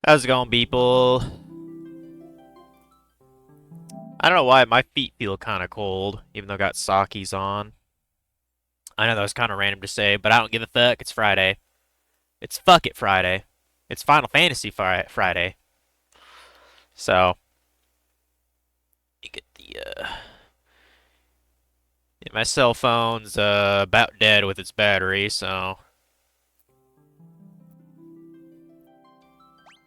How's it going, people? I don't know why my feet feel kind of cold, even though I got Sakis on. I know that was kind of random to say, but I don't give a fuck. It's Friday. It's Fuck It Friday. It's Final Fantasy Friday. So, you get yeah, my cell phone's about dead with its battery, so.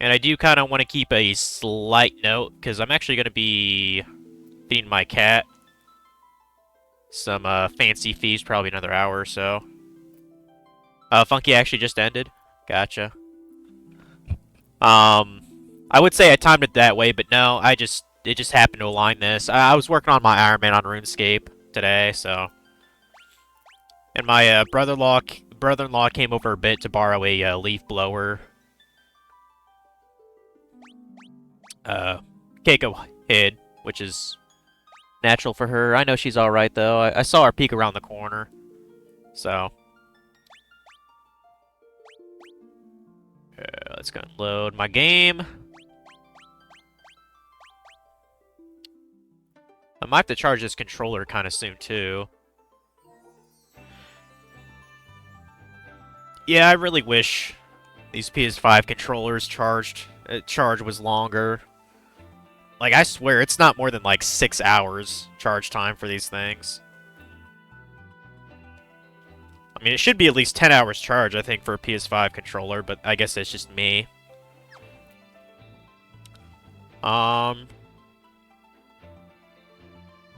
And I do kind of want to keep a slight note, because I'm actually going to be feeding my cat some fancy feast, probably another hour or so. Funky actually just ended. Gotcha. I would say I timed it that way, but no, it just happened to align this. I was working on my Iron Man on RuneScape today, so. And my brother-in-law came over a bit to borrow a leaf blower. Keiko hid, which is natural for her. I know she's all right though. I saw her peek around the corner, so. Let's go load my game. I might have to charge this controller kind of soon, too. Yeah, I really wish these PS5 controllers charge was longer. Like, I swear, it's not more than, like, 6 hours charge time for these things. I mean, it should be at least 10 hours charge, I think, for a PS5 controller, but I guess it's just me.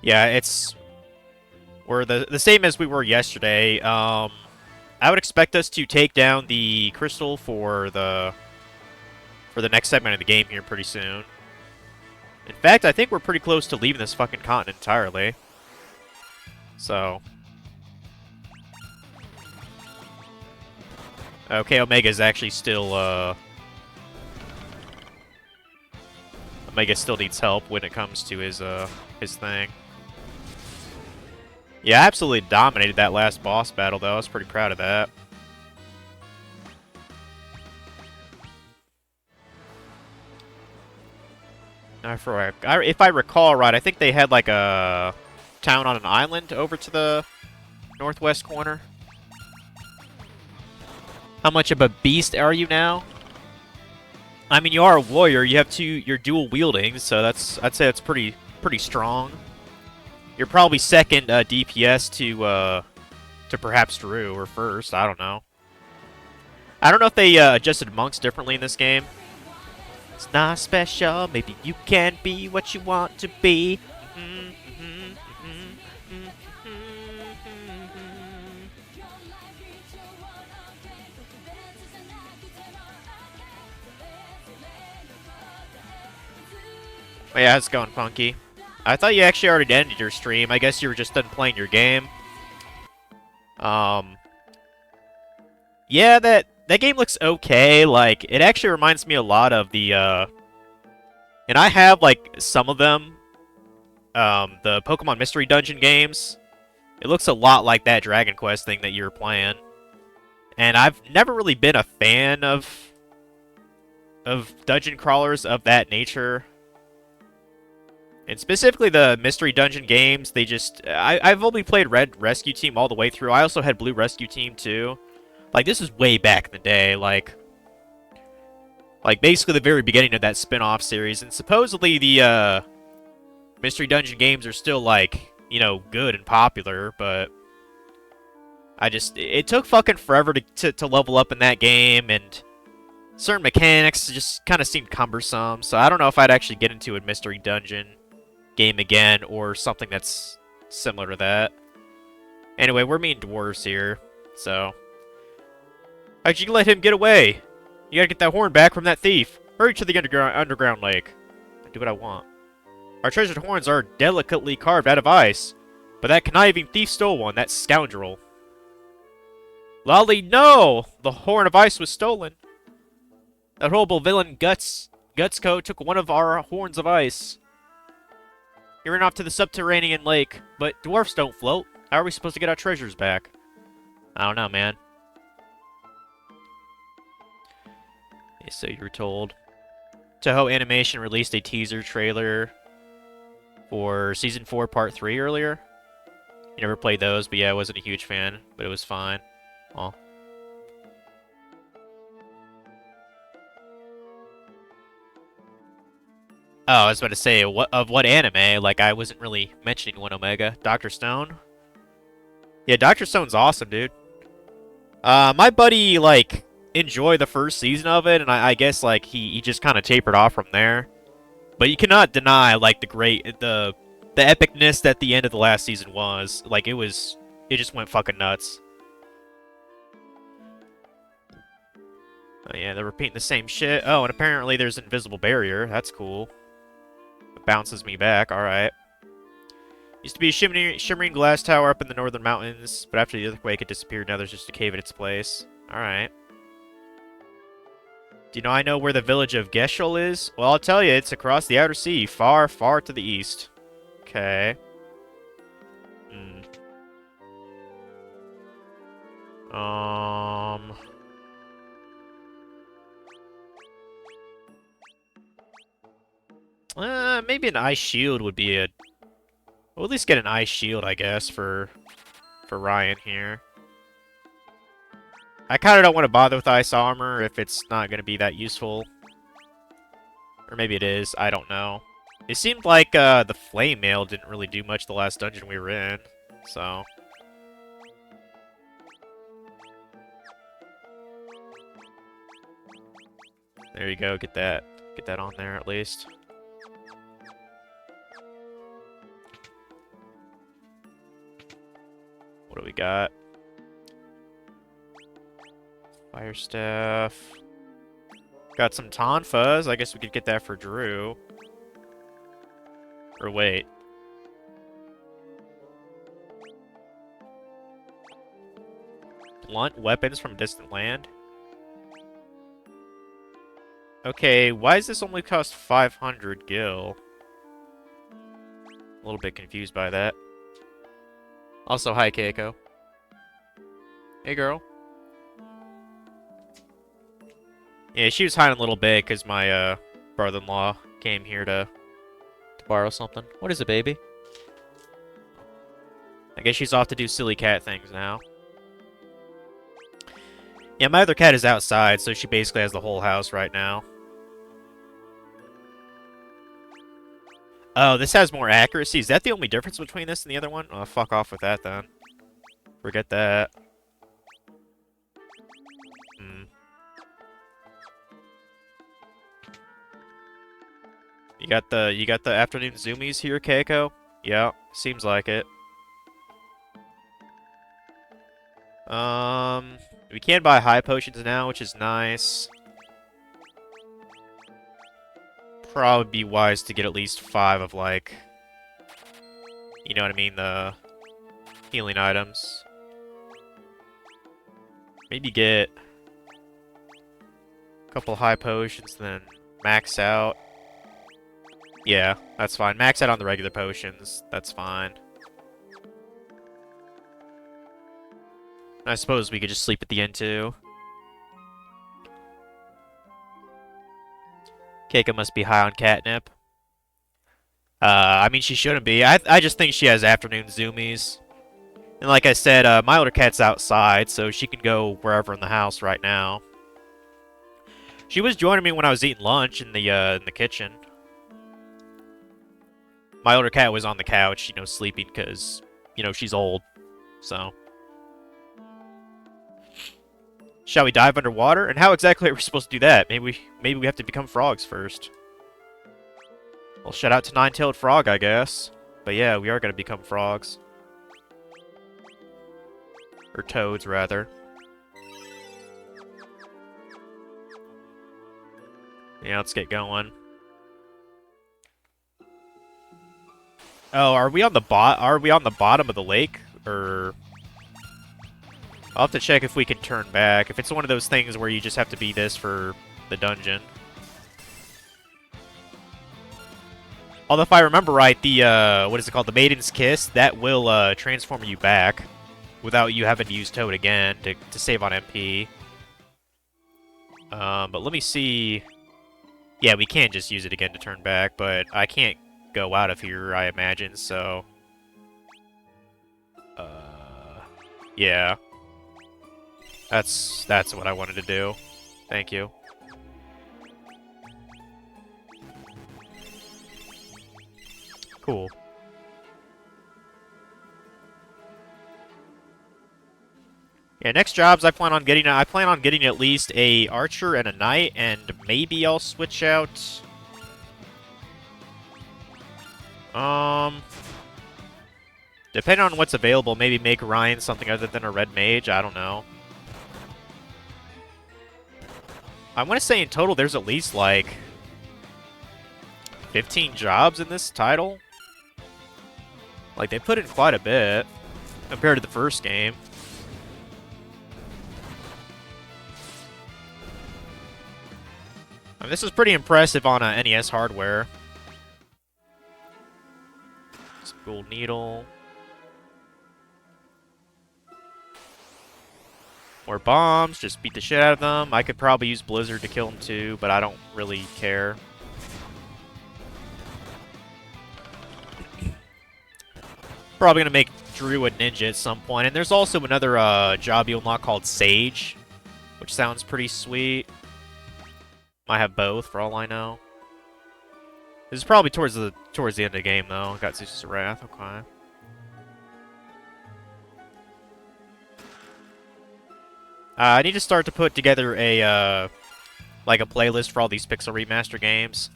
Yeah, we're the same as we were yesterday. I would expect us to take down the crystal for the next segment of the game here pretty soon. In fact, I think we're pretty close to leaving this fucking continent entirely. So. Okay, Omega's actually still, Omega still needs help when it comes to his thing. Yeah, I absolutely dominated that last boss battle, though. I was pretty proud of that. If I recall right, I think they had like a town on an island over to the northwest corner. How much of a beast are you now? I mean, you are a warrior. You have you're dual wielding, so I'd say that's pretty strong. You're probably second DPS to perhaps Drew or first. I don't know. I don't know if they adjusted monks differently in this game. It's not special. Maybe you can be what you want to be. Oh, yeah, how's it going, Funky? I thought you actually already ended your stream. I guess you were just done playing your game. Yeah, that game looks okay. Like, it actually reminds me a lot of the, and I have, like, some of them, the Pokemon Mystery Dungeon games. It looks a lot like that Dragon Quest thing that you were playing. And I've never really been a fan of dungeon crawlers of that nature. And specifically the Mystery Dungeon games, they just... I've only played Red Rescue Team all the way through. I also had Blue Rescue Team, too. Like, this is way back in the day, like basically the very beginning of that spin-off series. And supposedly the, Mystery Dungeon games are still, like, you know, good and popular, but... It took fucking forever to level up in that game, and... certain mechanics just kind of seemed cumbersome, so I don't know if I'd actually get into a Mystery Dungeon game again, or something that's similar to that. Anyway, we're meeting dwarves here, so... How'd you let him get away? You gotta get that horn back from that thief. Hurry to the underground lake. I do what I want. Our treasured horns are delicately carved out of ice, but that conniving thief stole one, that scoundrel. Lolly, no! The horn of ice was stolen. That horrible villain Gutsco took one of our horns of ice. He ran off to the subterranean lake, but dwarfs don't float. How are we supposed to get our treasures back? I don't know, man. so you were told. Toho Animation released a teaser trailer for Season 4 Part 3 earlier. You never played those, but yeah, I wasn't a huge fan, but it was fine. Oh. Oh, I was about to say, what anime? Like, I wasn't really mentioning One Omega. Dr. Stone? Yeah, Dr. Stone's awesome, dude. My buddy, like, enjoyed the first season of it, and I guess, like, he just kind of tapered off from there. But you cannot deny, like, the epicness that the end of the last season was. Like, it just went fucking nuts. Oh yeah, they're repeating the same shit. Oh, and apparently there's an invisible barrier. That's cool. It bounces me back, alright. Used to be a shimmering glass tower up in the northern mountains, but after the earthquake it disappeared. Now there's just a cave in its place. Alright. Do you know I know where the village of Geshul is? Well, I'll tell you, it's across the outer sea, far, far to the east. Okay. Maybe an ice shield would be a... We'll at least get an ice shield, I guess, for Ryan here. I kind of don't want to bother with ice armor if it's not going to be that useful. Or maybe it is, I don't know. It seemed like the flame mail didn't really do much the last dungeon we were in, so... There you go, get that on there at least. What do we got? Fire staff. Got some Tonfas. I guess we could get that for Drew. Or wait. Blunt weapons from distant land? Okay, why does this only cost 500 gil? A little bit confused by that. Also, hi, Keiko. Hey, girl. Yeah, she was hiding a little bit because my brother-in-law came here to borrow something. What is it, baby? I guess she's off to do silly cat things now. Yeah, my other cat is outside, so she basically has the whole house right now. Oh, this has more accuracy. Is that the only difference between this and the other one? Oh, fuck off with that, then. Forget that. You got the afternoon zoomies here, Keiko? Yeah, seems like it. We can buy high potions now, which is nice. Probably be wise to get at least 5 of, like... You know what I mean? The healing items. Maybe get a couple high potions, then max out. Yeah, that's fine. Max out on the regular potions. That's fine. I suppose we could just sleep at the end, too. Keiko must be high on catnip. I mean, she shouldn't be. I just think she has afternoon zoomies. And like I said, my older cat's outside, so she can go wherever in the house right now. She was joining me when I was eating lunch in the kitchen. My older cat was on the couch, you know, sleeping because, you know, she's old. So. Shall we dive underwater? And how exactly are we supposed to do that? Maybe we have to become frogs first. Well, shout out to Nine-Tailed Frog, I guess. But yeah, we are going to become frogs. Or toads, rather. Yeah, let's get going. Oh, are we on the bottom of the lake? Or... I'll have to check if we can turn back. If it's one of those things where you just have to be this for the dungeon. Although if I remember right, the, what is it called? The Maiden's Kiss, that will, transform you back without you having to use Toad again to save on MP. But let me see. Yeah, we can just use it again to turn back, but I can't go out of here, I imagine, so... Yeah. That's what I wanted to do. Thank you. Cool. Yeah, next jobs I plan on getting at least a archer and a knight, and maybe I'll switch out. Depending on what's available, maybe make Ryan something other than a red mage. I don't know. I want to say in total there's at least like 15 jobs in this title. Like they put in quite a bit compared to the first game. I mean, this is pretty impressive on a NES hardware. Gold needle. More bombs, just beat the shit out of them. I could probably use Blizzard to kill them too, but I don't really care. Probably gonna make Drew a ninja at some point. And there's also another job you unlock called Sage, which sounds pretty sweet. Might have both for all I know. This is probably towards the end of the game though. Got Zeus' Wrath, okay. I need to start to put together a like a playlist for all these Pixel Remaster games.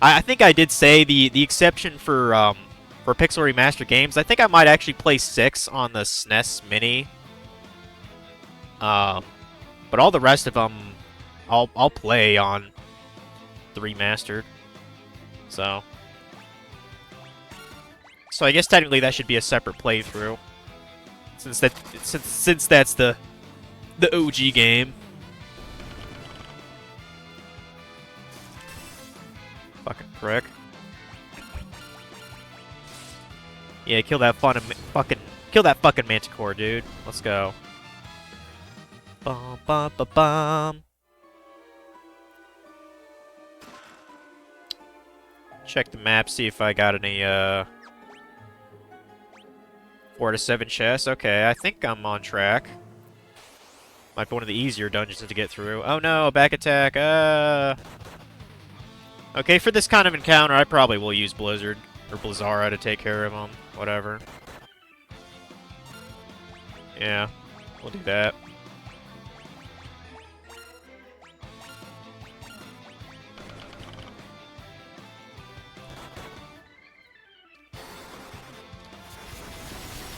I think I did say the exception for Pixel Remaster games. I think I might actually play 6 on the SNES Mini. But all the rest of them, I'll play on the remastered. So I guess technically that should be a separate playthrough, since that's the OG game. Fucking prick. Yeah, kill that fucking Manticore, dude. Let's go. Bum bum ba bum. Check the map, see if I got any 4 to 7 chests. Okay, I think I'm on track. Might be one of the easier dungeons to get through. Oh no, back attack. Okay, for this kind of encounter, I probably will use Blizzard or Blizzara to take care of them. Whatever. Yeah, we'll do that.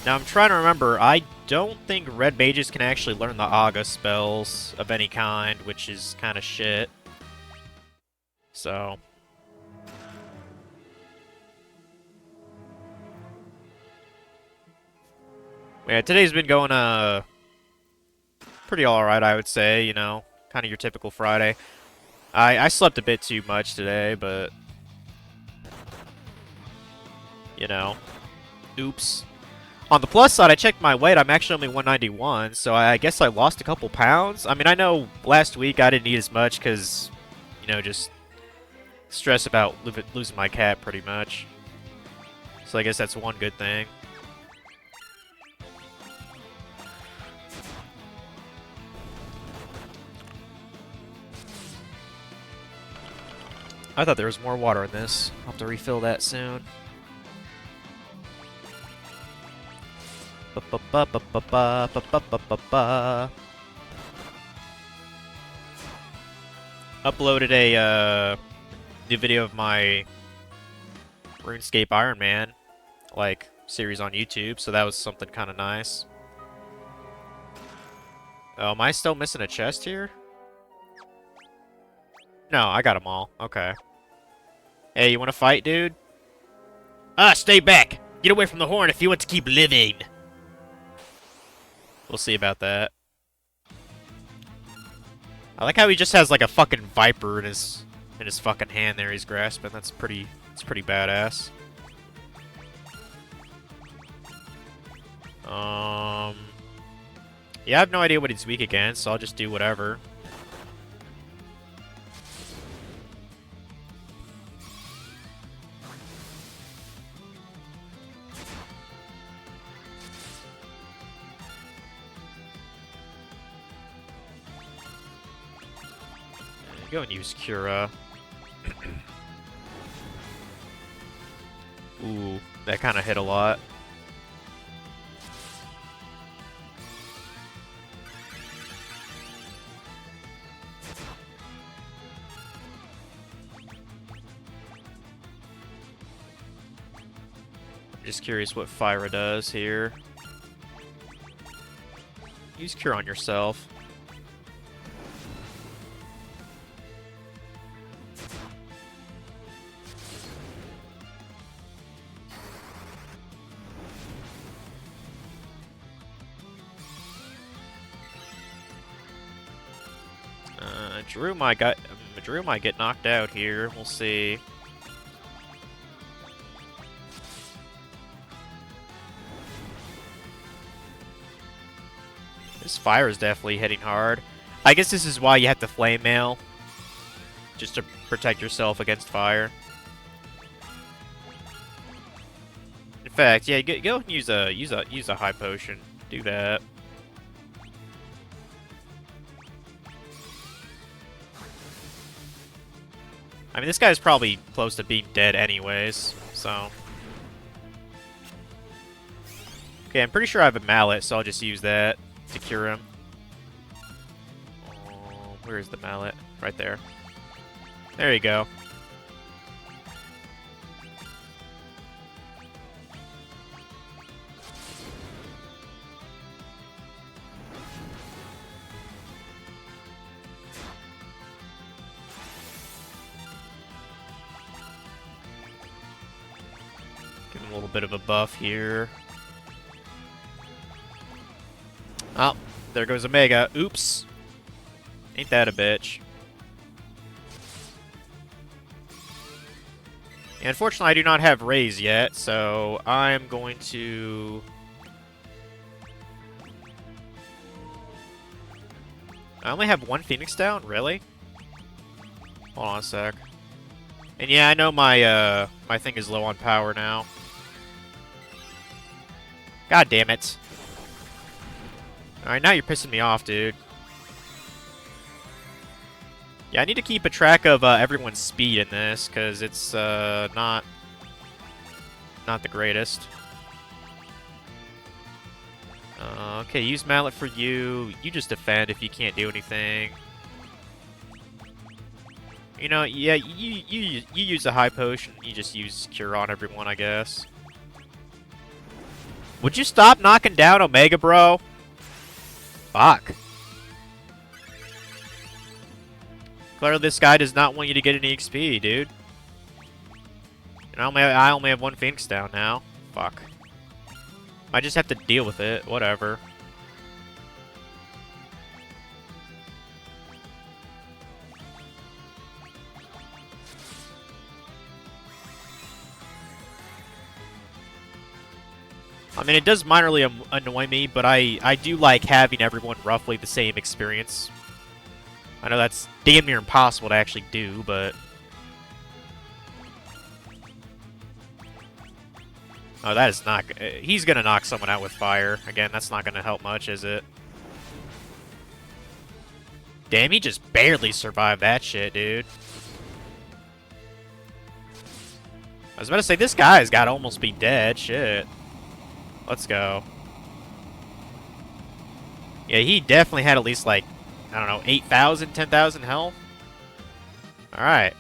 Now I'm trying to remember, I don't think red mages can actually learn the Aga spells of any kind, which is kind of shit. So... yeah, today's been going, pretty alright, I would say, you know, kind of your typical Friday. I slept a bit too much today, but... you know, oops. On the plus side, I checked my weight. I'm actually only 191, so I guess I lost a couple pounds. I mean, I know last week I didn't eat as much because, you know, just stress about losing my cat pretty much. So I guess that's one good thing. I thought there was more water in this. I'll have to refill that soon. Uploaded a new video of my RuneScape Iron Man like series on YouTube, so that was something kind of nice. Oh, am I still missing a chest here? No, I got them all. Okay. Hey, you want to fight, dude? Ah, stay back! Get away from the horn if you want to keep living! We'll see about that. I like how he just has like a fucking viper in his fucking hand there he's grasping. It's pretty badass. Yeah, I have no idea what he's weak against, so I'll just do whatever. Go and use Cura. Ooh, that kind of hit a lot. I'm just curious what Fyra does here. Use Cure on yourself. Drew might get knocked out here. We'll see. This fire is definitely hitting hard. I guess this is why you have to flame mail, just to protect yourself against fire. In fact, yeah, go and use a high potion. Do that. I mean, this guy's probably close to being dead anyways, so... Okay, I'm pretty sure I have a mallet, so I'll just use that to cure him. Oh, where is the mallet? Right there. There you go. Give him a little bit of a buff here. Oh, there goes Omega. Oops. Ain't that a bitch. And unfortunately, I do not have Raise yet, so I'm going to... I only have one Phoenix down? Really? Hold on a sec. And yeah, I know my my thing is low on power now. God damn it. Alright, now you're pissing me off, dude. Yeah, I need to keep a track of everyone's speed in this, because it's not the greatest. Okay, use Mallet for you. You just defend if you can't do anything. You know, yeah, you use a high potion. You just use Cure on everyone, I guess. Would you stop knocking down Omega, bro? Fuck. Clearly, this guy does not want you to get any XP, dude. And I only have one Phoenix down now. Fuck. I just have to deal with it. Whatever. I mean, it does minorly annoy me, but I do like having everyone roughly the same experience. I know that's damn near impossible to actually do, but... Oh, that is not... He's gonna knock someone out with fire. Again, that's not gonna help much, is it? Damn, he just barely survived that shit, dude. I was about to say, this guy's gotta almost be dead. Shit. Let's go. Yeah, he definitely had at least, like, I don't know, 8,000, 10,000 health? Alright.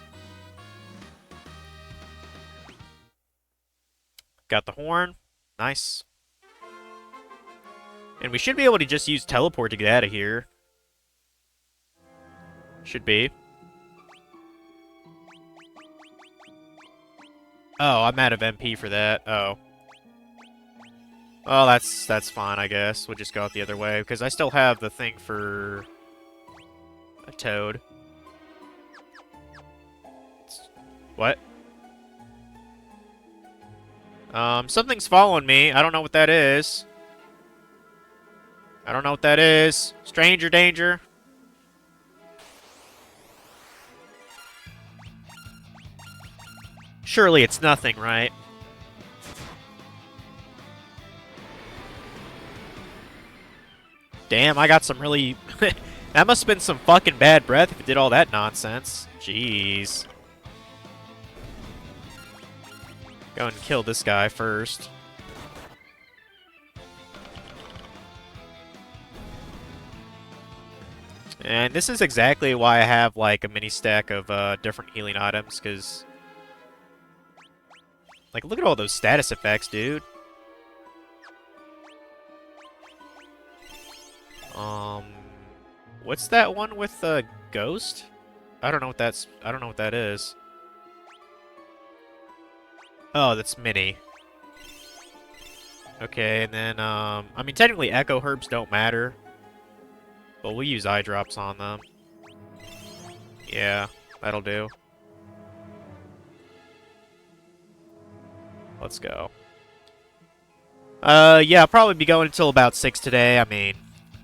Got the horn. Nice. And we should be able to just use teleport to get out of here. Should be. Oh, I'm out of MP for that. Oh. Well, that's fine, I guess. We'll just go out the other way, because I still have the thing for a Toad. What? Something's following me. I don't know what that is. I don't know what that is. Stranger danger. Surely it's nothing, right? Damn, I got some really That must have been some fucking bad breath if it did all that nonsense. Jeez. Go and kill this guy first. And this is exactly why I have, like, a mini stack of different healing items, because... Like, look at all those status effects, dude. What's that one with the ghost? I don't know what that's... I don't know what that is. Oh, that's mini. Okay, and then, I mean, technically Echo Herbs don't matter. But we'll use eye drops on them. Yeah, that'll do. Let's go. Yeah, I'll probably be going until about 6 today. I mean,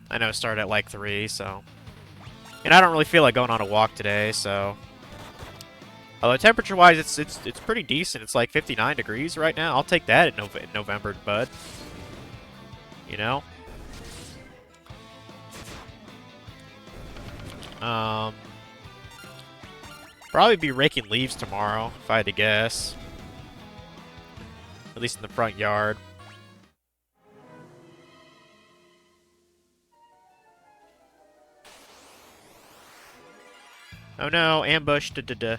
I know I start at like 3, so... And I don't really feel like going on a walk today, so... Although temperature-wise, it's pretty decent. It's like 59 degrees right now. I'll take that in November, bud. You know? Probably be raking leaves tomorrow, if I had to guess. At least in the front yard. Oh no, ambush. Da-da-da.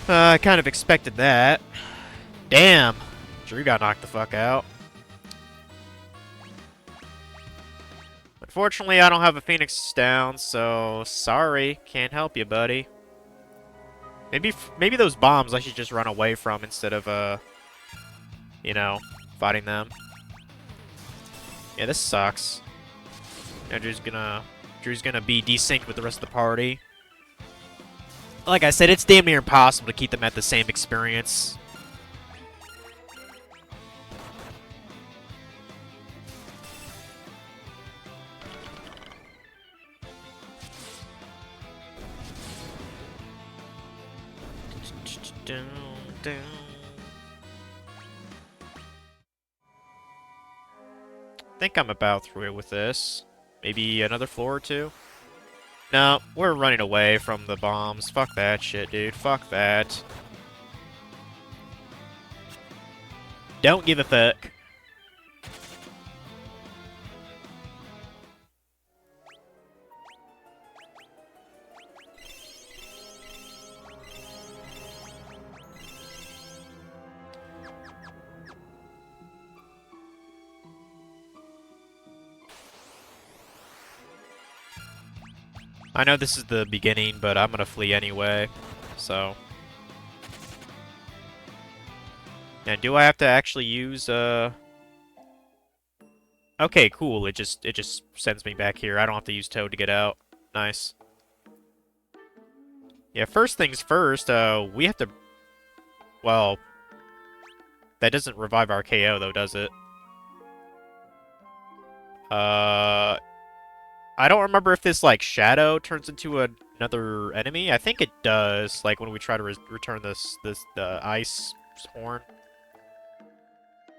I kind of expected that. Damn. Drew got knocked the fuck out. Unfortunately, I don't have a Phoenix down, so sorry. Can't help you, buddy. Maybe those bombs I should just run away from instead of, you know, fighting them. Yeah, this sucks. Yeah, Drew's gonna be desynced with the rest of the party. Like I said, it's damn near impossible to keep them at the same experience. I think I'm about through with this. Maybe another floor or two? No, we're running away from the bombs. Fuck that shit, dude. Fuck that. Don't give a fuck. I know this is the beginning, but I'm gonna flee anyway, so... Now, do I have to actually use, Okay, cool, it just sends me back here. I don't have to use Toad to get out. Nice. Yeah, first things first, we have to... Well... That doesn't revive our KO, though, does it? I don't remember if this, like, shadow turns into another enemy. I think it does, like, when we try to return the ice horn.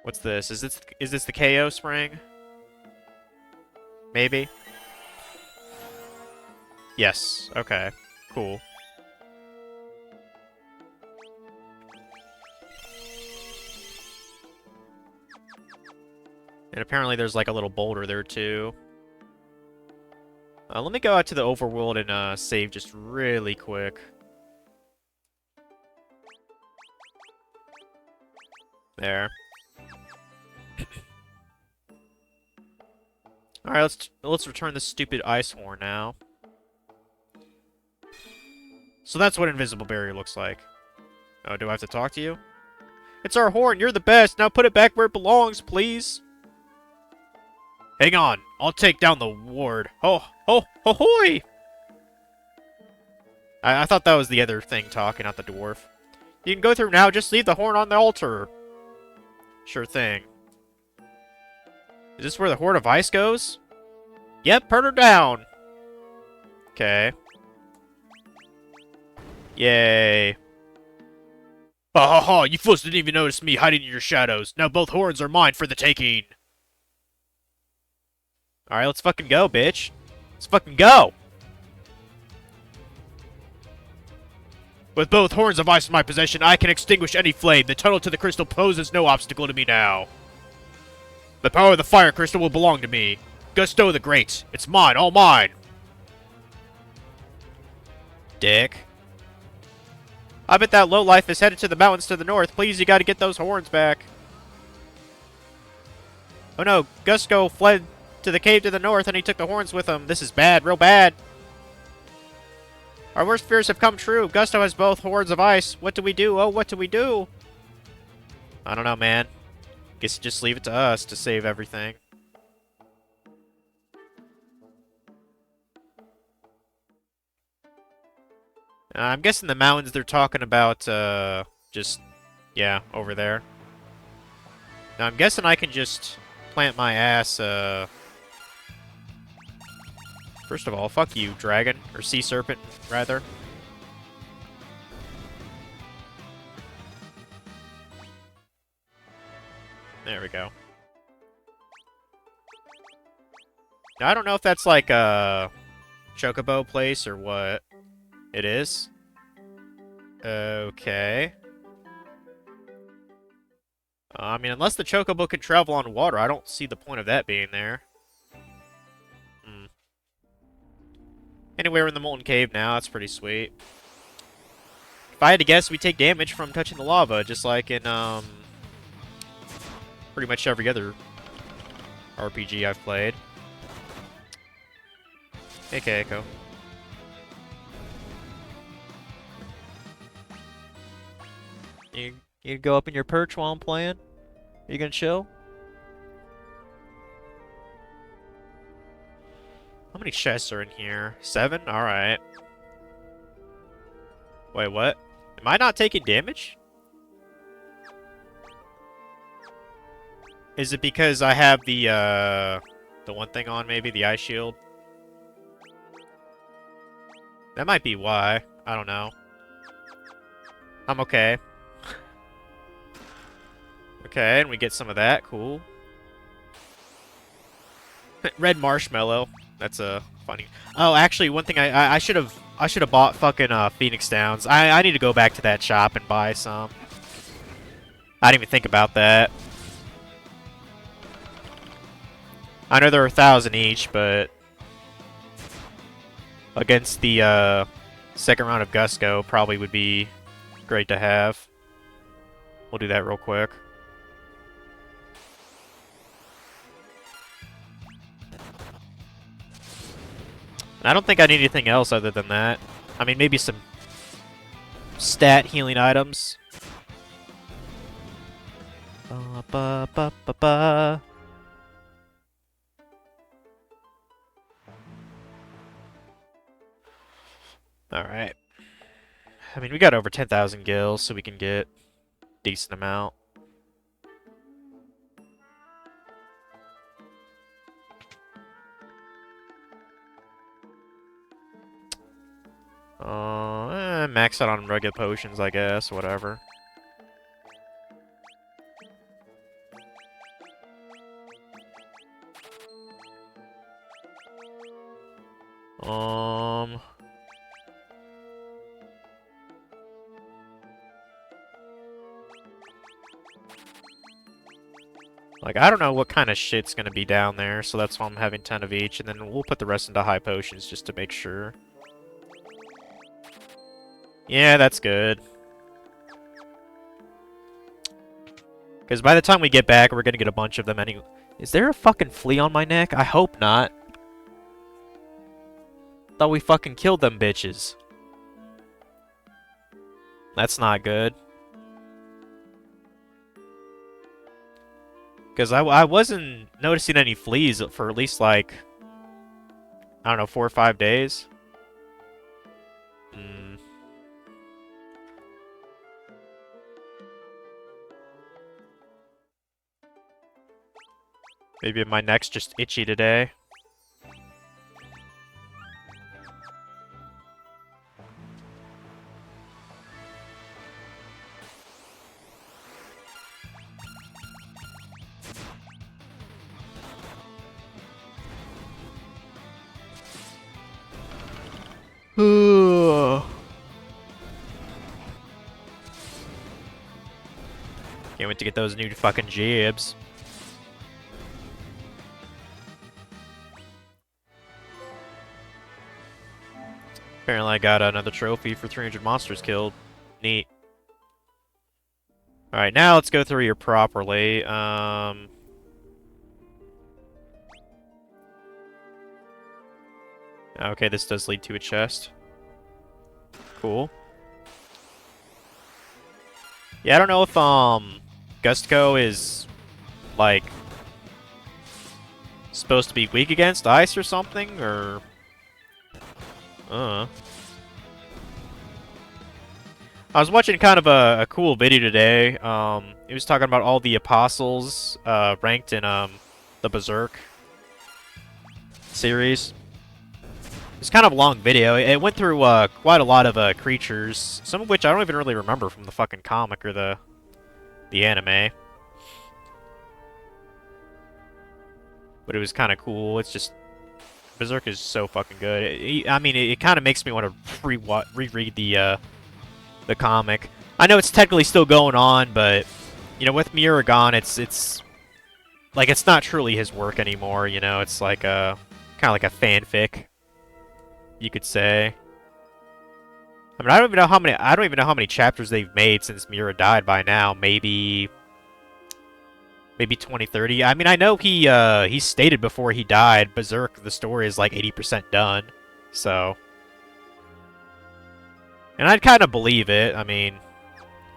What's this? Is this the KO spring? Maybe? Yes. Okay. Cool. And apparently there's, like, a little boulder there, too. Let me go out to the overworld and save just really quick. There. Alright, let's return this stupid ice horn now. So that's what Invisible Barrier looks like. Oh, do I have to talk to you? It's our horn, you're the best. Now put it back where it belongs, please. Hang on, I'll take down the ward. Oh, hoy! I thought that was the other thing talking, not the dwarf. You can go through now, just leave the horn on the altar. Sure thing. Is this where the Horde of Ice goes? Yep, put her down. Okay. Yay. Ha ha ha, you fools didn't even notice me hiding in your shadows. Now both horns are mine for the taking. Alright, let's fucking go, bitch. Let's fucking go! With both horns of ice in my possession, I can extinguish any flame. The tunnel to the crystal poses no obstacle to me now. The power of the fire crystal will belong to me. Gusto the Great. It's mine, all mine. Dick. I bet that lowlife is headed to the mountains to the north. Please, you gotta get those horns back. Oh no, Gusto fled to the cave to the north and he took the horns with him. This is bad, real bad. Our worst fears have come true. Gusto has both horns of ice. What do we do? Oh, what do we do? I don't know, man. Guess just leave it to us to save everything. I'm guessing the mountains they're talking about, just, yeah, over there. Now, I'm guessing I can just plant my ass, First of all, fuck you, dragon. Or sea serpent, rather. There we go. Now, I don't know if that's like a chocobo place or what. It is? Okay. I mean, unless the chocobo can travel on water, I don't see the point of that being there. Anyway, we're in the Molten Cave now. That's pretty sweet. If I had to guess, we take damage from touching the lava, just like in, pretty much every other RPG I've played. Hey, Keiko. You go up in your perch while I'm playing? You gonna chill? How many chests are in here? 7? Alright. Wait, what? Am I not taking damage? Is it because I have the one thing on, maybe? The ice shield? That might be why. I don't know. I'm okay. Okay, and we get some of that. Cool. Red marshmallow. That's a funny. Oh, actually, one thing I should have bought fucking Phoenix Downs. I need to go back to that shop and buy some. I didn't even think about that. I know there are 1,000 each, but against the second round of Gusto probably would be great to have. We'll do that real quick. I don't think I need anything else other than that. I mean, maybe some stat healing items. Ba, ba, ba, ba, ba. Alright. I mean, we got over 10,000 gills, so we can get a decent amount. Max out on regular potions, I guess, whatever. Like, I don't know what kind of shit's gonna be down there, so that's why I'm having 10 of each, and then we'll put the rest into high potions just to make sure. Yeah, that's good. Because by the time we get back, we're gonna get a bunch of them anyway. Is there a fucking flea on my neck? I hope not. Thought we fucking killed them bitches. That's not good. Because I wasn't noticing any fleas for at least, like, I don't know, 4 or 5 days. Maybe my neck's just itchy today. Can't wait to get those new fucking jibs. Apparently I got another trophy for 300 monsters killed. Neat. Alright, now let's go through here properly. Okay, this does lead to a chest. Cool. Yeah, I don't know if, Gustco is, like, supposed to be weak against ice or something, or... I was watching kind of a cool video today. It was talking about all the apostles, ranked in, the Berserk series. It's kind of a long video. It went through quite a lot of creatures, some of which I don't even really remember from the fucking comic or the anime. But it was kind of cool. It's just Berserk is so fucking good. I mean, it kind of makes me want to reread the comic. I know it's technically still going on, but you know, with Muragon, it's like it's not truly his work anymore. You know, it's like a kind of like a fanfic, you could say. I mean, I don't even know how many chapters they've made since Mira died by now. Maybe 2030. I mean, I know he stated before he died, Berserk, the story is like 80% done. So, and I'd kind of believe it. I mean,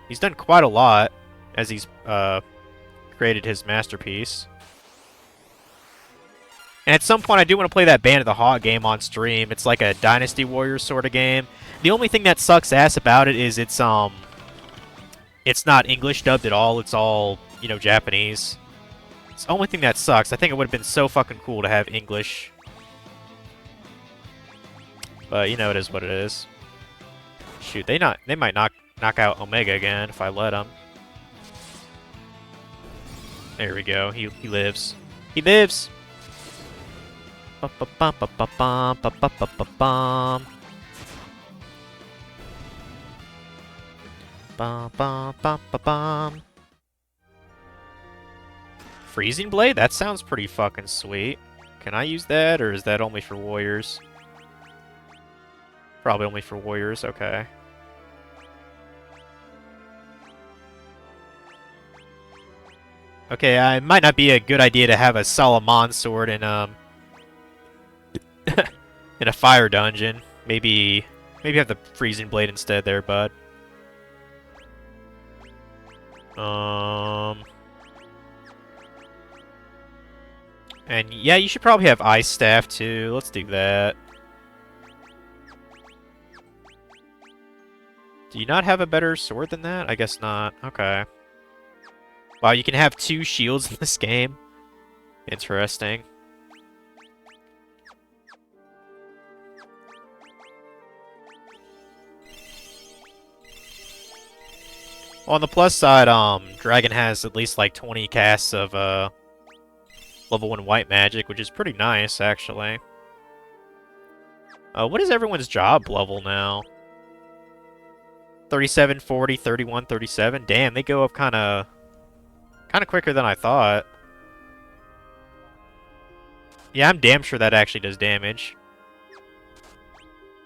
he's done quite a lot as he's created his masterpiece. And at some point, I do want to play that Band of the Hawk game on stream. It's like a Dynasty Warriors sort of game. The only thing that sucks ass about it is it's not English dubbed at all. It's all, you know, Japanese. It's the only thing that sucks. I think it would have been so fucking cool to have English. But, you know, it is what it is. Shoot, they might knock out Omega again if I let them. There we go. He lives. He lives! Ba-ba-bum-ba-ba-bum, ba-bum-bum-ba-bum. Freezing Blade? That sounds pretty fucking sweet. Can I use that, or is that only for warriors? Probably only for warriors, okay. Okay, it might not be a good idea to have a Salamon sword in in a fire dungeon. Maybe have the freezing blade instead there, bud. And yeah, you should probably have ice staff too. Let's do that. Do you not have a better sword than that? I guess not. Okay. Wow, you can have 2 shields in this game. Interesting. Well, on the plus side, Dragon has at least like 20 casts of level 1 white magic, which is pretty nice, actually. What is everyone's job level now? 37, 40, 31, 37? Damn, they go up kind of quicker than I thought. Yeah, I'm damn sure that actually does damage.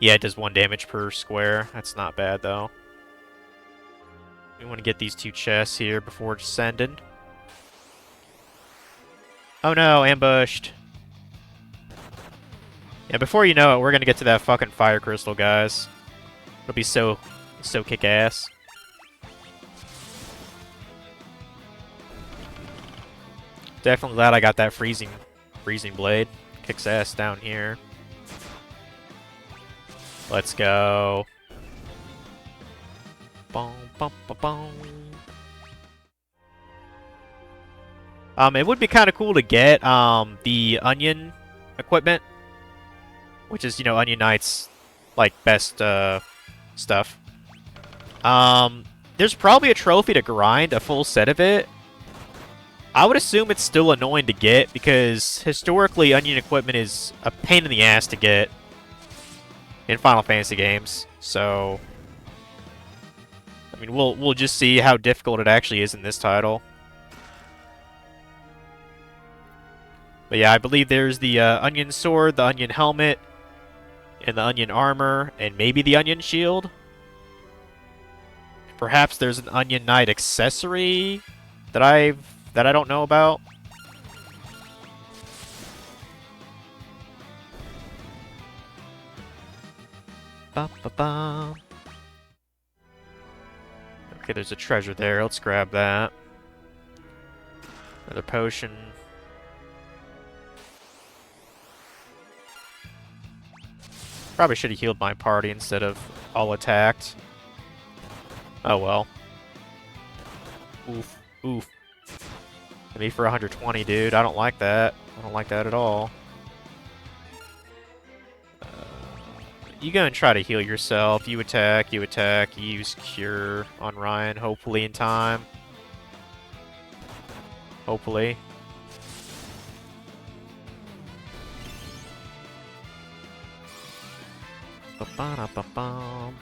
Yeah, it does 1 damage per square. That's not bad, though. We want to get these 2 chests here before descending. Oh no, ambushed. Yeah, before you know it, we're going to get to that fucking fire crystal, guys. It'll be so kick-ass. Definitely glad I got that freezing blade. Kicks ass down here. Let's go. Boom, boom, boom, boom. It would be kind of cool to get the Onion equipment, which is, you know, Onion Knight's like best stuff. There's probably a trophy to grind a full set of it. I would assume it's still annoying to get because historically Onion equipment is a pain in the ass to get in Final Fantasy games. So I mean, we'll just see how difficult it actually is in this title. But yeah, I believe there's the Onion Sword, the Onion Helmet, and the Onion Armor, and maybe the Onion Shield. Perhaps there's an Onion Knight accessory that I don't know about. Ba -ba -ba. Okay, there's a treasure there. Let's grab that. Another potion. Probably should have healed my party instead of all attacked. Oh well. Oof. Oof. Me for 120, dude. I don't like that. I don't like that at all. You go and try to heal yourself. You attack, you attack. You use Cure on Ryan, hopefully in time. Hopefully. Ba-ba-da-ba-bum.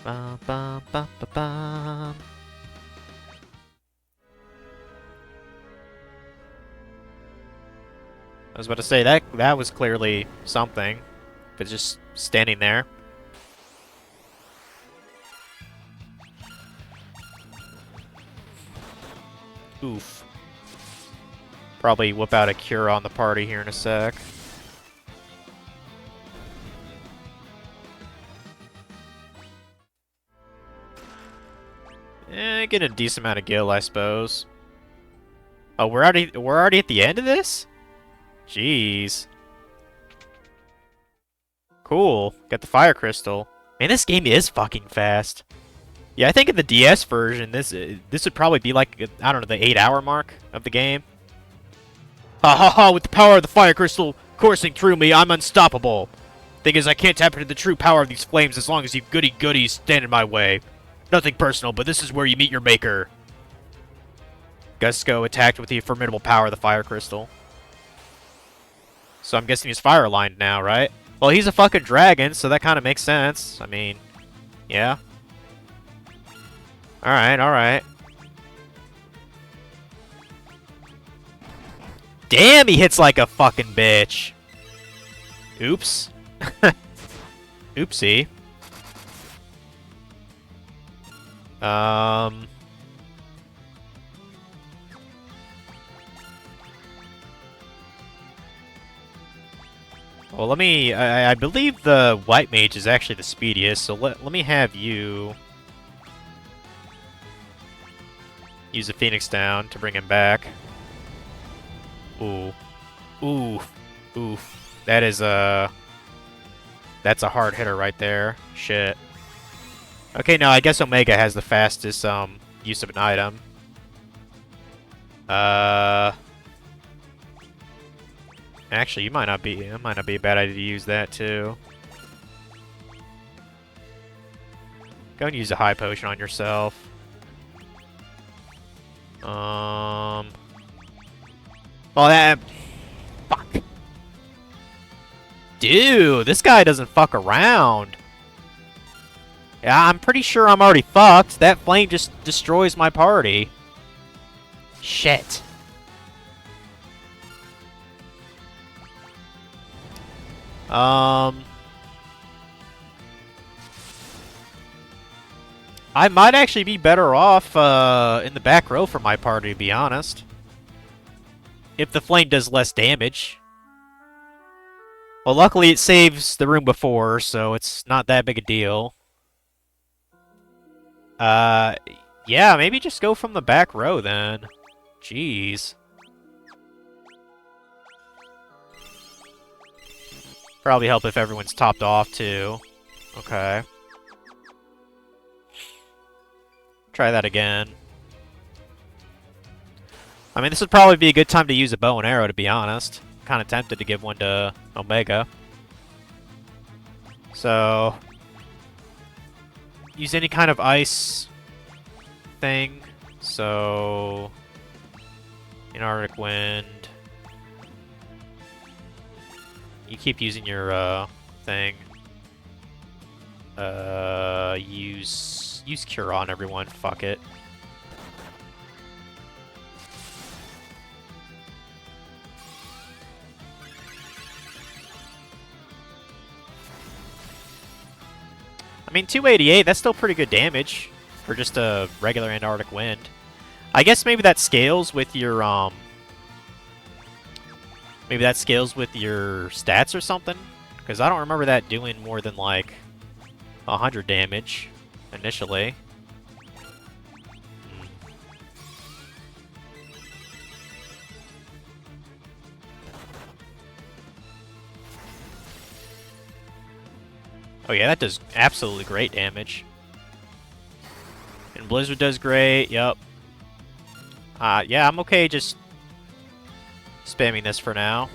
Ba ba ba ba ba. I was about to say that was clearly something, but just standing there. Oof. Probably whip out a cure on the party here in a sec. Get a decent amount of gil, I suppose. Oh, we're already at the end of this? Jeez. Cool. Got the fire crystal. Man, this game is fucking fast. Yeah, I think in the DS version, this would probably be like, I don't know, the 8-hour mark of the game. Ha ha ha, with the power of the fire crystal coursing through me, I'm unstoppable. Thing is, I can't tap into the true power of these flames as long as you goody-goodies stand in my way. Nothing personal, but this is where you meet your maker. Gusco attacked with the formidable power of the fire crystal. So I'm guessing he's fire-aligned now, right? Well, he's a fucking dragon, so that kind of makes sense. I mean, yeah. Alright, alright. Damn, he hits like a fucking bitch. Oops. Oopsie. Well, let me... I believe the White Mage is actually the speediest, so let me have you... use the Phoenix down to bring him back. Ooh. Ooh. Oof. That is a... That's a hard hitter right there. Shit. Okay, now I guess Omega has the fastest use of an item. Actually, it might not be a bad idea to use that too. Go and use a high potion on yourself. Well, that... Fuck. Dude, this guy doesn't fuck around. Yeah, I'm pretty sure I'm already fucked. That flame just destroys my party. Shit. I might actually be better off in the back row for my party, to be honest. If the flame does less damage. Well, luckily it saves the room before, so it's not that big a deal. Yeah, maybe just go from the back row then. Jeez. Probably help if everyone's topped off, too. Okay. Try that again. I mean, this would probably be a good time to use a bow and arrow, to be honest. Kind of tempted to give one to Omega. So... use any kind of ice thing. So... Antarctic Wind. You keep using your, thing. Use Cure on everyone. Fuck it. I mean, 288, that's still pretty good damage for just a regular Antarctic Wind. I guess maybe that scales with your, maybe that scales with your stats or something? Because I don't remember that doing more than, like, 100 damage initially. Oh yeah, that does absolutely great damage. And Blizzard does great, yep. Yeah, I'm okay just spamming this for now.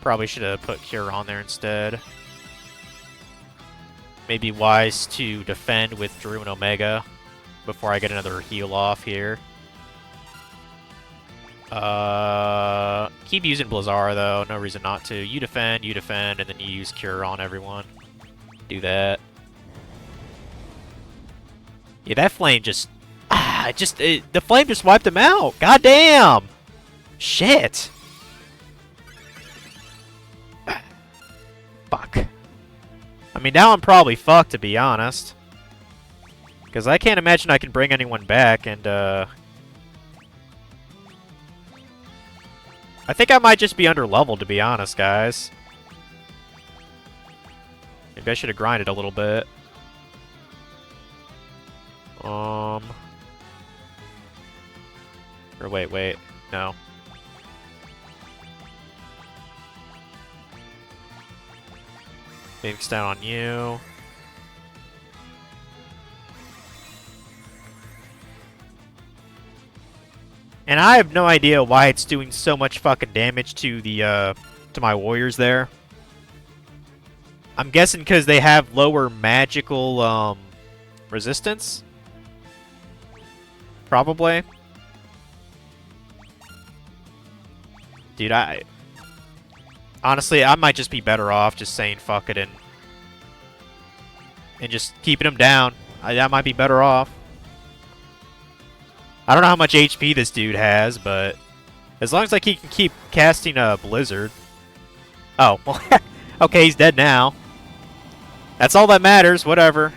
Probably should have put Cure on there instead. Maybe wise to defend with Drew and Omega before I get another heal off here. Keep using Blizzara though, no reason not to. You defend, and then you use Cure on everyone. Do that. Yeah, that flame just... the flame just wiped him out! God damn! Shit! Fuck. I mean, now I'm probably fucked, to be honest. Because I can't imagine I can bring anyone back, and, I think I might just be under-leveled, to be honest, guys. Maybe I should have grinded a little bit. Or wait. No. Phoenix down on you. And I have no idea why it's doing so much fucking damage to the, to my warriors there. I'm guessing because they have lower magical, resistance? Probably. Dude, honestly, I might just be better off just saying fuck it and just keeping him down. I might be better off. I don't know how much HP this dude has, but as long as like he can keep casting a Blizzard. Oh, well, okay, he's dead now. That's all that matters, whatever.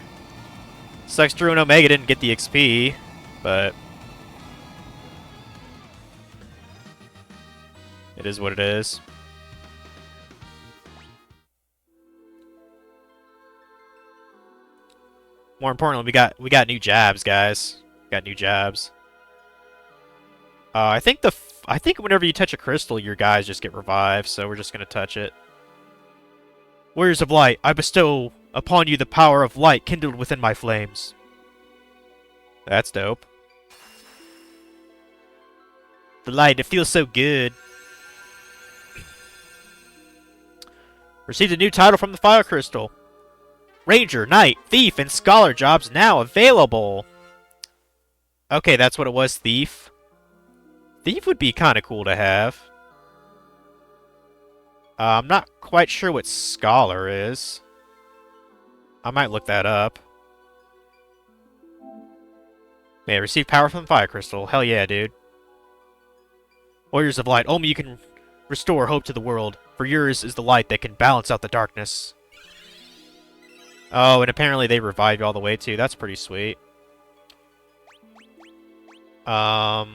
Sucks Drew and Omega didn't get the XP, but it is what it is. More importantly, we got new jabs, guys. Got new jabs. I think whenever you touch a crystal, your guys just get revived, so we're just gonna touch it. Warriors of Light, I bestow upon you the power of light kindled within my flames. That's dope. The light, it feels so good. Received a new title from the Fire Crystal. Ranger, Knight, Thief, and Scholar jobs now available. Okay, that's what it was, Thief. Thief would be kind of cool to have. I'm not quite sure what Scholar is. I might look that up. Yeah, receive power from the Fire Crystal. Hell yeah, dude. Warriors of Light, only you can restore hope to the world, for yours is the light that can balance out the darkness. Oh, and apparently they revive you all the way too. That's pretty sweet. Well,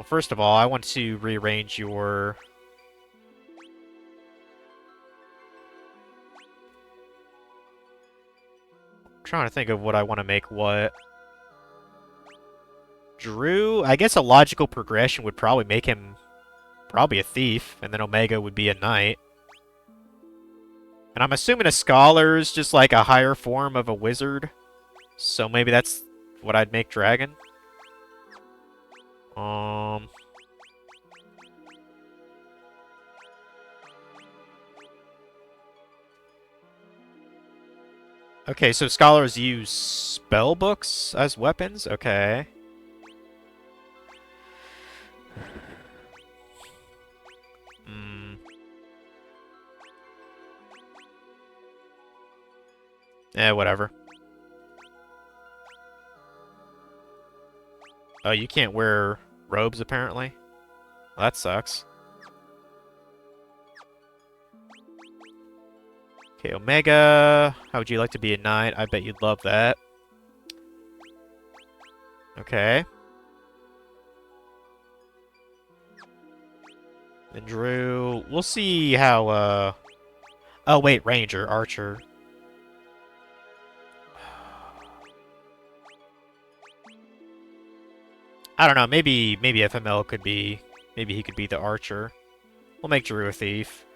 first of all, I want to rearrange your... I'm trying to think of what I want to make what. Drew, I guess a logical progression would probably make him Probably a thief, and then Omega would be a knight. And I'm assuming a scholar is just like a higher form of a wizard. So maybe that's what I'd make dragon. Okay, so scholars use spell books as weapons? Okay. Whatever. Oh, you can't wear robes, apparently? Well, that sucks. Okay, Omega. How would you like to be a knight? I bet you'd love that. Okay. Then Drew. We'll see how, Oh, wait, Ranger, Archer. I don't know, maybe FML could be... Maybe he could be the Archer. We'll make Drew a thief.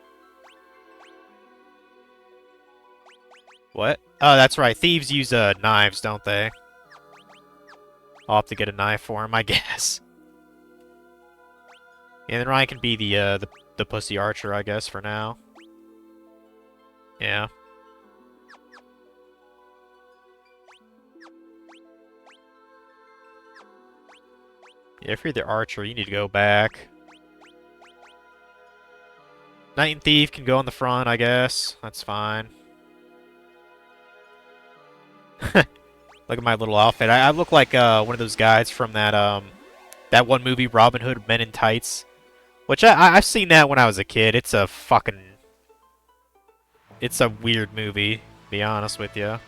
What? Oh, that's right. Thieves use knives, don't they? I'll have to get a knife for him, I guess. Yeah, then Ryan can be the pussy archer, I guess, for now. Yeah. Yeah, if you're the archer, you need to go back. Knight and Thief can go on the front, I guess. That's fine. Look at my little outfit. I look like one of those guys from that one movie, Robin Hood Men in Tights. Which I've seen that when I was a kid. It's a fucking... It's a weird movie, to be honest with you.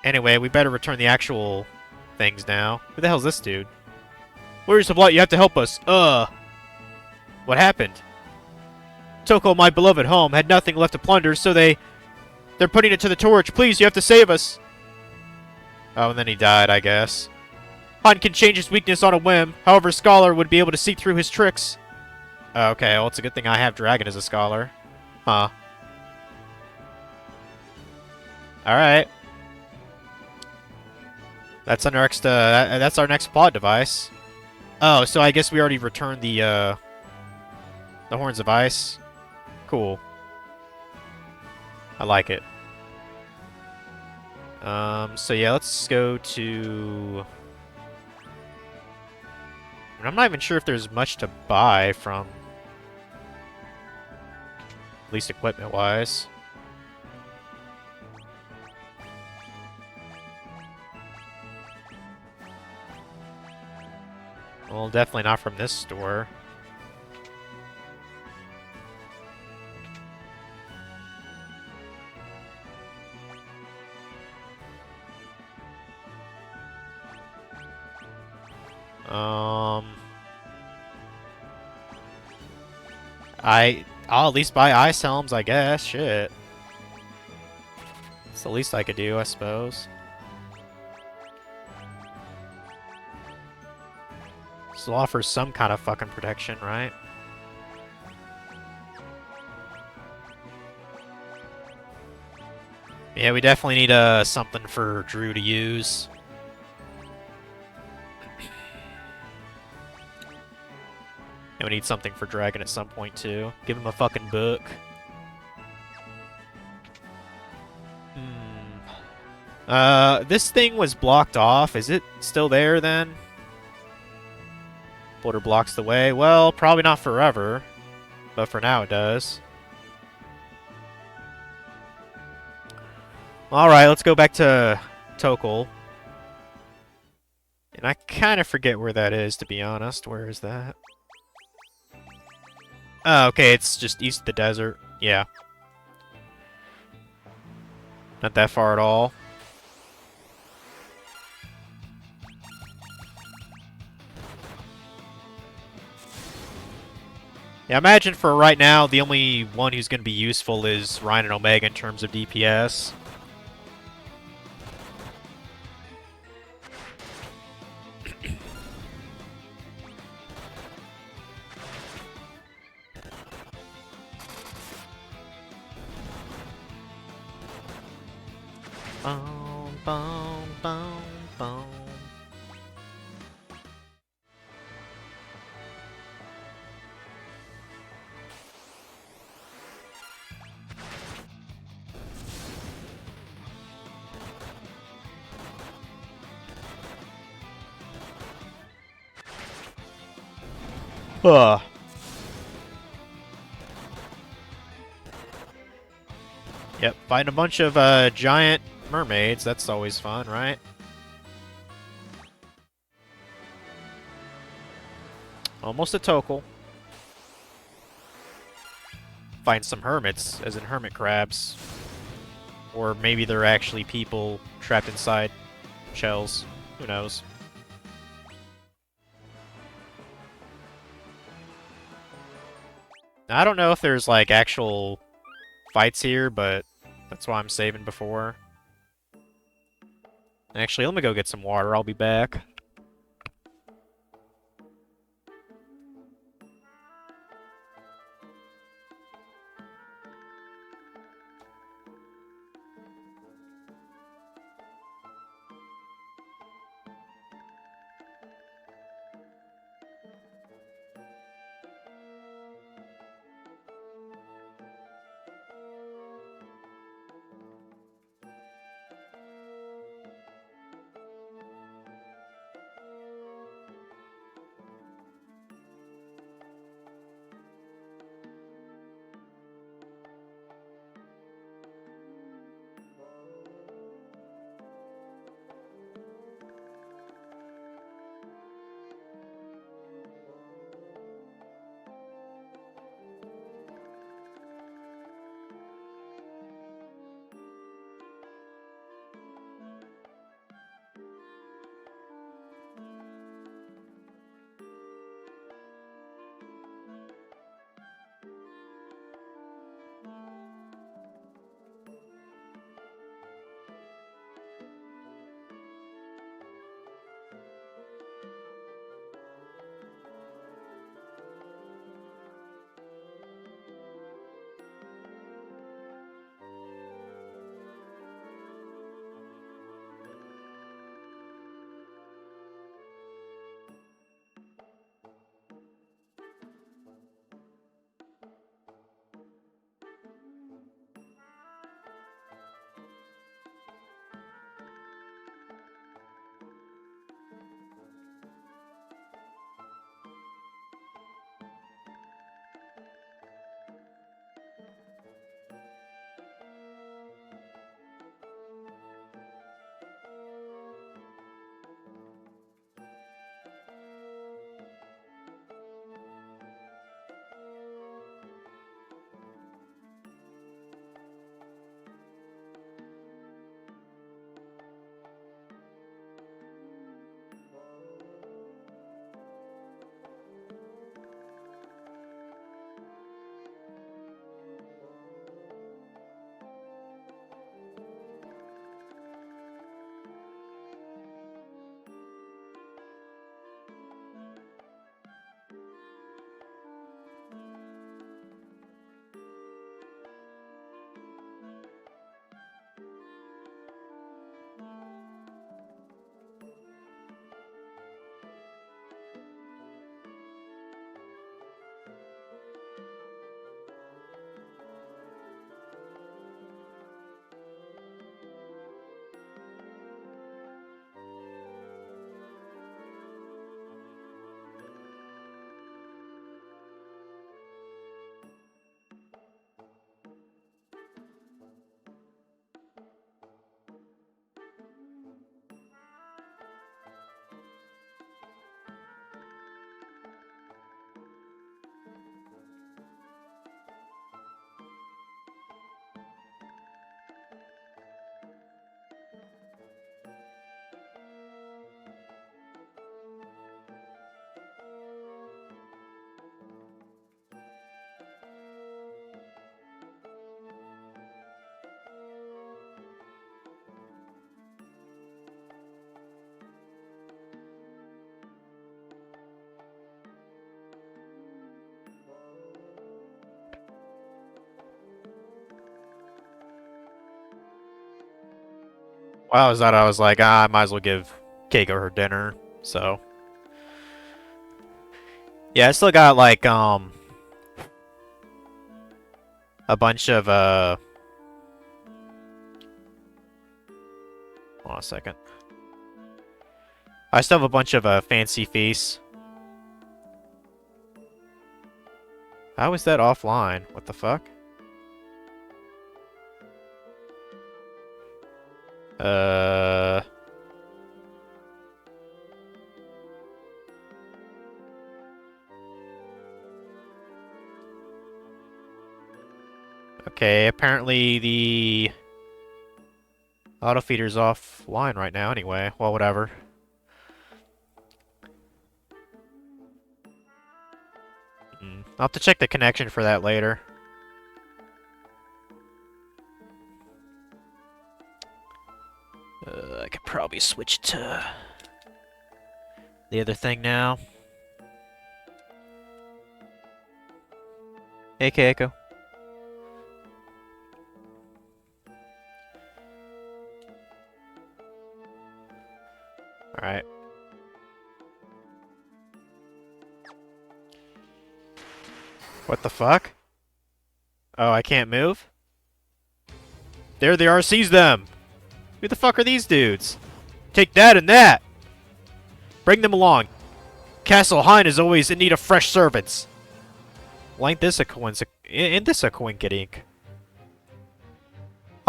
Anyway, we better return the actual things now. Who the hell's this dude? Warriors of Light, you have to help us. What happened? Toko, my beloved home, had nothing left to plunder, so they're putting it to the torch. Please, you have to save us. Oh, and then he died, I guess. Han can change his weakness on a whim. However, Scholar would be able to see through his tricks. Okay, well, it's a good thing I have Dragon as a Scholar. Huh. Alright. That's our next, that's our next plot device. Oh, so I guess we already returned the Horns of Ice. Cool. I like it. So yeah, let's go to... I'm not even sure if there's much to buy from... At least equipment-wise. Well, definitely not from this store. I'll at least buy ice helms, I guess. Shit. It's the least I could do, I suppose. This will offer some kind of fucking protection, right? Yeah, we definitely need something for Drew to use. And we need something for Dragon at some point, too. Give him a fucking book. This thing was blocked off. Is it still there, then? Boulder blocks the way. Well, probably not forever. But for now, it does. Alright, let's go back to Tokol. And I kind of forget where that is, to be honest. Where is that? Oh, okay, it's just east of the desert. Yeah. Not that far at all. Yeah, imagine for right now, the only one who's going to be useful is Ryan and Omega in terms of DPS. Boom, boom, boom, boom. Ugh. Yep, find a bunch of giant mermaids. That's always fun, right? Almost a Tokel. Find some hermits, as in hermit crabs. Or maybe they're actually people trapped inside shells. Who knows? Now, I don't know if there's, like, actual fights here, but that's why I'm saving before. Actually, let me go get some water. I'll be back. Well, I was that I was like, I might as well give Keiko her dinner. So yeah, I still got like a bunch of hold on a second. I still have a bunch of fancy feasts. How is that offline? What the fuck? Uh. Okay, apparently the auto feeder's offline right now anyway. Well, whatever. I'll have to check the connection for that later. I could probably switch to the other thing now. Hey, Keiko. Alright. What the fuck? Oh, I can't move? There they are, seize them! Who the fuck are these dudes? Take that and that! Bring them along. Castle Hein is always in need of fresh servants. Like this a coinkydink.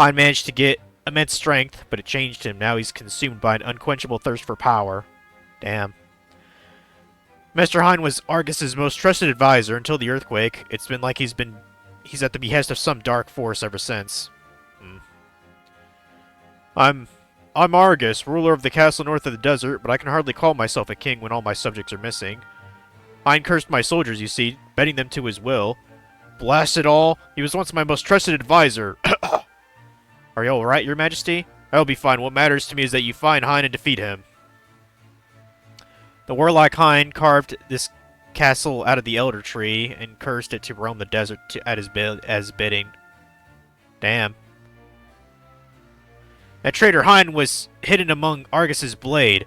Hein managed to get immense strength, but it changed him. Now he's consumed by an unquenchable thirst for power. Damn. Master Hein was Argus's most trusted advisor until the earthquake. It's been like he's at the behest of some dark force ever since. I'm Argus, ruler of the castle north of the desert, but I can hardly call myself a king when all my subjects are missing. Hein cursed my soldiers, you see, bending them to his will. Blast it all, he was once my most trusted advisor. Are you alright, your majesty? I'll be fine. What matters to me is that you find Hein and defeat him. The warlike Hein carved this castle out of the Elder Tree and cursed it to roam the desert at his bidding. Damn. That traitor Hein was hidden among Argus's blade.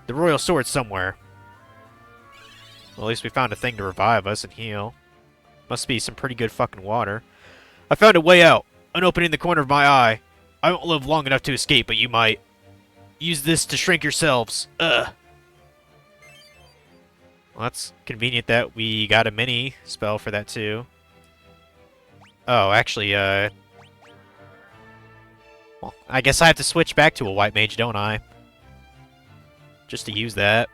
The royal sword somewhere. Well, at least we found a thing to revive us and heal. Must be some pretty good fucking water. I found a way out. An opening in the corner of my eye. I won't live long enough to escape, but you might. Use this to shrink yourselves. Ugh. Well, that's convenient that we got a mini spell for that too. Oh, actually, well, I guess I have to switch back to a white mage, don't I? Just to use that.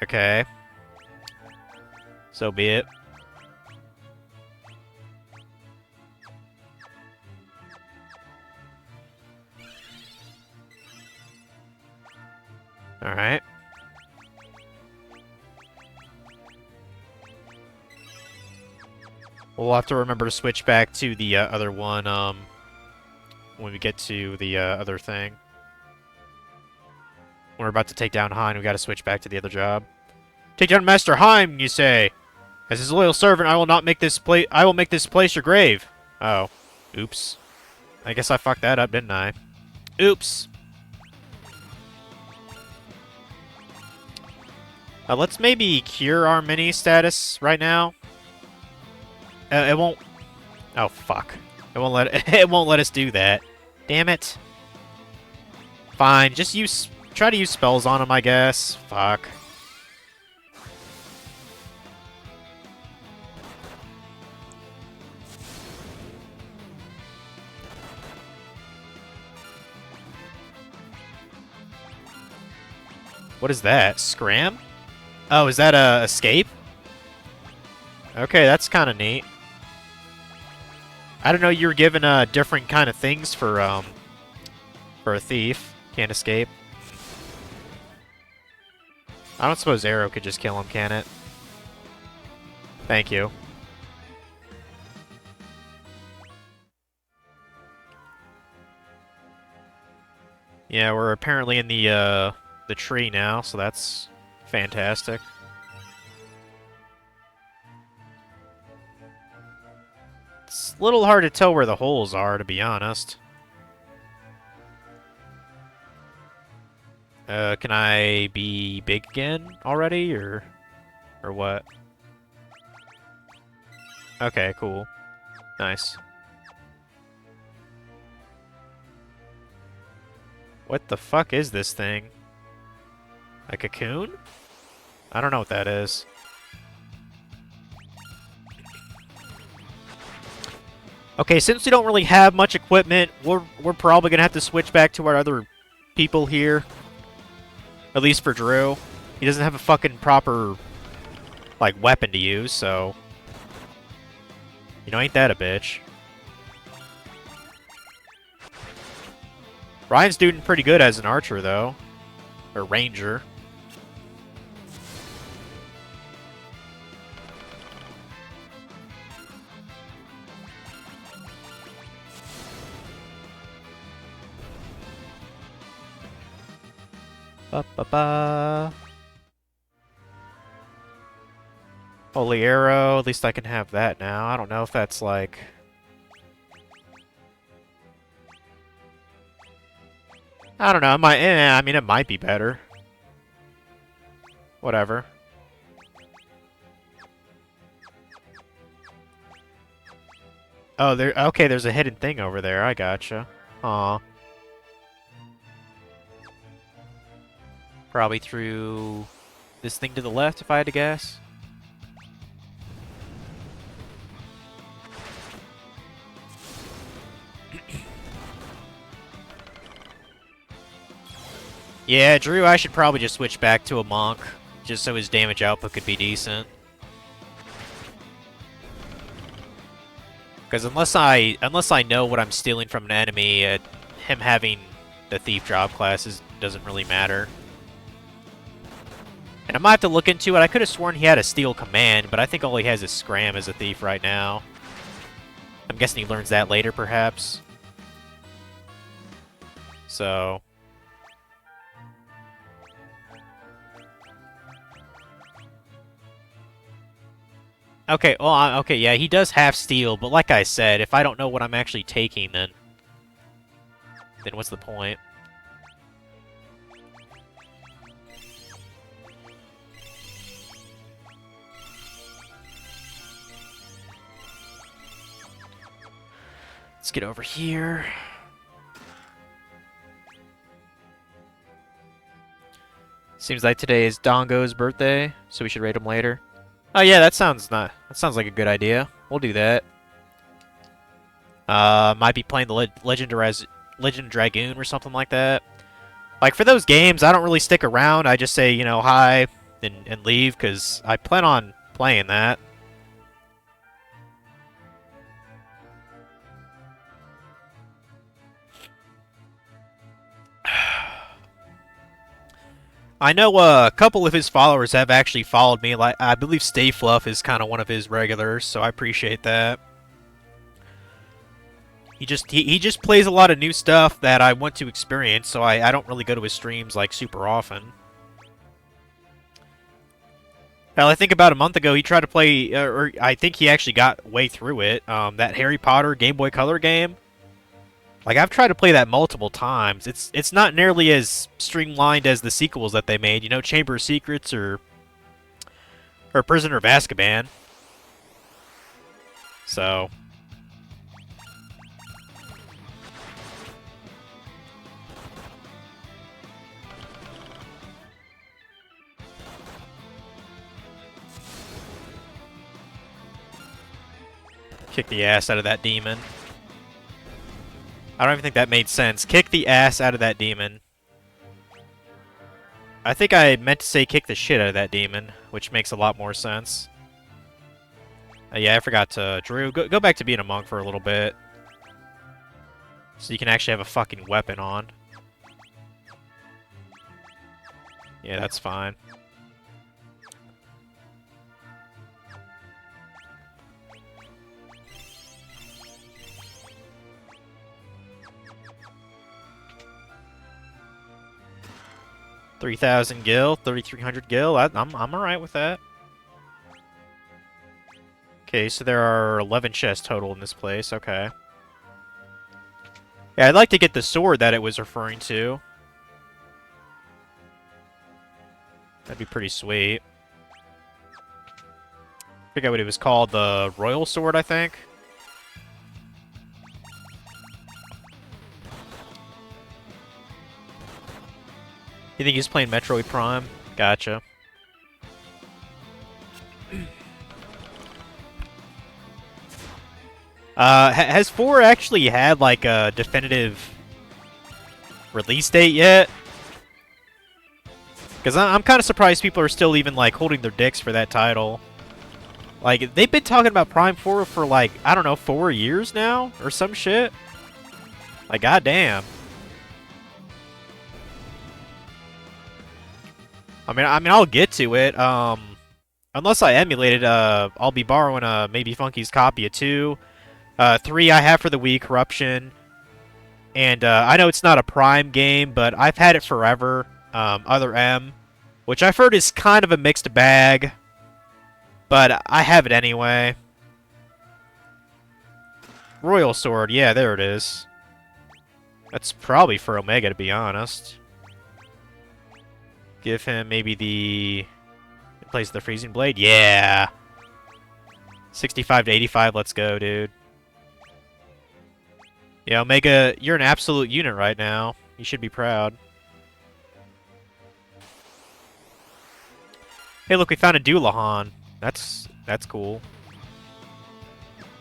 Okay. So be it. Alright. We'll have to remember to switch back to the other one, when we get to the other thing. We're about to take down Hein, we gotta switch back to the other job. Take down Master Hein, you say? As his loyal servant, I will make this place your grave. Oh. Oops. I guess I fucked that up, didn't I? Oops. Let's maybe cure our mini status right now. It won't... Oh, fuck. It won't let us do that. Damn it. Fine, just try to use spells on him, I guess. Fuck. What is that? Scram? Oh, is that a escape? Okay, that's kind of neat. I don't know, you were given different kind of things for a thief. Can't escape. I don't suppose Arrow could just kill him, can it? Thank you. Yeah, we're apparently in the tree now, so that's fantastic. It's a little hard to tell where the holes are, to be honest. Can I be big again already, or what? Okay, cool. Nice. What the fuck is this thing? A cocoon? I don't know what that is. Okay, since we don't really have much equipment, we're probably gonna have to switch back to our other people here. At least for Drew. He doesn't have a fucking proper, like, weapon to use, so... You know, ain't that a bitch. Ryan's doing pretty good as an archer, though. Or ranger. Ba-ba-ba. Holy arrow. At least I can have that now. I don't know if that's like... I don't know. It might, I mean, it might be better. Whatever. Oh, there. Okay, there's a hidden thing over there. I gotcha. Aw. Probably through this thing to the left, if I had to guess. Yeah, Drew, I should probably just switch back to a monk, just so his damage output could be decent. Because unless I know what I'm stealing from an enemy, him having the thief job classes doesn't really matter. And I might have to look into it. I could have sworn he had a steal command, but I think all he has is scram as a thief right now. I'm guessing he learns that later, perhaps. So... Okay, well, okay, yeah, he does have steal, but like I said, if I don't know what I'm actually taking, then what's the point? Let's get over here. Seems like today is Dongo's birthday, so we should raid him later. Oh yeah, that sounds like a good idea. We'll do that. Might be playing the Legend Dragoon or something like that. Like for those games, I don't really stick around. I just say, you know, hi and leave because I plan on playing that. I know a couple of his followers have actually followed me. Like I believe Stay Fluff is kind of one of his regulars, so I appreciate that. He just plays a lot of new stuff that I want to experience, so I don't really go to his streams like super often. Hell, I think about a month ago he tried to play, or I think he actually got way through it. That Harry Potter Game Boy Color game. Like, I've tried to play that multiple times. It's not nearly as streamlined as the sequels that they made. You know, Chamber of Secrets or Prisoner of Azkaban. So... Kick the ass out of that demon. I don't even think that made sense. Kick the ass out of that demon. I think I meant to say kick the shit out of that demon, which makes a lot more sense. Yeah, I forgot to... Drew, go back to being a monk for a little bit. So you can actually have a fucking weapon on. Yeah, that's fine. $3,000 gil, 3,300 gil. I'm alright with that. Okay, so there are 11 chests total in this place. Okay. Yeah, I'd like to get the sword that it was referring to. That'd be pretty sweet. Forget what it was called. The Royal Sword, I think. You think he's playing Metroid Prime? Gotcha. Has 4 actually had, like, a definitive release date yet? Because I'm kind of surprised people are still even, like, holding their dicks for that title. Like, they've been talking about Prime 4 for, like, I don't know, 4 years now? Or some shit? Like, goddamn. I mean, I'll get to it. Unless I emulate it, I'll be borrowing maybe Funky's copy of 2. 3 I have for the Wii, Corruption. And I know it's not a Prime game, but I've had it forever. Other M, which I've heard is kind of a mixed bag. But I have it anyway. Royal Sword, yeah, there it is. That's probably for Omega, to be honest. Give him maybe the... Replace the Freezing Blade? Yeah! 65 to 85, let's go, dude. Yeah, Omega, you're an absolute unit right now. You should be proud. Hey, look, we found a Dullahan. That's cool.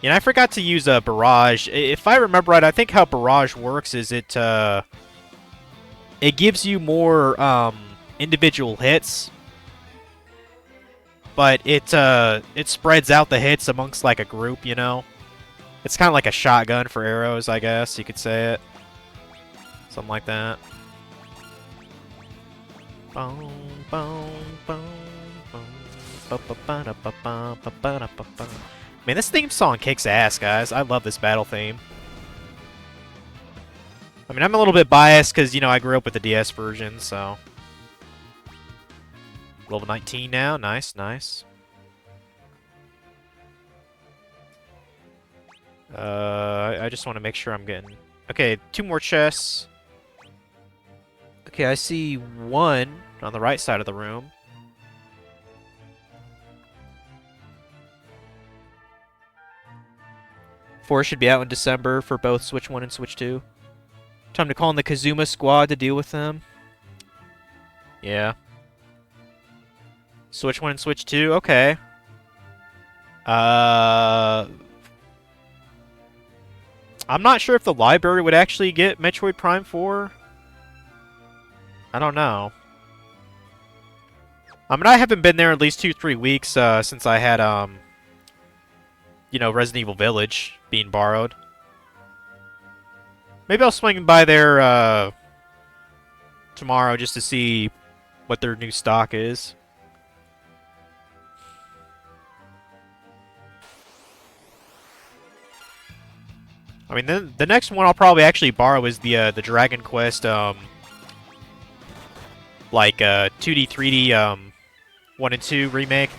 Yeah, I forgot to use a Barrage. If I remember right, I think how Barrage works is it gives you more individual hits, but it spreads out the hits amongst like a group, you know. It's kind of like a shotgun for arrows, I guess you could say it. Something like that. Boom, boom, boom. Man, this theme song kicks ass, guys. I love this battle theme. I mean, I'm a little bit biased because, you know, I grew up with the DS version, so... Level 19 now. Nice, nice. I just want to make sure I'm getting... Okay, 2 more chests. Okay, I see 1 on the right side of the room. Four should be out in December for both Switch 1 and Switch 2. Time to call in the Kazuma squad to deal with them. Yeah. Switch 1 and Switch 2, okay. I'm not sure if the library would actually get Metroid Prime 4. I don't know. I mean, I haven't been there at least 2-3 weeks since I had, you know, Resident Evil Village being borrowed. Maybe I'll swing by there tomorrow just to see what their new stock is. I mean, then the next one I'll probably actually borrow is the Dragon Quest, like 2D, 3D, 1 and 2 remake.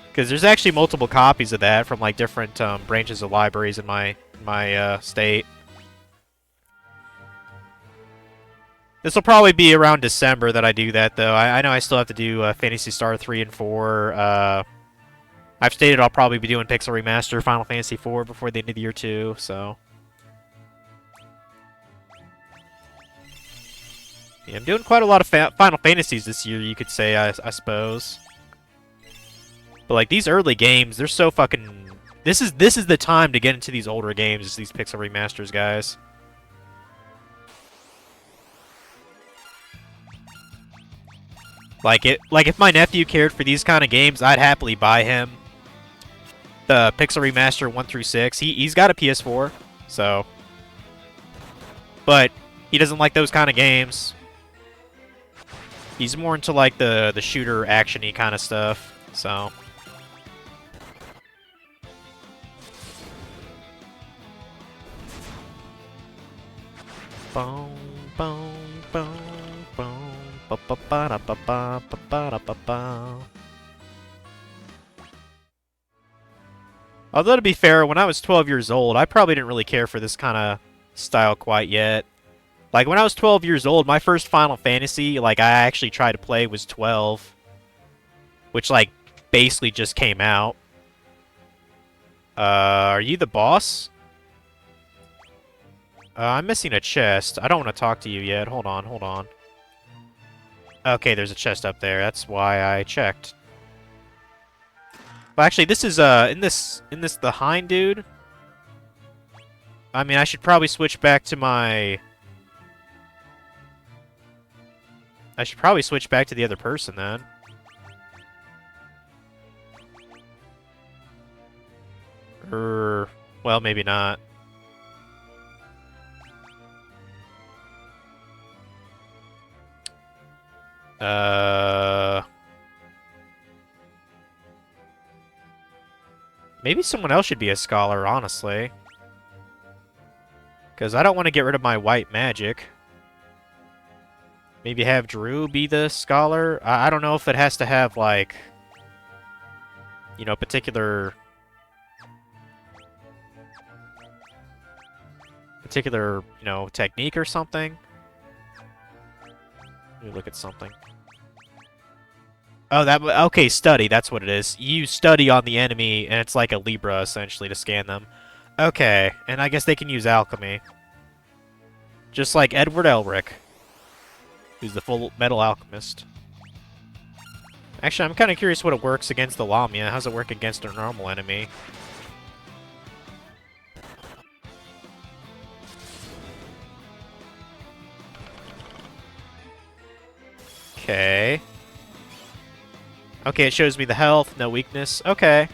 Because there's actually multiple copies of that from like different branches of libraries in my state. This will probably be around December that I do that, though. I know I still have to do Phantasy Star 3 and 4. I've stated I'll probably be doing Pixel Remaster Final Fantasy 4 before the end of the year, too, so... Yeah, I'm doing quite a lot of Final Fantasies this year, you could say, I suppose. But, like, these early games, they're so fucking... This is the time to get into these older games, these Pixel Remasters, guys. Like, if my nephew cared for these kind of games, I'd happily buy him the Pixel Remaster 1 through 6. He's got a PS4, so... But he doesn't like those kind of games. He's more into, like, the shooter, action-y kind of stuff, so... Boom, boom, boom, boom, ba ba ba da ba ba ba ba da ba ba. Although, to be fair, when I was 12 years old, I probably didn't really care for this kind of style quite yet. Like, when I was 12 years old, my first Final Fantasy, like, I actually tried to play was 12. Which, like, basically just came out. Are you the boss? I'm missing a chest. I don't want to talk to you yet. Hold on, hold on. Okay, there's a chest up there. That's why I checked. Well, actually, this is, in this the Hind dude. I mean, I should probably switch back to my... I should probably switch back to the other person, then. Well, maybe not. Maybe someone else should be a scholar, honestly. Because I don't want to get rid of my white magic. Maybe have Drew be the scholar? I don't know if it has to have, like... You know, particular, you know, technique or something. Let me look at something. Oh, okay, study, that's what it is. You study on the enemy, and it's like a Libra, essentially, to scan them. Okay, and I guess they can use alchemy. Just like Edward Elric, who's the full metal alchemist. Actually, I'm kind of curious what it works against the Lamia. How does it work against a normal enemy? Okay. Okay, it shows me the health, no weakness. Okay.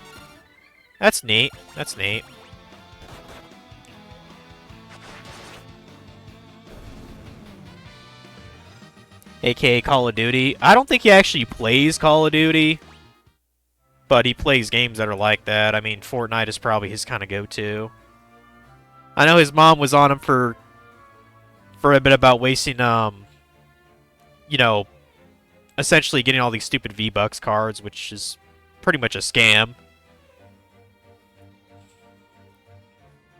That's neat. That's neat. AKA Call of Duty. I don't think he actually plays Call of Duty, but he plays games that are like that. I mean, Fortnite is probably his kind of go-to. I know his mom was on him for a bit about wasting, you know, essentially getting all these stupid V-Bucks cards, which is pretty much a scam.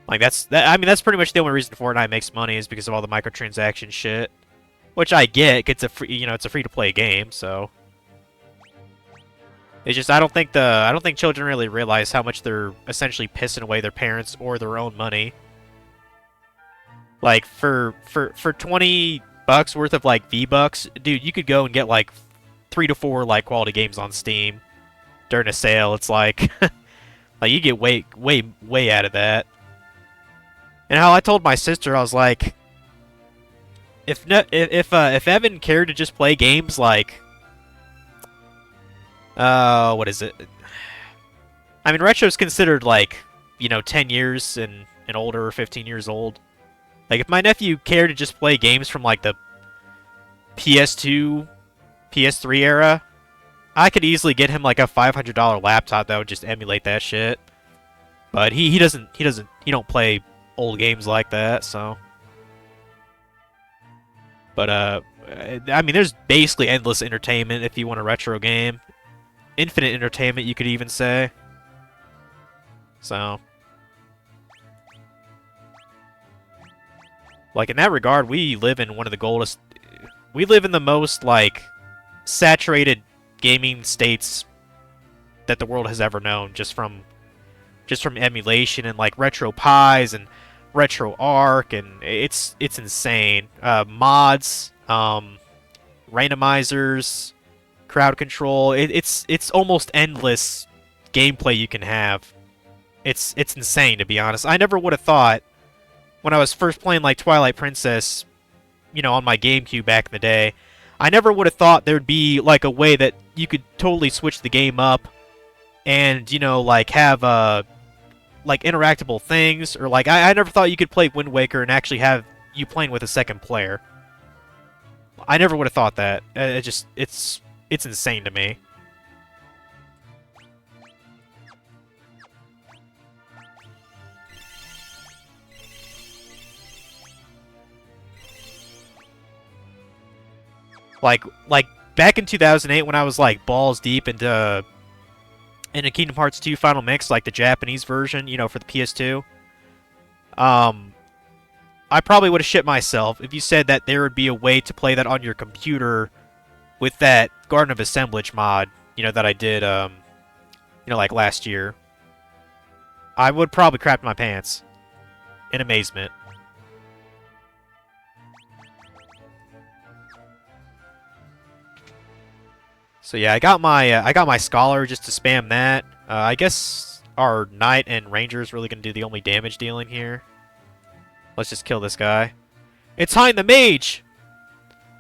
Like, I mean, that's pretty much the only reason Fortnite makes money is because of all the microtransaction shit. Which I get, it's a free, you know, it's a free-to-play game, so it's just I don't think children really realize how much they're essentially pissing away their parents or their own money. Like for $20 worth of like V-Bucks, dude, you could go and get like 3 to 4 like quality games on Steam during a sale. It's like like you get way out of that. And how I told my sister, I was like, if Evan cared to just play games like, what is it? I mean, retro's considered like, you know, 10 years and older, or 15 years old. Like, if my nephew cared to just play games from like the PS2, PS3 era, I could easily get him like a $500 laptop that would just emulate that shit. But he don't play old games like that, so. But, I mean, there's basically endless entertainment if you want a retro game. Infinite entertainment, you could even say. So. Like, in that regard, we live in one of the goldest... We live in the most, like, saturated gaming states that the world has ever known. Just from emulation and, like, RetroPies and RetroArch, and it's insane. Mods, randomizers, crowd control. It's almost endless gameplay you can have. It's insane, to be honest. I never would have thought when I was first playing like Twilight Princess, you know, on my GameCube back in the day, I never would have thought there'd be like a way that you could totally switch the game up and, you know, like have like interactable things, or like I never thought you could play Wind Waker and actually have you playing with a second player. I never would have thought that. It's insane to me. Like back in 2008 when I was like balls deep into Kingdom Hearts 2 Final Mix, like the Japanese version, you know, for the PS2. I probably would have shit myself if you said that there would be a way to play that on your computer with that Garden of Assemblage mod, that I did, like last year. I would probably crap my pants in amazement. So yeah, I got my Scholar just to spam that. I guess our Knight and Ranger is really going to do the only damage dealing here. Let's just kill this guy. It's Hein the Mage!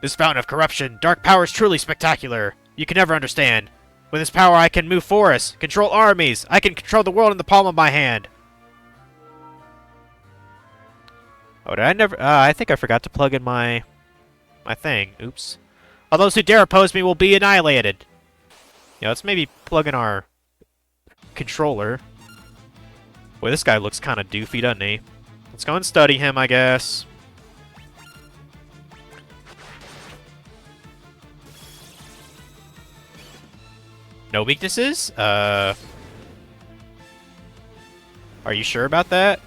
This fountain of corruption, dark power is truly spectacular. You can never understand. With this power I can move forests, control armies. I can control the world in the palm of my hand. Oh, did I never... I think I forgot to plug in my thing. Oops. All those who dare oppose me will be annihilated. Yeah, let's maybe plug in our controller. Boy, this guy looks kind of doofy, doesn't he? Let's go and study him, I guess. No weaknesses? Are you sure about that?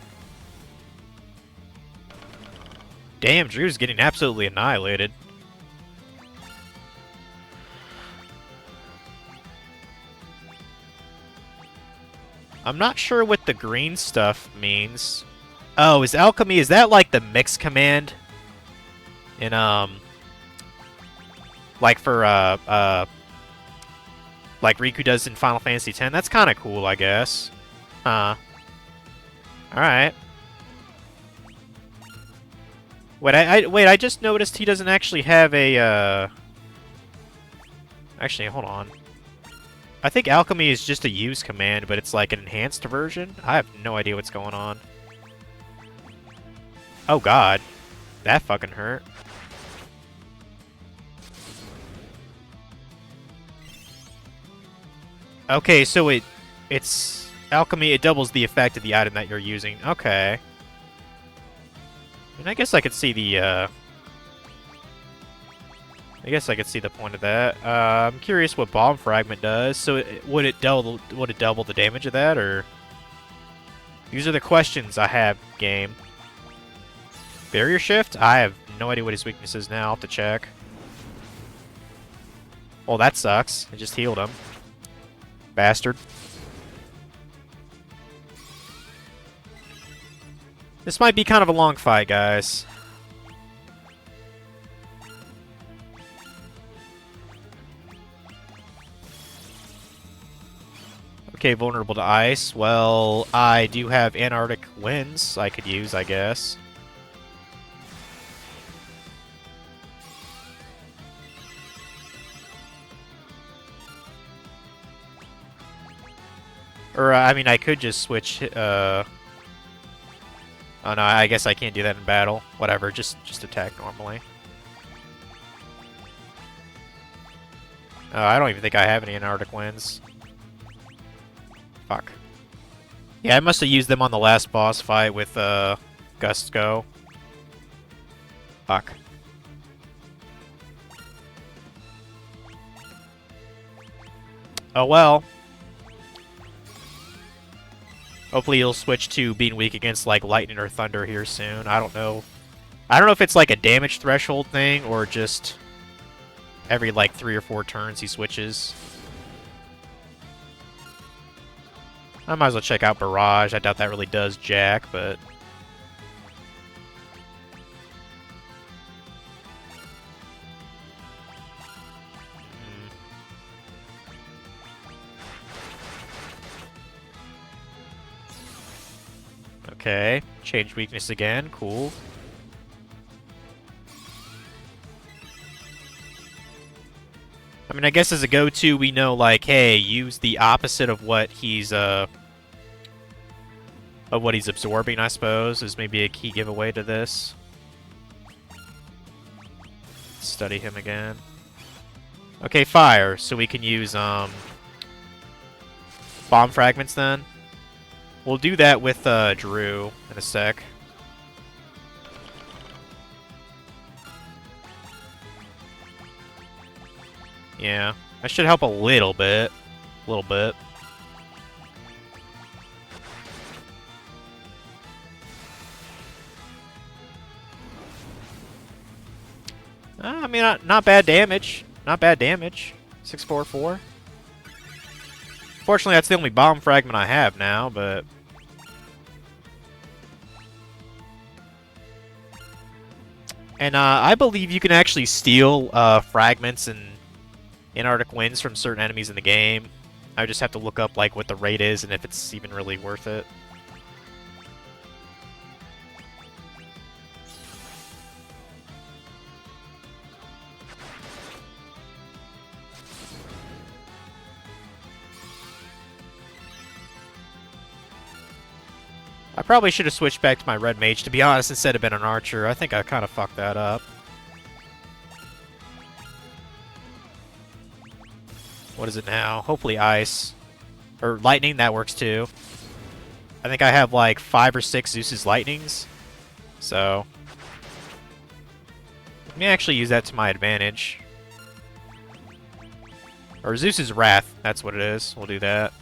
Damn, Drew's getting absolutely annihilated. I'm not sure what the green stuff means. Oh, is alchemy, is that like the mix command? In, like for, like Riku does in Final Fantasy X? That's kind of cool, I guess. Huh. Alright. Wait, I just noticed he doesn't actually have a, Actually, hold on. I think alchemy is just a use command, but it's like an enhanced version? I have no idea what's going on. Oh god. That fucking hurt. Okay, so it's alchemy, it doubles the effect of the item that you're using. Okay. And I guess I could see the, I guess I could see the point of that. I'm curious what Bomb Fragment does. So would it double the damage of that, or... These are the questions I have, game. Barrier Shift? I have no idea what his weakness is now. I'll have to check. Well, that sucks. I just healed him. Bastard. This might be kind of a long fight, guys. Okay, vulnerable to ice. Well, I do have Antarctic winds I could use, I guess. Or, I mean, I could just switch, Oh no, I guess I can't do that in battle. Whatever, just attack normally. I don't even think I have any Antarctic winds. Fuck. Yeah, I must have used them on the last boss fight with, Gustgo. Fuck. Oh well. Hopefully he'll switch to being weak against, like, lightning or thunder here soon. I don't know. I don't know if it's, like, a damage threshold thing, or just every, like, 3 or 4 turns he switches. I might as well check out Barrage. I doubt that really does jack, but... Okay, change weakness again, cool. I mean, I guess as a go-to, we know, like, hey, use the opposite of what he's absorbing, I suppose, is maybe a key giveaway to this. Study him again. Okay, fire, so we can use, bomb fragments then. We'll do that with, Drew in a sec. Yeah, that should help a little bit. A little bit. I mean, not bad damage. Not bad damage. 644. Fortunately, that's the only bomb fragment I have now, but... And I believe you can actually steal fragments and Antarctic Winds from certain enemies in the game. I just have to look up like what the rate is and if it's even really worth it. I probably should have switched back to my red mage, to be honest, instead of been an archer. I think I kind of fucked that up. What is it now? Hopefully ice. Or lightning, that works too. I think I have like 5 or 6 Zeus's lightnings. So... let me actually use that to my advantage. Or Zeus's Wrath, that's what it is. We'll do that.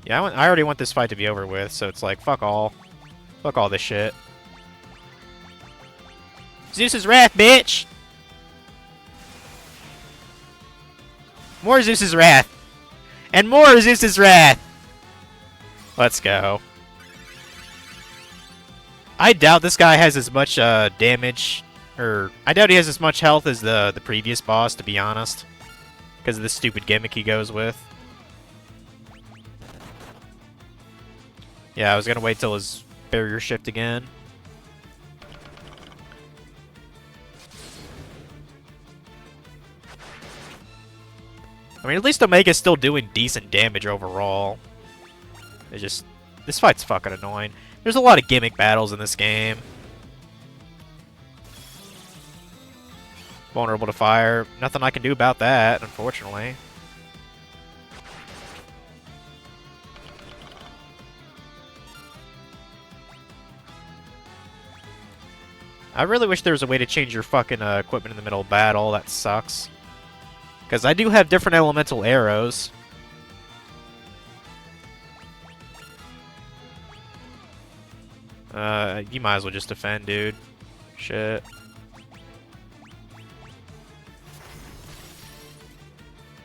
Yeah, I already want this fight to be over with, so it's like, fuck all. Fuck all this shit. Zeus's Wrath, bitch! More Zeus's Wrath! And more Zeus's Wrath! Let's go. I doubt this guy has as much damage, or I doubt he has as much health as the previous boss, to be honest. Because of the stupid gimmick he goes with. Yeah, I was gonna wait till his barrier shift again. I mean, at least Omega's still doing decent damage overall. It just... this fight's fucking annoying. There's a lot of gimmick battles in this game. Vulnerable to fire. Nothing I can do about that, unfortunately. I really wish there was a way to change your fucking equipment in the middle of battle. That sucks. Because I do have different elemental arrows. You might as well just defend, dude. Shit.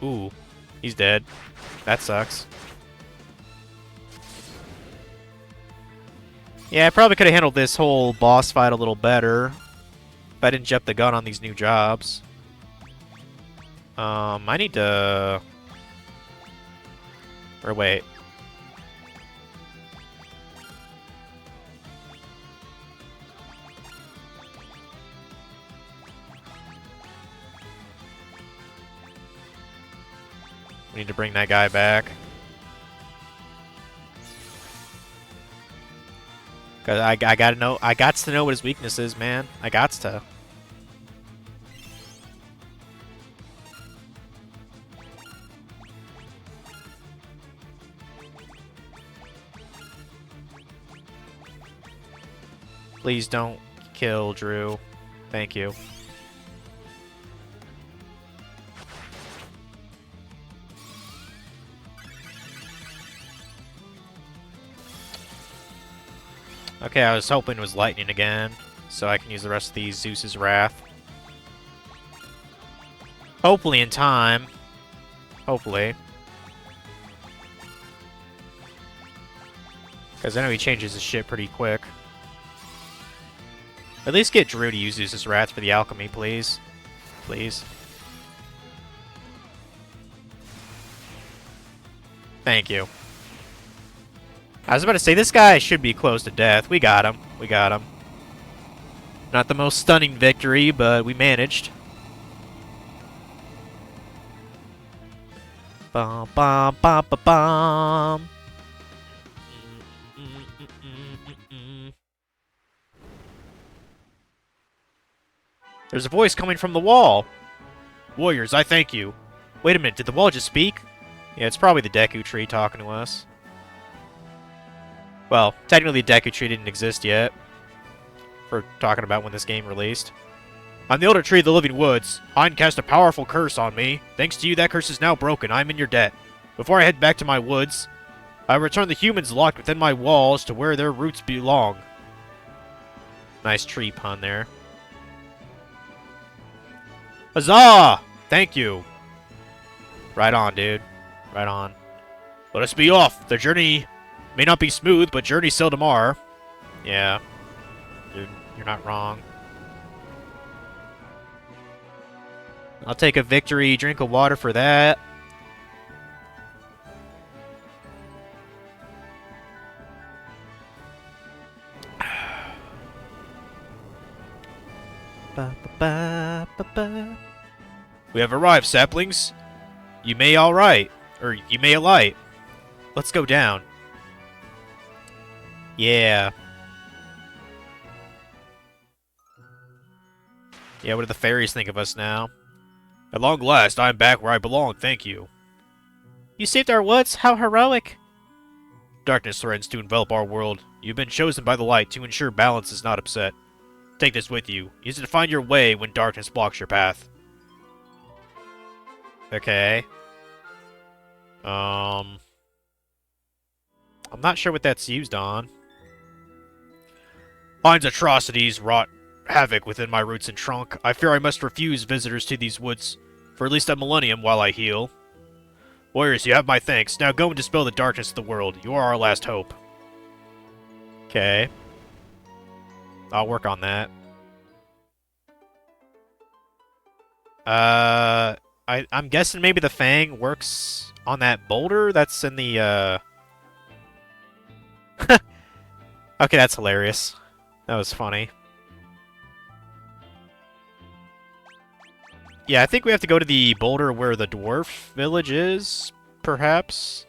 Ooh. He's dead. That sucks. Yeah, I probably could have handled this whole boss fight a little better if I didn't jump the gun on these new jobs. I need to... or wait. We need to bring that guy back. Cause I gotta know, I gots to know what his weakness is, man. I gots to. Please don't kill Drew. Thank you. Okay, I was hoping it was lightning again, so I can use the rest of these Zeus's Wrath. Hopefully in time. Hopefully. Because I know he changes his shit pretty quick. At least get Drew to use Zeus's Wrath for the alchemy, please. Please. Thank you. I was about to say, this guy should be close to death. We got him. We got him. Not the most stunning victory, but we managed. Bum, bum, bum, bum, bum. There's a voice coming from the wall. Warriors, I thank you. Wait a minute, did the wall just speak? Yeah, it's probably the Deku Tree talking to us. Well, technically the Deku Tree didn't exist yet. For talking about when this game released. I'm the Elder Tree of the Living Woods. Hein cast a powerful curse on me. Thanks to you, that curse is now broken. I'm in your debt. Before I head back to my woods, I return the humans locked within my walls to where their roots belong. Nice tree pun there. Huzzah! Thank you. Right on, dude. Right on. Let us be off. The journey may not be smooth, but journeys seldom are. Yeah. You're not wrong. I'll take a victory drink of water for that. We have arrived, saplings. You may alright. Or you may alight. Let's go down. Yeah. Yeah, what do the fairies think of us now? At long last, I am back where I belong, thank you. You saved our woods? How heroic! Darkness threatens to envelop our world. You've been chosen by the light to ensure balance is not upset. Take this with you. Use it to find your way when darkness blocks your path. Okay. I'm not sure what that's used on. Mind's atrocities wrought havoc within my roots and trunk. I fear I must refuse visitors to these woods for at least a millennium while I heal. Warriors, you have my thanks. Now go and dispel the darkness of the world. You are our last hope. Okay. I'll work on that. I'm guessing maybe the Fang works on that boulder that's in the, Okay, that's hilarious. That was funny. Yeah, I think we have to go to the boulder where the dwarf village is, perhaps.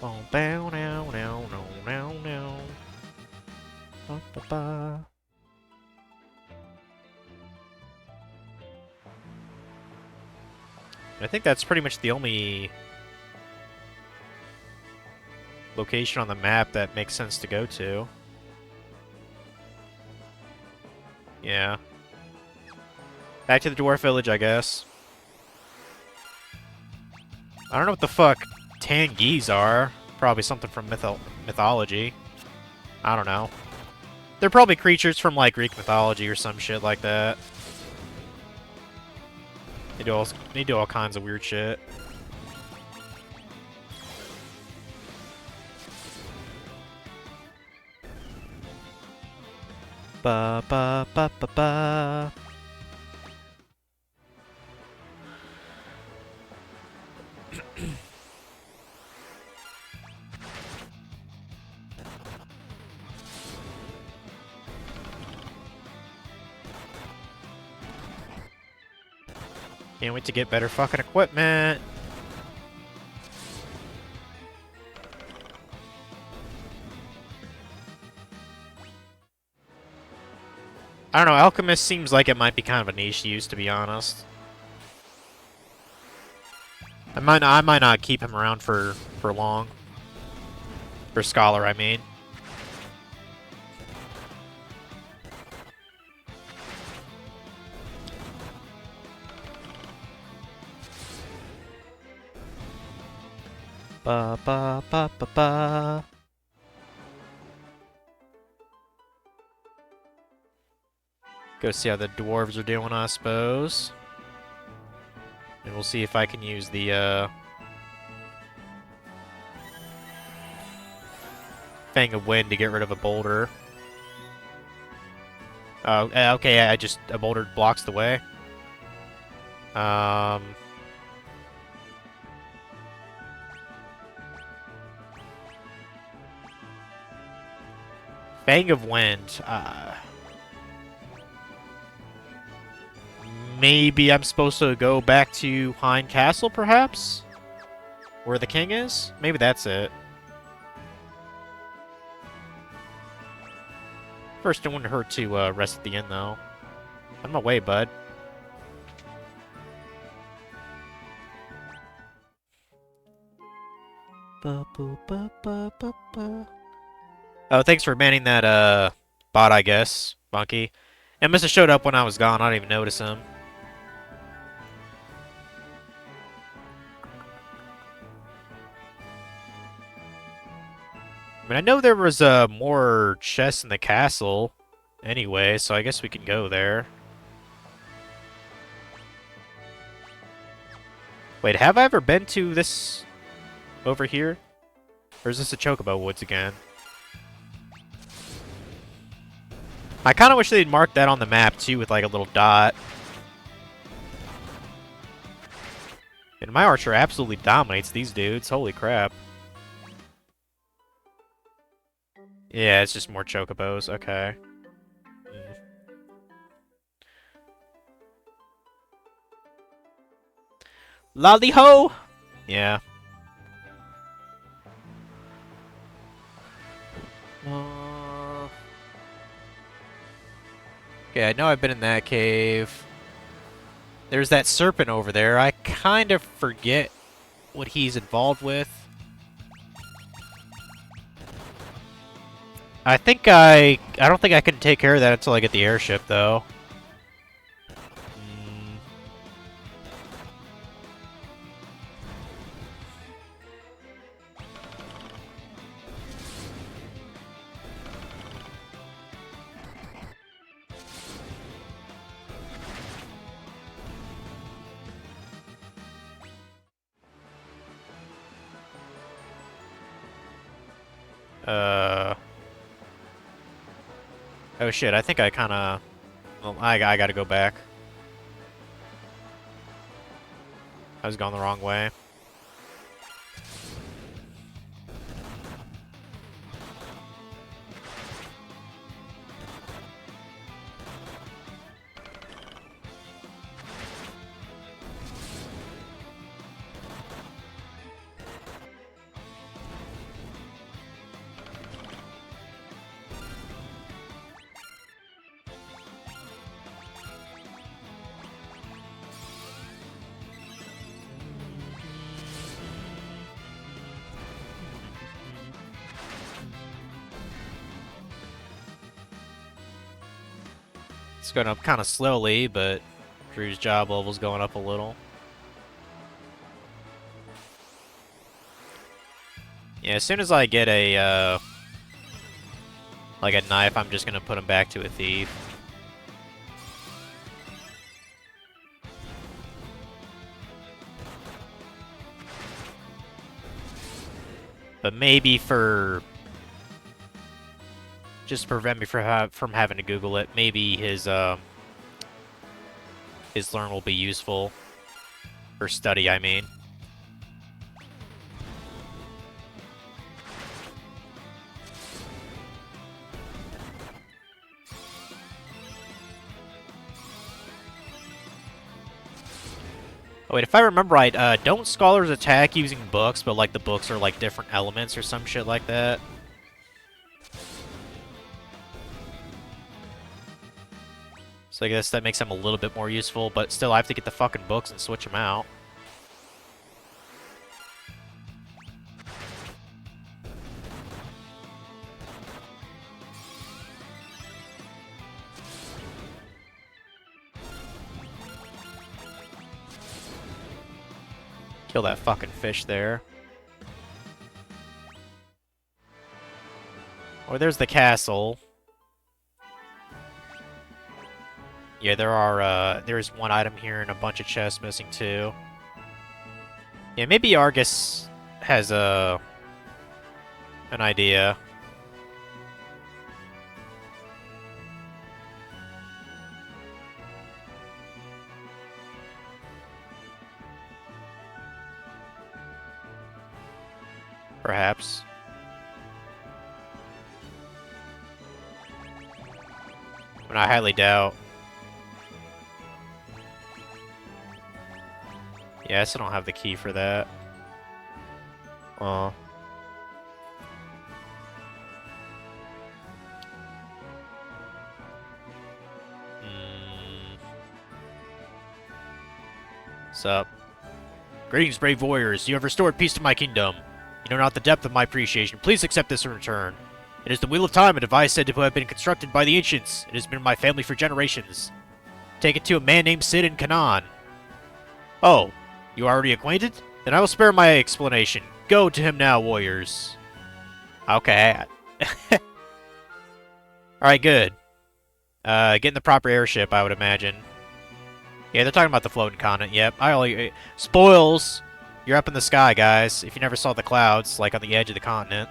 Oh, bow now, now, now, now, now. Ba, ba, ba. I think that's pretty much the only location on the map that makes sense to go to. Yeah. Back to the dwarf village, I guess. I don't know what the fuck Tangees are. Probably something from mythology. I don't know. They're probably creatures from, like, Greek mythology or some shit like that. They do all kinds of weird shit. Ba ba ba ba ba. Can't wait to get better fucking equipment. I don't know, Alchemist seems like it might be kind of a niche use, to be honest. I might not keep him around for long. For Scholar, I mean. Ba ba ba ba ba. Go see how the dwarves are doing, I suppose. And we'll see if I can use the, Fang of Wind to get rid of a boulder. Oh, okay, a boulder blocks the way. Fang of Wind, maybe I'm supposed to go back to Hine Castle, perhaps? Where the king is? Maybe that's it. First, it wouldn't hurt to rest at the inn, though. On my way, bud. Oh, thanks for banning that, bot, I guess, Monkey. It must have showed up when I was gone. I didn't even notice him. I mean, I know there was more chests in the castle anyway, so I guess we can go there. Wait, have I ever been to this over here? Or is this a Chocobo Woods again? I kind of wish they'd mark that on the map, too, with like a little dot. And my archer absolutely dominates these dudes. Holy crap. Yeah, it's just more Chocobos. Okay. Lolly-ho! Yeah. Okay, I know I've been in that cave. There's that serpent over there. I kind of forget what he's involved with. I don't think I can take care of that until I get the airship, though. Oh shit, I think I kinda... Well, I gotta go back. I was going the wrong way. It's going up kind of slowly, but Drew's job level's going up a little. Yeah, as soon as I get a, like a knife, I'm just gonna put him back to a thief. But maybe for... just to prevent me from having to Google it, maybe his learn will be useful. For study, I mean. Oh, wait, if I remember right, don't scholars attack using books, but like the books are like different elements or some shit like that? So I guess that makes them a little bit more useful, but still I have to get the fucking books and switch them out. Kill that fucking fish there. Or there's the castle. Yeah, there's one item here and a bunch of chests missing too. Yeah, maybe Argus has an idea. Perhaps. But I highly doubt. Yeah, I still don't have the key for that. What's up? Greetings, brave warriors. You have restored peace to my kingdom. You know not the depth of my appreciation. Please accept this in return. It is the Wheel of Time, a device said to have been constructed by the ancients. It has been in my family for generations. Take it to a man named Sid in Canaan. Oh, you are already acquainted? Then I will spare my explanation. Go to him now, warriors. Okay. Alright, good. Get in the proper airship, I would imagine. Yeah, they're talking about the floating continent. Yep. Spoils! You're up in the sky, guys. If you never saw the clouds, like on the edge of the continent.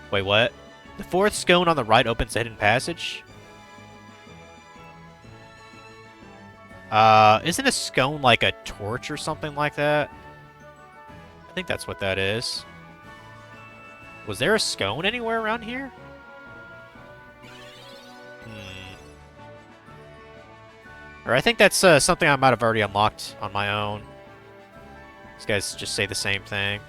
Wait, what? The fourth scone on the right opens a hidden passage? Isn't a scone like a torch or something like that? I think that's what that is. Was there a scone anywhere around here? Or I think that's something I might have already unlocked on my own. These guys just say the same thing.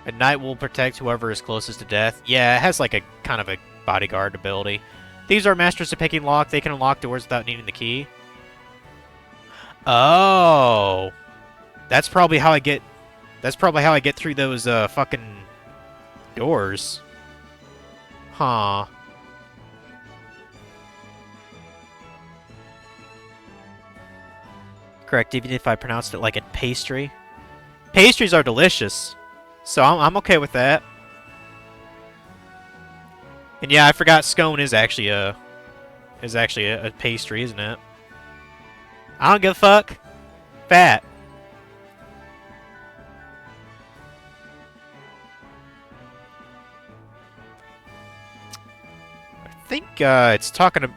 At night will protect whoever is closest to death. Yeah, it has like a kind of a bodyguard ability. These are masters of picking lock. They can unlock doors without needing the key. Oh, that's probably how I get. That's probably how I get through those fucking doors. Huh. Correct, even if I pronounced it like a pastry. Pastries are delicious, so I'm okay with that. And yeah, I forgot scone is actually a pastry, isn't it? I don't give a fuck. Fat. I think it's talking to.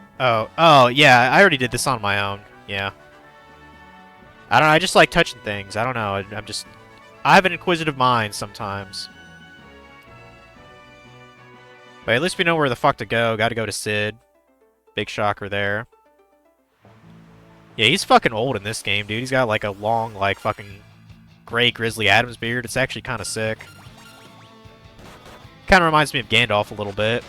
Oh yeah, I already did this on my own. Yeah. I don't know. I just like touching things. I don't know. I have an inquisitive mind sometimes. But at least we know where the fuck to go. Gotta go to Sid. Big shocker there. Yeah, he's fucking old in this game, dude. He's got like a long, like fucking gray Grizzly Adams beard. It's actually kind of sick. Kind of reminds me of Gandalf a little bit.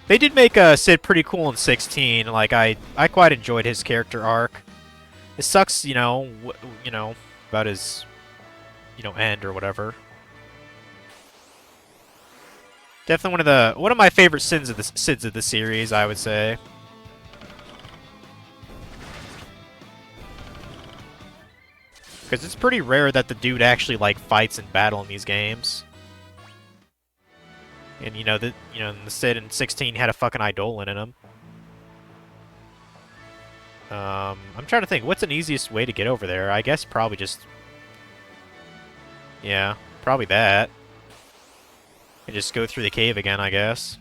They did make Sid pretty cool in 16. Like I quite enjoyed his character arc. It sucks, you know, about his, end or whatever. Definitely one of my favorite Sids of the series, I would say. Because it's pretty rare that the dude actually like fights in battle in these games. And the Sid in 16 had a fucking Eidolon in him. I'm trying to think, what's an easiest way to get over there? I guess probably just... Yeah, probably that. And just go through the cave again, I guess.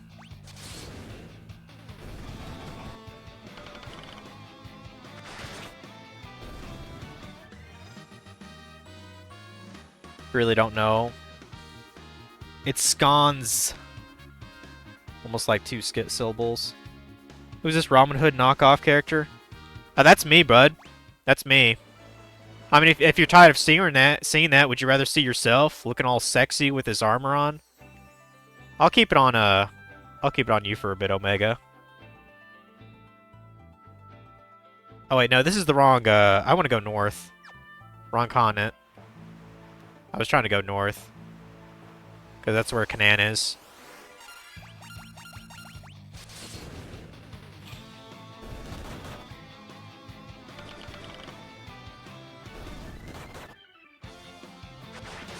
Really don't know. It's scones. Almost like two syllables. Who's this Robin Hood knockoff character? Oh, that's me, bud. That's me. I mean, if you're tired of seeing that, would you rather see yourself looking all sexy with his armor on? I'll keep it on you for a bit, Omega. Oh wait, no, this is the wrong I want to go north. Wrong continent. I was trying to go north. Because that's where Canaan is.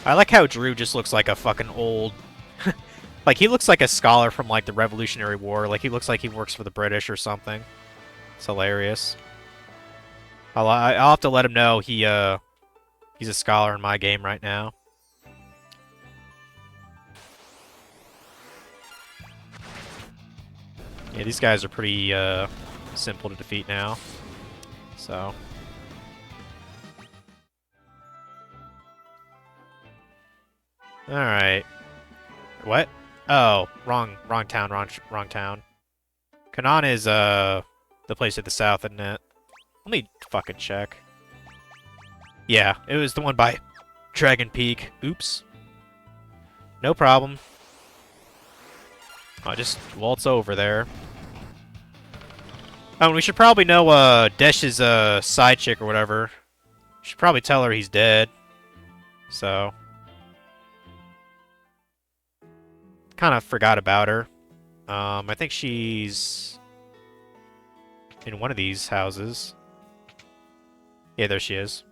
I like how Drew just looks like a fucking old... like, he looks like a scholar from, like, the Revolutionary War. Like, he looks like he works for the British or something. It's hilarious. I'll have to let him know he's a scholar in my game right now. Yeah, these guys are pretty simple to defeat now. So... Alright. What? Oh, wrong town, wrong town. Canaan is, the place at the south, isn't it? Let me fucking check. Yeah, it was the one by Dragon Peak. Oops. No problem. I'll just waltz over there. Oh, and we should probably know, Desh's, side chick or whatever. Should probably tell her he's dead. So. Kind of forgot about her. I think she's in one of these houses. Yeah, there she is.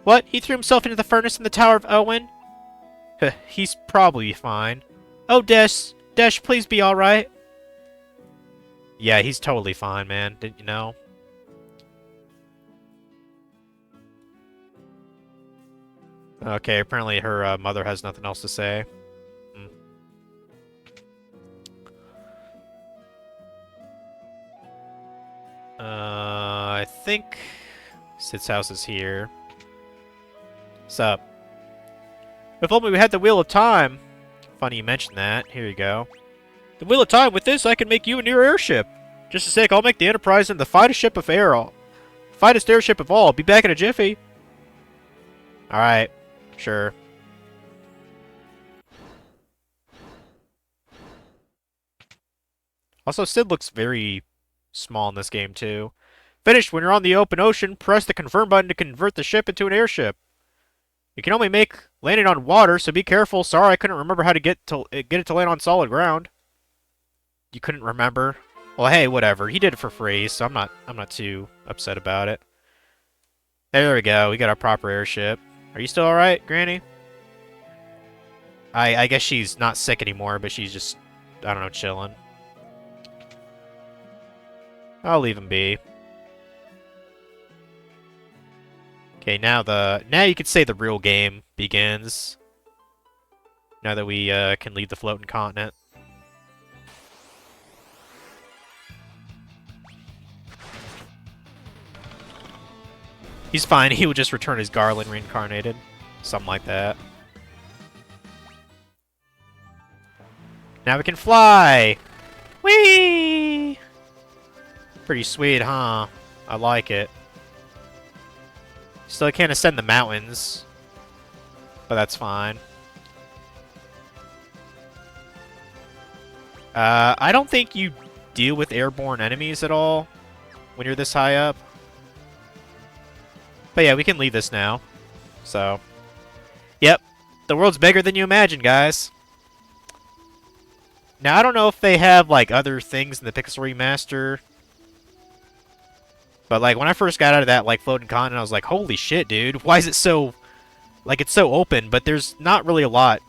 What? He threw himself into the furnace in the Tower of Owen? He's probably fine. Oh, Desh, please be alright. Yeah, he's totally fine, man. Didn't you know? Okay, apparently her mother has nothing else to say. I think Sid's house is here. What's up? If only we had the Wheel of Time. Funny you mentioned that. Here you go. The Wheel of Time. With this, I can make you a new airship. Just a sec, I'll make the Enterprise into the finest ship of finest airship of all. Be back in a jiffy. Alright. Sure. Also, Sid looks very small in this game, too. Finished. When you're on the open ocean, press the confirm button to convert the ship into an airship. You can only make landing on water, so be careful. Sorry, I couldn't remember how to get it to land on solid ground. You couldn't remember? Well, hey, whatever. He did it for free, so I'm not too upset about it. There we go. We got our proper airship. Are you still alright, Granny? I guess she's not sick anymore, but she's just, I don't know, chilling. I'll leave him be. Okay, now you could say the real game begins. Now that we can leave the floating continent. He's fine. He would just return as Garland reincarnated. Something like that. Now we can fly! Whee! Pretty sweet, huh? I like it. Still can't ascend the mountains. But that's fine. I don't think you deal with airborne enemies at all when you're this high up. But yeah, we can leave this now. So, yep. The world's bigger than you imagine, guys. Now, I don't know if they have, like, other things in the Pixel Remaster. But, like, when I first got out of that, like, floating continent, I was like, holy shit, dude. Why is it so... Like, it's so open, but there's not really a lot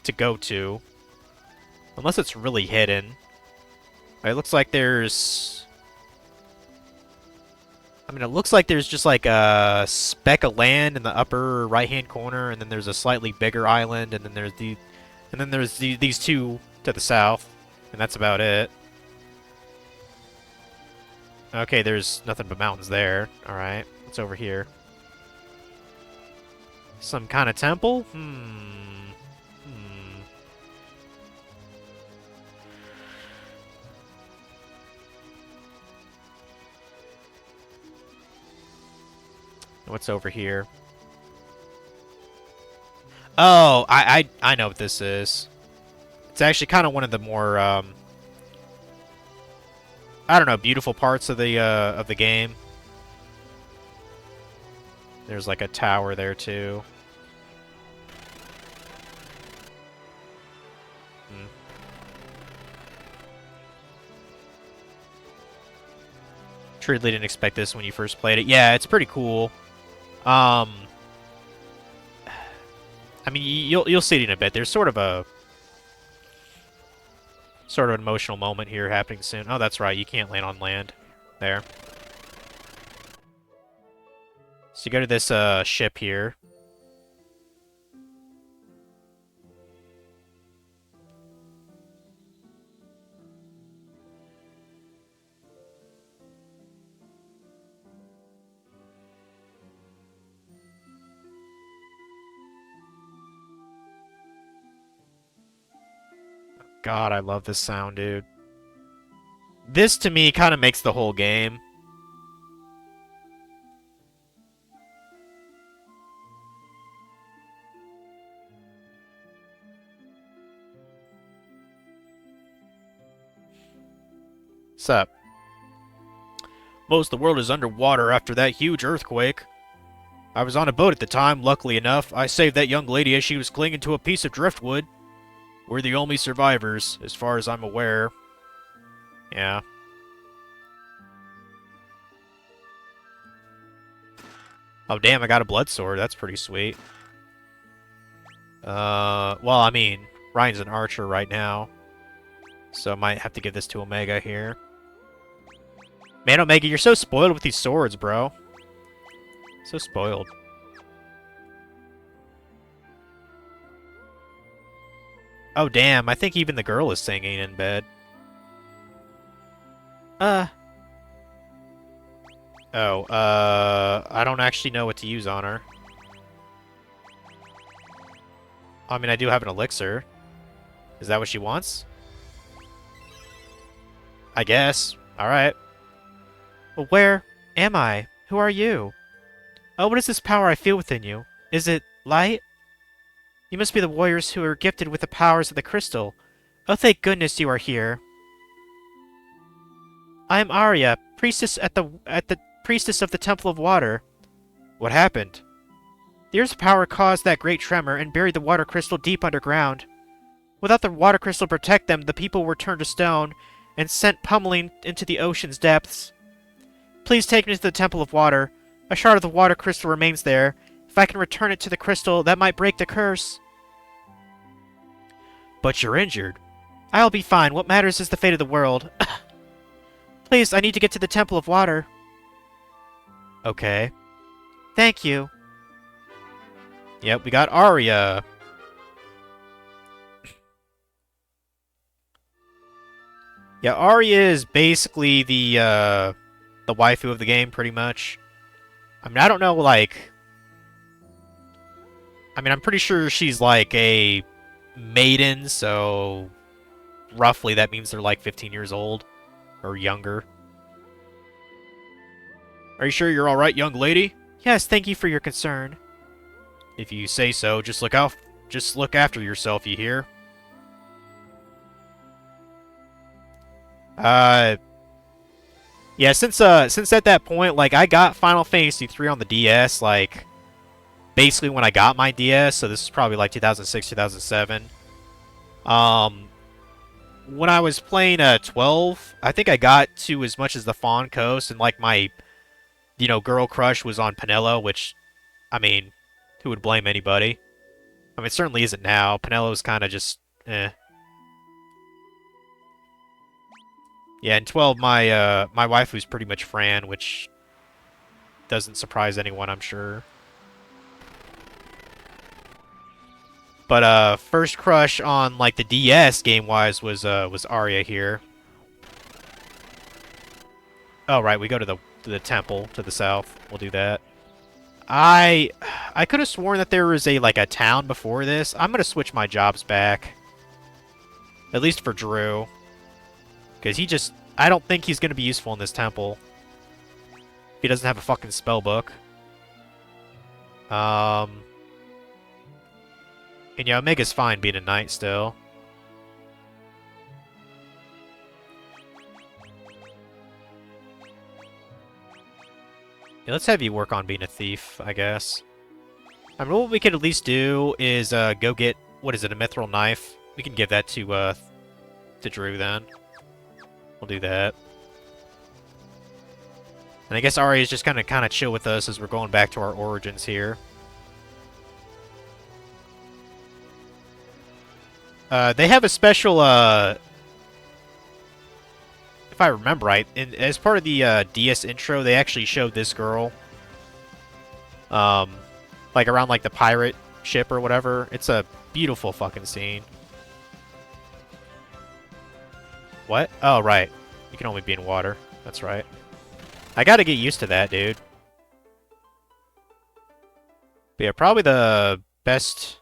to go to. Unless it's really hidden. It looks like there's... I mean, it looks like there's just, like, a speck of land in the upper right-hand corner, and then there's a slightly bigger island, and then there's these two to the south, and that's about it. Okay, there's nothing but mountains there. Alright, what's over here? Some kind of temple? What's over here? Oh, I know what this is. It's actually kind of one of the more, I don't know, beautiful parts of the game. There's like a tower there too. Truly didn't expect this when you first played it. Yeah, it's pretty cool. I mean, you'll see it in a bit. There's sort of an emotional moment here happening soon. Oh, that's right. You can't land on land. There. So you go to this ship here. God, I love this sound, dude. This, to me, kind of makes the whole game. What's up? Most of the world is underwater after that huge earthquake. I was on a boat at the time, luckily enough. I saved that young lady as she was clinging to a piece of driftwood. We're the only survivors, as far as I'm aware. Yeah. Oh, damn, I got a blood sword. That's pretty sweet. Well, I mean, Ryan's an archer right now. So I might have to give this to Omega here. Man, Omega, you're so spoiled with these swords, bro. So spoiled. Oh, damn, I think even the girl is singing in bed. I don't actually know what to use on her. I mean, I do have an elixir. Is that what she wants? I guess. Alright. Well, where am I? Who are you? Oh, what is this power I feel within you? Is it light? You must be the warriors who are gifted with the powers of the crystal. Oh, thank goodness you are here. I am Arya, priestess at the priestess of the Temple of Water. What happened? The Earth's power caused that great tremor and buried the water crystal deep underground. Without the water crystal to protect them, the people were turned to stone and sent pummeling into the ocean's depths. Please take me to the Temple of Water. A shard of the water crystal remains there. If I can return it to the crystal, that might break the curse. But you're injured. I'll be fine. What matters is the fate of the world. Please, I need to get to the Temple of Water. Okay. Thank you. Yep, we got Arya. Yeah, Arya is basically the waifu of the game, pretty much. I mean, I don't know, like... I mean, I'm pretty sure she's, like, a maiden, so... Roughly, that means they're, like, 15 years old. Or younger. Are you sure you're alright, young lady? Yes, thank you for your concern. If you say so, just look after yourself, you hear? Yeah, since at that point, like, I got Final Fantasy 3 on the DS, like, basically when I got my DS, so this is probably, like, 2006, 2007. When I was playing, 12, I think I got to as much as the Fawn Coast, and, like, my, you know, girl crush was on Penelo, which, I mean, who would blame anybody? I mean, it certainly isn't now. Penelo's kind of just, eh. Yeah, in 12, my waifu's pretty much Fran, which doesn't surprise anyone, I'm sure. But, first crush on, like, the DS, game-wise, was Arya here. Oh, right, we go to the temple to the south. We'll do that. I could have sworn that there was like, a town before this. I'm gonna switch my jobs back. At least for Drew. Because I don't think he's gonna be useful in this temple. If he doesn't have a fucking spell book. And yeah, Omega's fine being a knight still. Yeah, let's have you work on being a thief, I guess. I mean, what we could at least do is go get, what is it, a mithril knife? We can give that to Drew then. We'll do that. And I guess Arya is just gonna kind of chill with us as we're going back to our origins here. They have a special, if I remember right, as part of the DS intro, they actually showed this girl. Like around like the pirate ship or whatever. It's a beautiful fucking scene. What? Oh, right. You can only be in water. That's right. I gotta get used to that, dude. But yeah, probably the best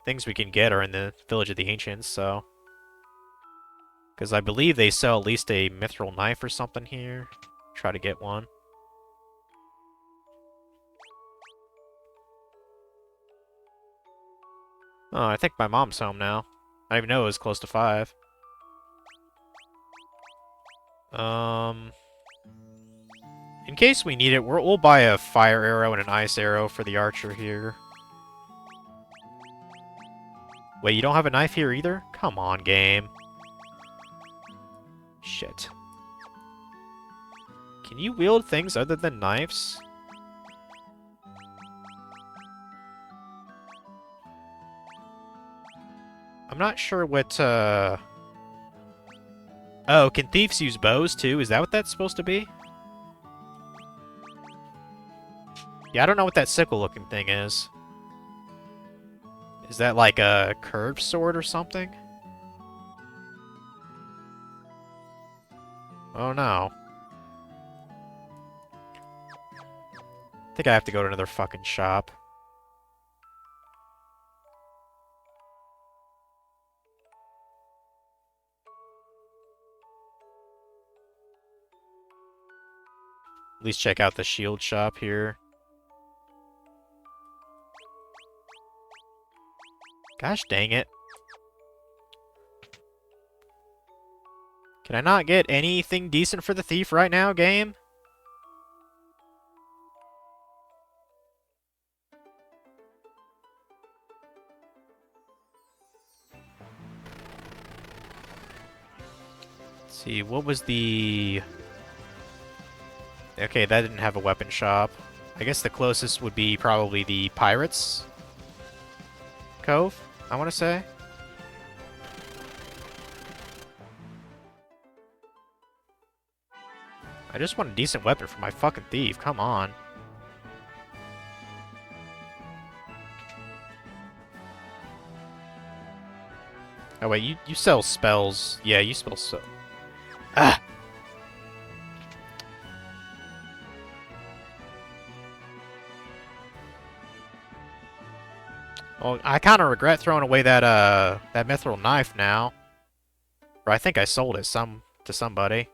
things we can get are in the Village of the Ancients, so... Because I believe they sell at least a mithril knife or something here. Try to get one. Oh, I think my mom's home now. I didn't even know it was close to 5. Um, in case we need it, we'll buy a fire arrow and an ice arrow for the archer here. Wait, you don't have a knife here either? Come on, game. Shit. Can you wield things other than knives? I'm not sure what, Oh, can thieves use bows, too? Is that what that's supposed to be? Yeah, I don't know what that sickle-looking thing is. Is that like a curved sword or something? Oh, no. I think I have to go to another fucking shop. At least check out the shield shop here. Gosh dang it. Can I not get anything decent for the thief right now, game? Let's see, what was the... Okay, that didn't have a weapon shop. I guess the closest would be probably the Pirates Cove, I want to say. I just want a decent weapon for my fucking thief, come on. Oh wait, you sell spells. Yeah, you sell so. Ah! Well, I kind of regret throwing away that mithril knife now. Or I think I sold it to somebody.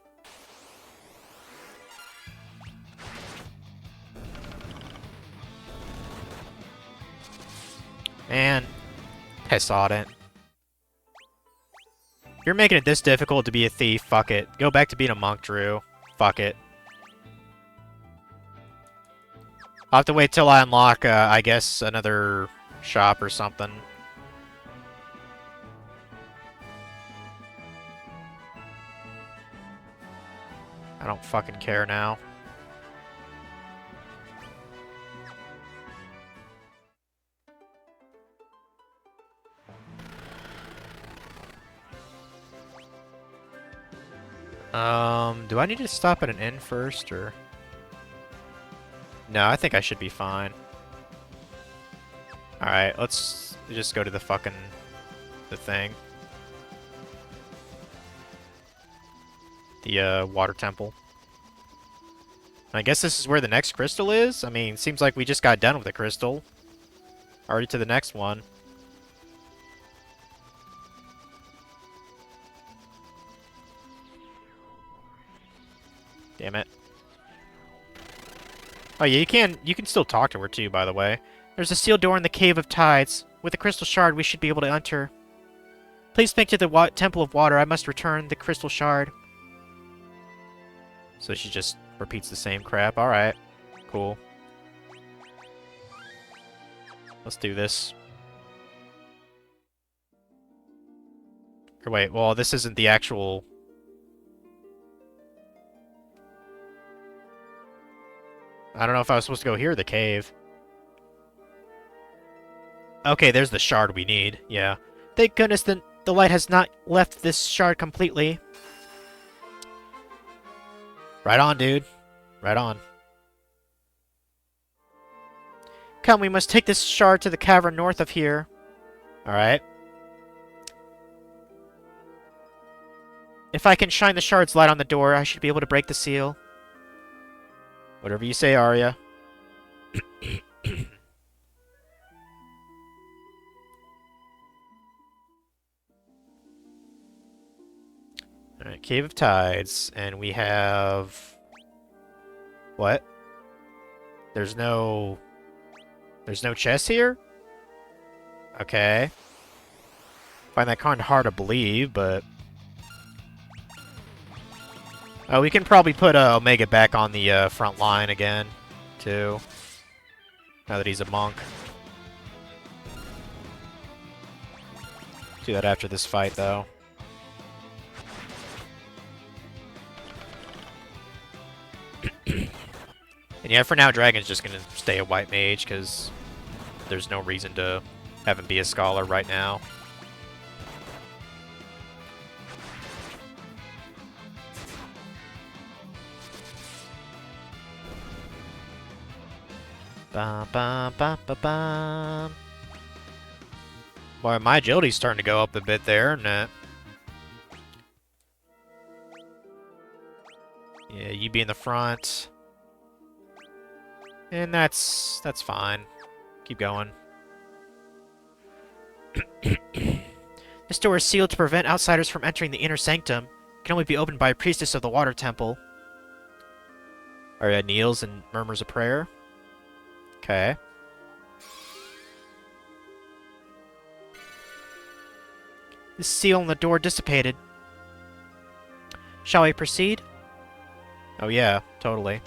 Man, piss on it. You're making it this difficult to be a thief, fuck it. Go back to being a monk, Drew. Fuck it. I'll have to wait till I unlock, I guess, another shop or something. I don't fucking care now. Do I need to stop at an inn first, or...? No, I think I should be fine. Alright, let's just go to the fucking... the thing. The, water temple. I guess this is where the next crystal is? I mean, seems like we just got done with the crystal. Already to the next one. Damn it. Oh yeah, you can still talk to her too, by the way. There's a sealed door in the Cave of Tides. With the crystal shard, we should be able to enter. Please speak to the Temple of Water. I must return the crystal shard. So she just repeats the same crap. Alright. Cool. Let's do this. Or wait, well, this isn't the actual... I don't know if I was supposed to go here or the cave. Okay, there's the shard we need. Yeah. Thank goodness the light has not left this shard completely. Right on, dude. Right on. Come, we must take this shard to the cavern north of here. Alright. If I can shine the shard's light on the door, I should be able to break the seal. Whatever you say, Arya. Alright, Cave of Tides. And we have... What? There's no chest here? Okay. Find that kind of hard to believe, but... We can probably put Omega back on the front line again, too. Now that he's a monk. Do that after this fight, though. And yeah, for now, Dragon's just gonna stay a white mage, because there's no reason to have him be a scholar right now. Ba ba ba ba ba. Boy, my agility's starting to go up a bit there, isn't it? Yeah, you be in the front. And that's fine. Keep going. This door is sealed to prevent outsiders from entering the inner sanctum. It can only be opened by a priestess of the Water Temple. Arya kneels and murmurs a prayer. Okay. The seal on the door dissipated. Shall we proceed? Oh yeah, totally.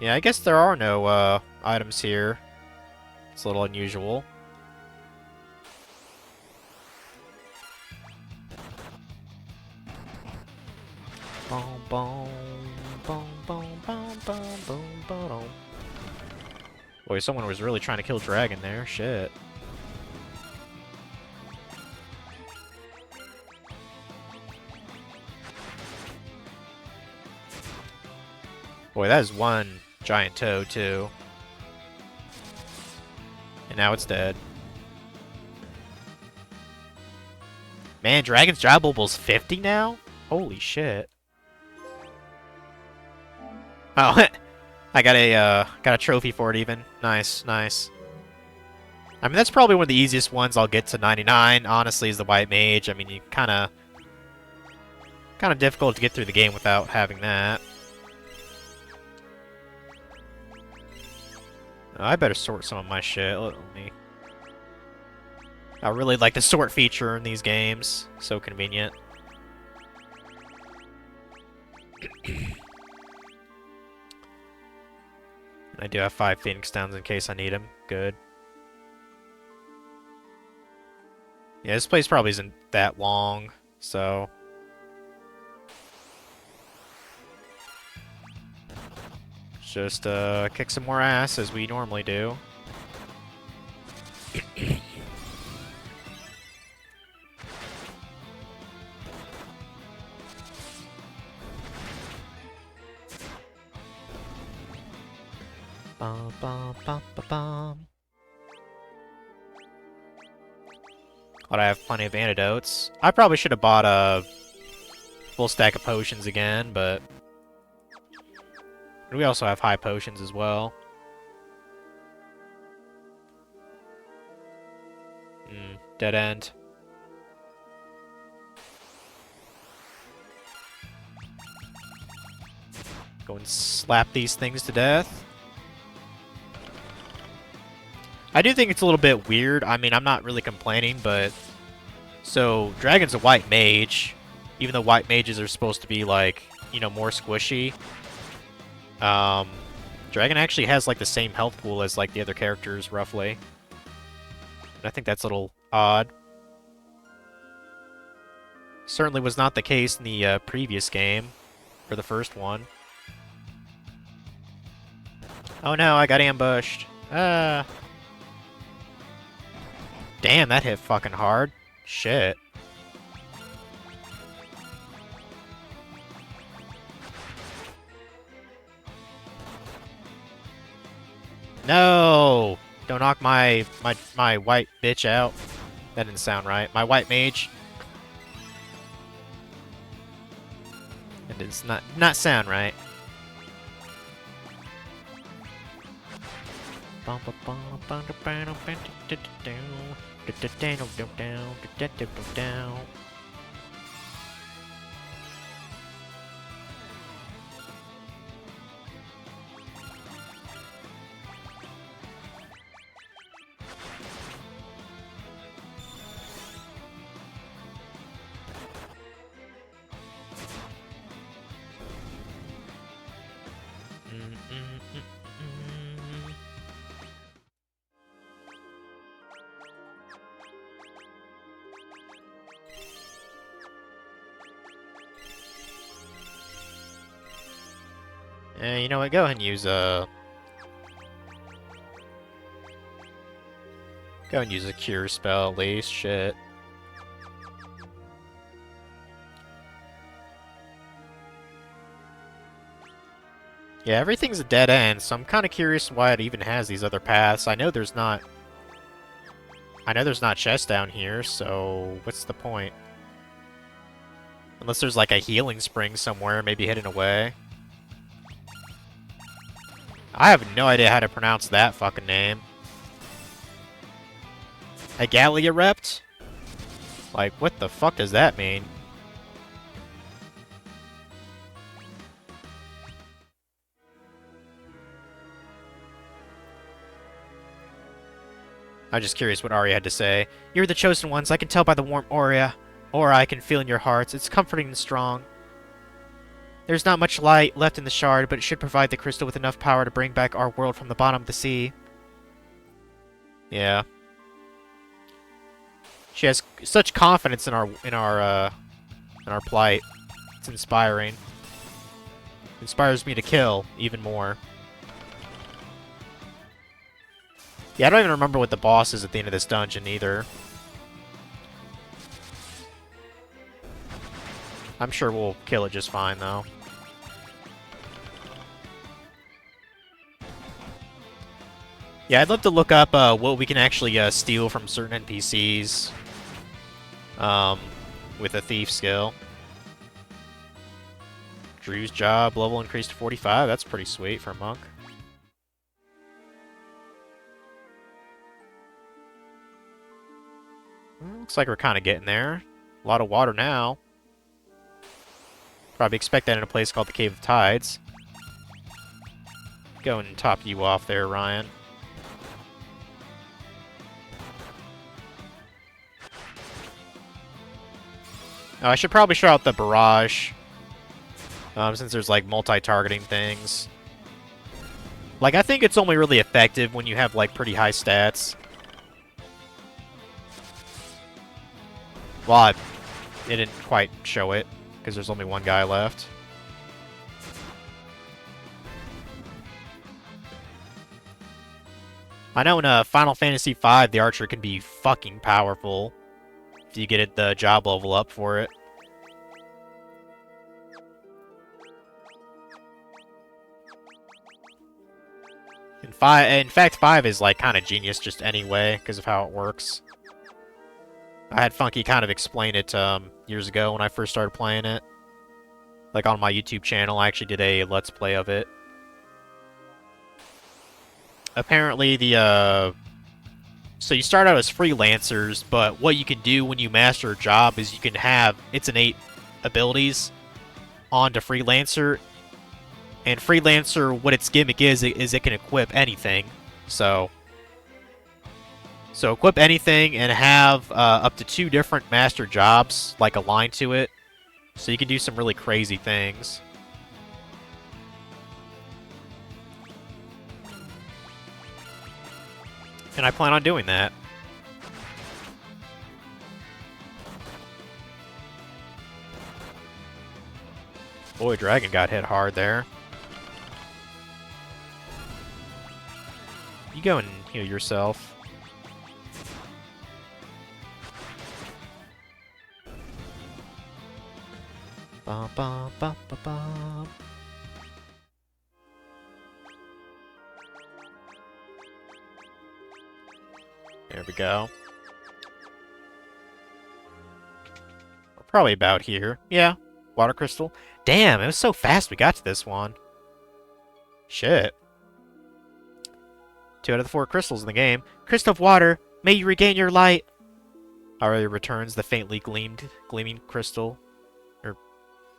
Yeah, I guess there are no items here. It's a little unusual. Boom, boom, boom, boom, boom, boom, boom, boom. Boy, someone was really trying to kill Dragon there. Shit. Boy, that is one giant toe, too. And now it's dead. Man, Dragon's job level's 50 now? Holy shit. Oh, I got a trophy for it even. Nice, nice. I mean, that's probably one of the easiest ones I'll get to 99, honestly, is the White Mage. I mean, you kind of difficult to get through the game without having that. I better sort some of my shit. Let me. I really like the sort feature in these games. So convenient. I do have 5 Phoenix Downs in case I need them. Good. Yeah, this place probably isn't that long, so... Just, kick some more ass, as we normally do. Bum, bum, bum, bum, bum. But I have plenty of antidotes. I probably should have bought a full stack of potions again, but... We also have high potions as well. Dead end. Go and slap these things to death. I do think it's a little bit weird. I mean, I'm not really complaining, but... So, Dragon's a white mage. Even though white mages are supposed to be, like, you know, more squishy. Dragon actually has, like, the same health pool as, like, the other characters, roughly. And I think that's a little odd. Certainly was not the case in the previous game. For the first one. Oh no, I got ambushed. Damn, that hit fucking hard. Shit. No! Don't knock my white bitch out. That didn't sound right. My white mage. It does not sound right. You know what? Go ahead and use go and use a cure spell at least. Shit. Yeah, everything's a dead end, so I'm kind of curious why it even has these other paths. I know there's not chests down here, so what's the point? Unless there's like a healing spring somewhere, maybe hidden away. I have no idea how to pronounce that fucking name. A Galliarept? Like, what the fuck does that mean? I'm just curious what Arya had to say. You're the chosen ones, I can tell by the warm aura I can feel in your hearts. It's comforting and strong. There's not much light left in the shard, but it should provide the crystal with enough power to bring back our world from the bottom of the sea. Yeah. She has such confidence in our plight. It's inspiring. It inspires me to kill even more. Yeah, I don't even remember what the boss is at the end of this dungeon either. I'm sure we'll kill it just fine though. Yeah, I'd love to look up what we can actually steal from certain NPCs with a thief skill. Drew's job level increased to 45. That's pretty sweet for a monk. Looks like we're kind of getting there. A lot of water now. Probably expect that in a place called the Cave of Tides. Go and top you off there, Ryan. Oh, I should probably show out the barrage. Since there's like multi-targeting things. Like, I think it's only really effective when you have like pretty high stats. Well, it didn't quite show it, because there's only one guy left. I know in Final Fantasy V, the archer can be fucking powerful if you get the job level up for it. In fact, 5 is like kind of genius just anyway, because of how it works. I had Funky kind of explain it years ago when I first started playing it. Like on my YouTube channel, I actually did a Let's Play of it. Apparently so you start out as freelancers, but what you can do when you master a job is you can have its innate abilities onto freelancer. And freelancer, what its gimmick is it can equip anything. So equip anything and have up to 2 different master jobs like aligned to it. So you can do some really crazy things. And I plan on doing that. Boy, Dragon got hit hard there. You go and heal yourself. Bum, bum, bum, bum, bum. There we go. We're probably about here. Yeah, water crystal. Damn, it was so fast we got to this one. Shit. 2 out of the 4 crystals in the game. Crystal of water, may you regain your light. Arya returns the faintly gleaming crystal. Or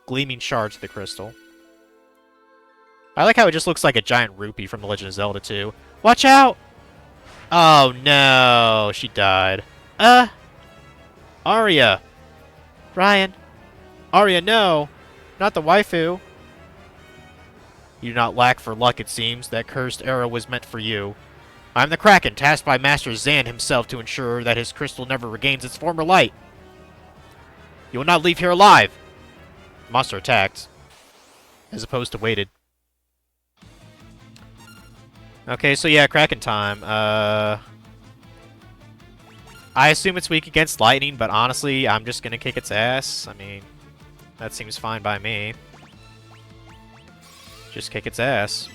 gleaming shards of the crystal. I like how it just looks like a giant rupee from The Legend of Zelda 2. Watch out! Oh no, she died. Arya! Ryan! Arya, no! Not the waifu! You do not lack for luck, it seems. That cursed arrow was meant for you. I am the Kraken, tasked by Master Zan himself to ensure that his crystal never regains its former light. You will not leave here alive! The monster attacked, as opposed to waited. Okay, so yeah, Kraken time. I assume it's weak against lightning, but honestly, I'm just gonna kick its ass. I mean, that seems fine by me. Just kick its ass.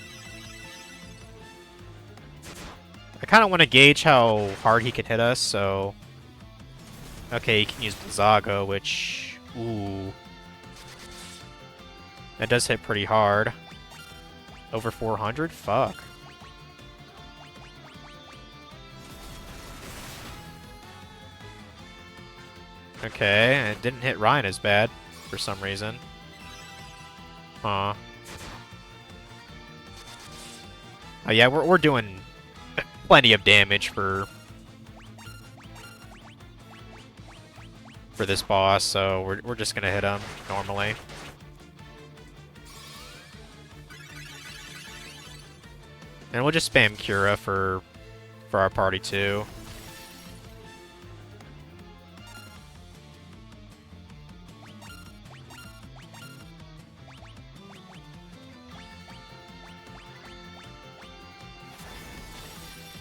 I kind of want to gauge how hard he can hit us, so... Okay, he can use Blizzaga, which... Ooh. That does hit pretty hard. Over 400? Fuck. Okay, and it didn't hit Ryan as bad, for some reason. Huh. Oh yeah, we're doing plenty of damage for this boss, so we're just gonna hit him normally. And we'll just spam Cura for our party too.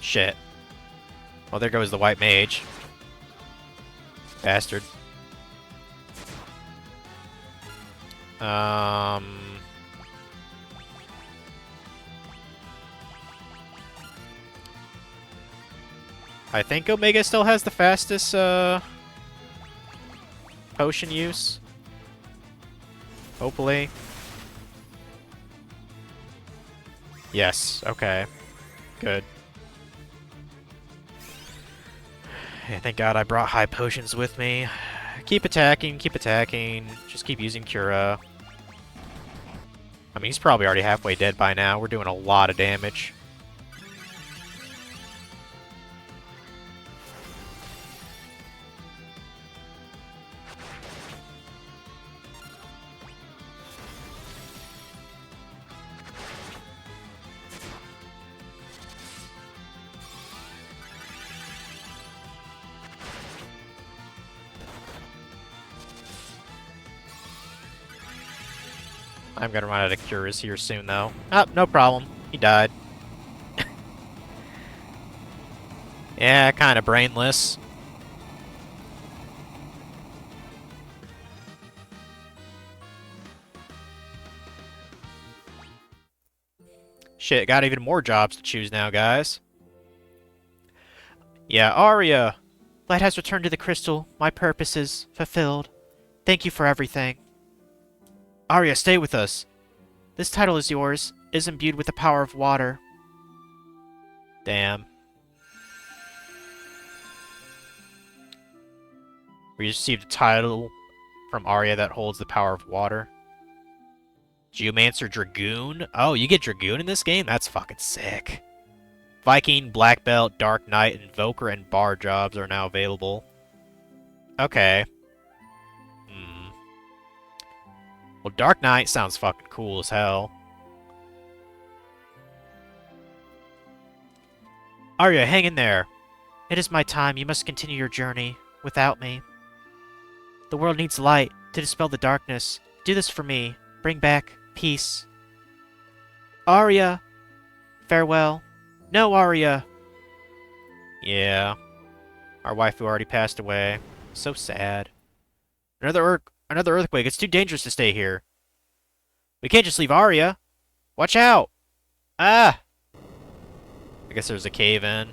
Shit. Well, there goes the white mage. Bastard. I think Omega still has the fastest, potion use. Hopefully. Yes, okay. Good. Yeah, thank God I brought high potions with me. Keep attacking, just keep using Cura. I mean, he's probably already halfway dead by now. We're doing a lot of damage. I'm gonna run out of Curas here soon, though. Oh, no problem. He died. Yeah, kind of brainless. Shit, got even more jobs to choose now, guys. Yeah, Arya! Light has returned to the crystal. My purpose is fulfilled. Thank you for everything. Arya, stay with us. This title is yours. It is imbued with the power of water. Damn. We received a title from Arya that holds the power of water. Geomancer Dragoon? Oh, you get Dragoon in this game? That's fucking sick. Viking, Black Belt, Dark Knight, Invoker, and Bar jobs are now available. Okay. Well, Dark Knight sounds fucking cool as hell. Arya, hang in there. It is my time. You must continue your journey without me. The world needs light to dispel the darkness. Do this for me. Bring back peace. Arya! Farewell. No, Arya! Yeah. Our wife who already passed away. So sad. Another earthquake. It's too dangerous to stay here. We can't just leave Arya. Watch out! Ah! I guess there's a cave in.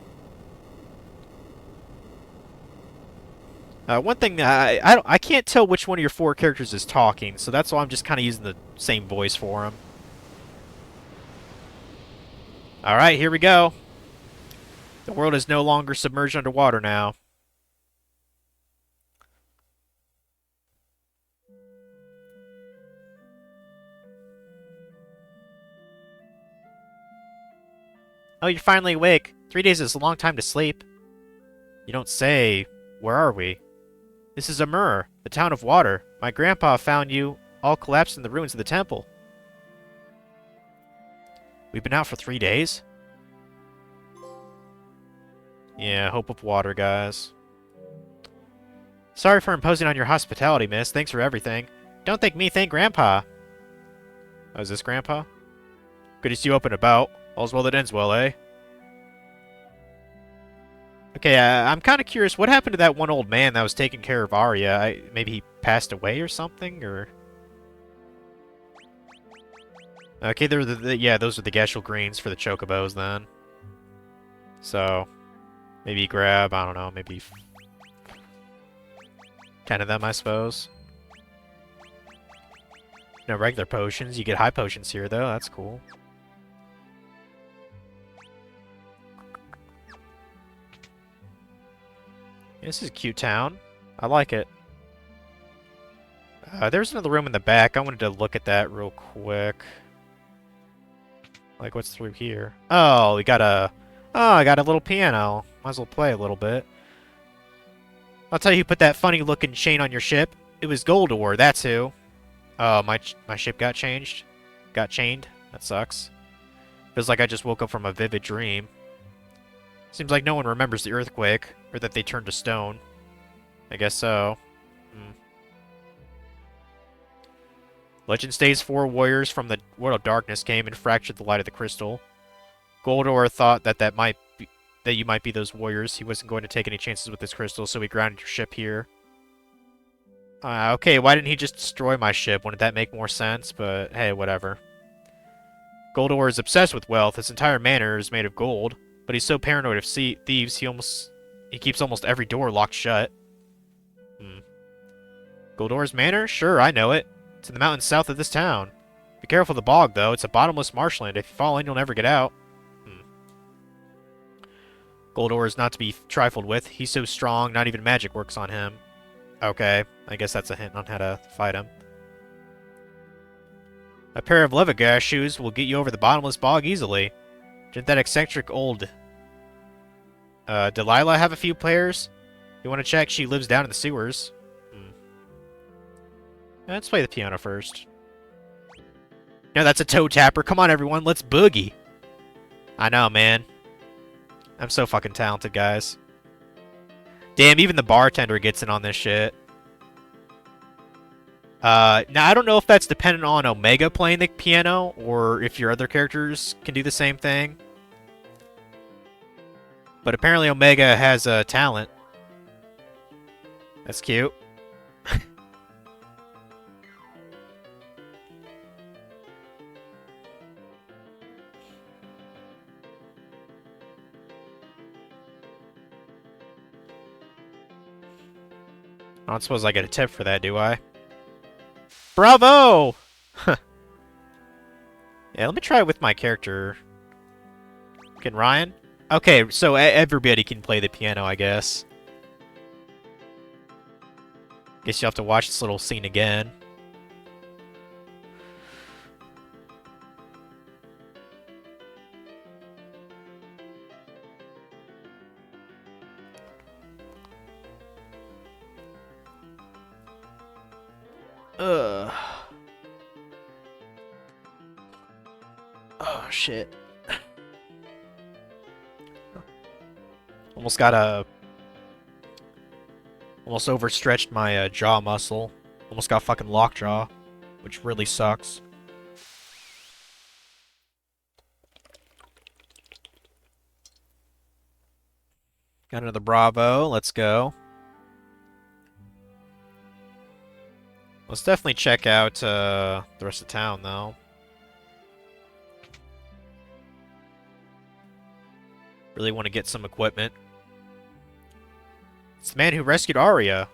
One thing I can't tell which one of your four characters is talking, so that's why I'm just kind of using the same voice for him. All right, here we go. The world is no longer submerged underwater now. Oh, you're finally awake. 3 days is a long time to sleep. You don't say. Where are we? This is Amur, the town of water. My grandpa found you all collapsed in the ruins of the temple. We've been out for 3 days? Yeah, hope of water, guys. Sorry for imposing on your hospitality, miss. Thanks for everything. Don't thank me, thank Grandpa. Oh, is this Grandpa? Good to see you up and about. All's well that ends well, eh? Okay, I'm kind of curious. What happened to that one old man that was taking care of Arya? Maybe he passed away or something, or... Okay, they're yeah, those are the Geshel Greens for the Chocobos, then. So, maybe grab, I don't know, maybe 10 of them, I suppose. No regular potions. You get high potions here, though. That's cool. This is a cute town. I like it. There's another room in the back. I wanted to look at that real quick. Like, what's through here? Oh, we got a... Oh, I got a little piano. Might as well play a little bit. I'll tell you who put that funny-looking chain on your ship. It was Goldor, that's who. Oh, my ship got changed? Got chained? That sucks. Feels like I just woke up from a vivid dream. Seems like no one remembers the earthquake, or that they turned to stone. I guess so. Legend states 4 warriors from the World of Darkness came and fractured the light of the crystal. Goldor thought that you might be those warriors. He wasn't going to take any chances with this crystal, so he grounded your ship here. Okay, why didn't he just destroy my ship? Wouldn't that make more sense? But hey, whatever. Goldor is obsessed with wealth. His entire manor is made of gold, but he's so paranoid of thieves, he keeps almost every door locked shut. Goldor's manor? Sure, I know it. It's in the mountains south of this town. Be careful of the bog, though. It's a bottomless marshland. If you fall in, you'll never get out. Goldor is not to be trifled with. He's so strong, not even magic works on him. Okay, I guess that's a hint on how to fight him. A pair of Levigash shoes will get you over the bottomless bog easily. Didn't that eccentric old... Delilah have a few players? You want to check? She lives down in the sewers. Let's play the piano first. No, that's a toe tapper. Come on, everyone. Let's boogie. I know, man. I'm so fucking talented, guys. Damn, even the bartender gets in on this shit. Now, I don't know if that's dependent on Omega playing the piano, or if your other characters can do the same thing. But apparently Omega has a talent. That's cute. I don't suppose I get a tip for that, do I? Bravo! Huh. Yeah, let me try it with my character. Can Ryan? Okay, so everybody can play the piano, I guess. Guess you'll have to watch this little scene again. Ugh. Oh, shit. Almost overstretched my jaw muscle. Almost got fucking lockjaw, which really sucks. Got another Bravo. Let's go. Let's definitely check out the rest of town, though. Really want to get some equipment. It's the man who rescued Arya.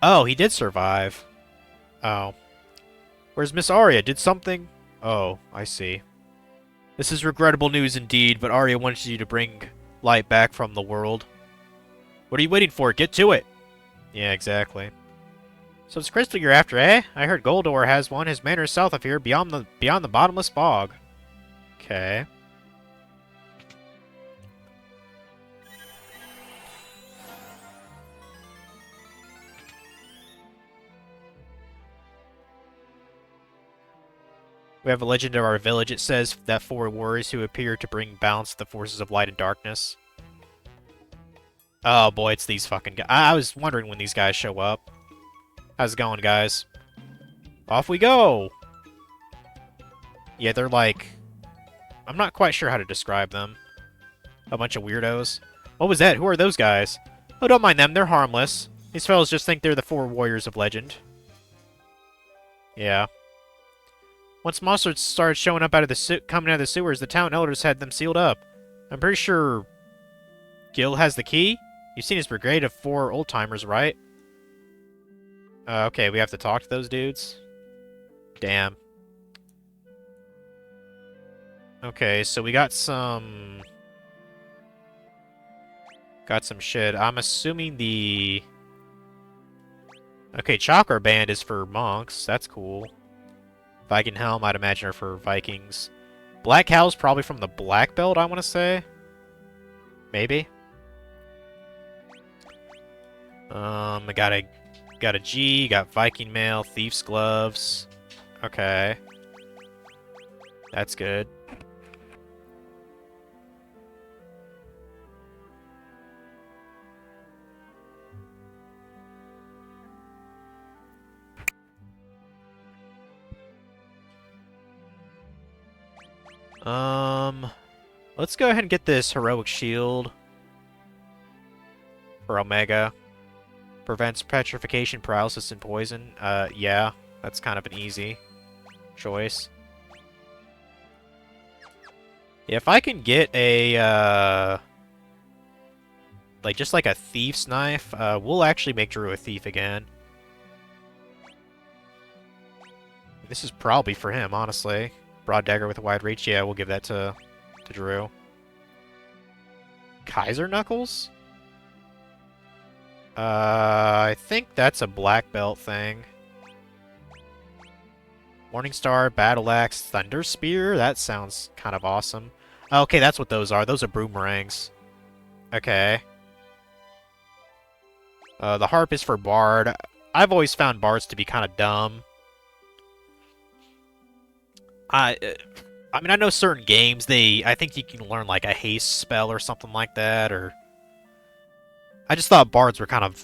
Oh, he did survive. Oh. Where's Miss Arya? Did something? Oh, I see. This is regrettable news indeed, but Arya wants you to bring light back from the world. What are you waiting for? Get to it! Yeah, exactly. So it's crystal you're after, eh? I heard Goldor has one. His manor is south of here, beyond the bottomless bog. Okay. We have a legend of our village. It says that 4 warriors who appear to bring balance to the forces of light and darkness. Oh boy, it's these fucking guys. I was wondering when these guys show up. How's it going, guys? Off we go! Yeah, they're like... I'm not quite sure how to describe them. A bunch of weirdos. What was that? Who are those guys? Oh, don't mind them. They're harmless. These fellas just think they're the 4 warriors of legend. Yeah. Once monsters started showing up coming out of the sewers, the town elders had them sealed up. I'm pretty sure Gil has the key? You've seen his brigade of 4 old-timers, right? Okay, we have to talk to those dudes? Damn. Okay, so we got some... Got some shit. I'm assuming the... Okay, Chakra Band is for monks. That's cool. Viking Helm, I'd imagine, are for Vikings. Black Cow's probably from the Black Belt, I want to say. Maybe. I got a G, got Viking Mail, Thief's Gloves. Okay. That's good. Let's go ahead and get this Heroic Shield for Omega. Prevents petrification, paralysis, and poison. Yeah, that's kind of an easy choice. Yeah, if I can get a, just like a Thief's Knife, we'll actually make Drew a Thief again. This is probably for him, honestly. Broad Dagger with a wide reach, yeah, we'll give that to Drew. Kaiser Knuckles? I think that's a black belt thing. Morningstar, Battle Axe, Thunder Spear? That sounds kind of awesome. Okay, that's what those are. Those are boomerangs. Okay. The Harp is for Bard. I've always found Bards to be kind of dumb. I mean, I know certain games, I think you can learn, like, a haste spell or something like that, or... I just thought Bards were kind of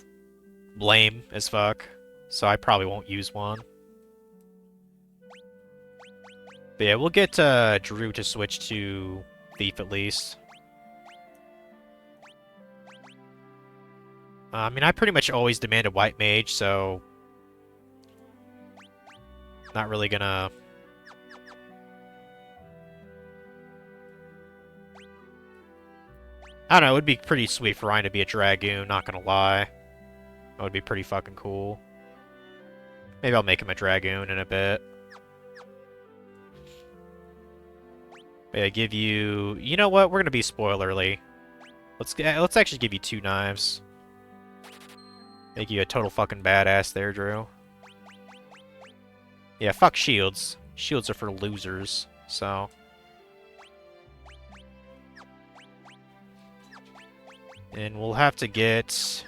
lame as fuck, so I probably won't use one. But yeah, we'll get Drew to switch to Thief at least. I mean, I pretty much always demanded White Mage, so... Not really gonna... I don't know, it would be pretty sweet for Ryan to be a Dragoon, not gonna lie. That would be pretty fucking cool. Maybe I'll make him a Dragoon in a bit. Yeah, give you... You know what? We're gonna be spoilerly. Let's actually give you 2 knives. Make you a total fucking badass there, Drew. Yeah, fuck shields. Shields are for losers, so... And we'll have to get...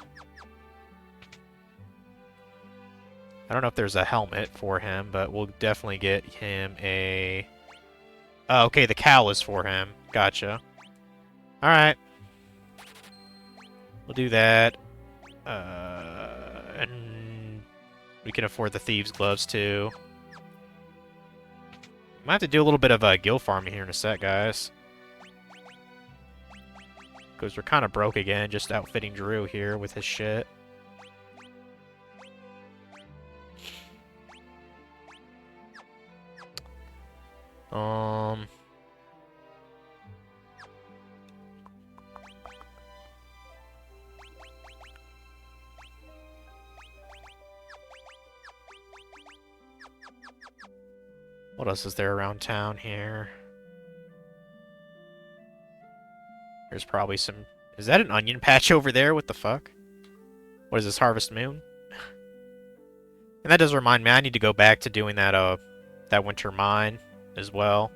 I don't know if there's a helmet for him, but we'll definitely get him a... Oh, okay, the cowl is for him. Gotcha. Alright. We'll do that. And we can afford the Thieves' Gloves, too. Might have to do a little bit of guild farming here in a sec, guys. Because we're kind of broke again, just outfitting Drew here with his shit. What else is there around town here? There's probably some... Is that an onion patch over there? What the fuck? What is this, Harvest Moon? And that does remind me, I need to go back to doing that winter mine as well.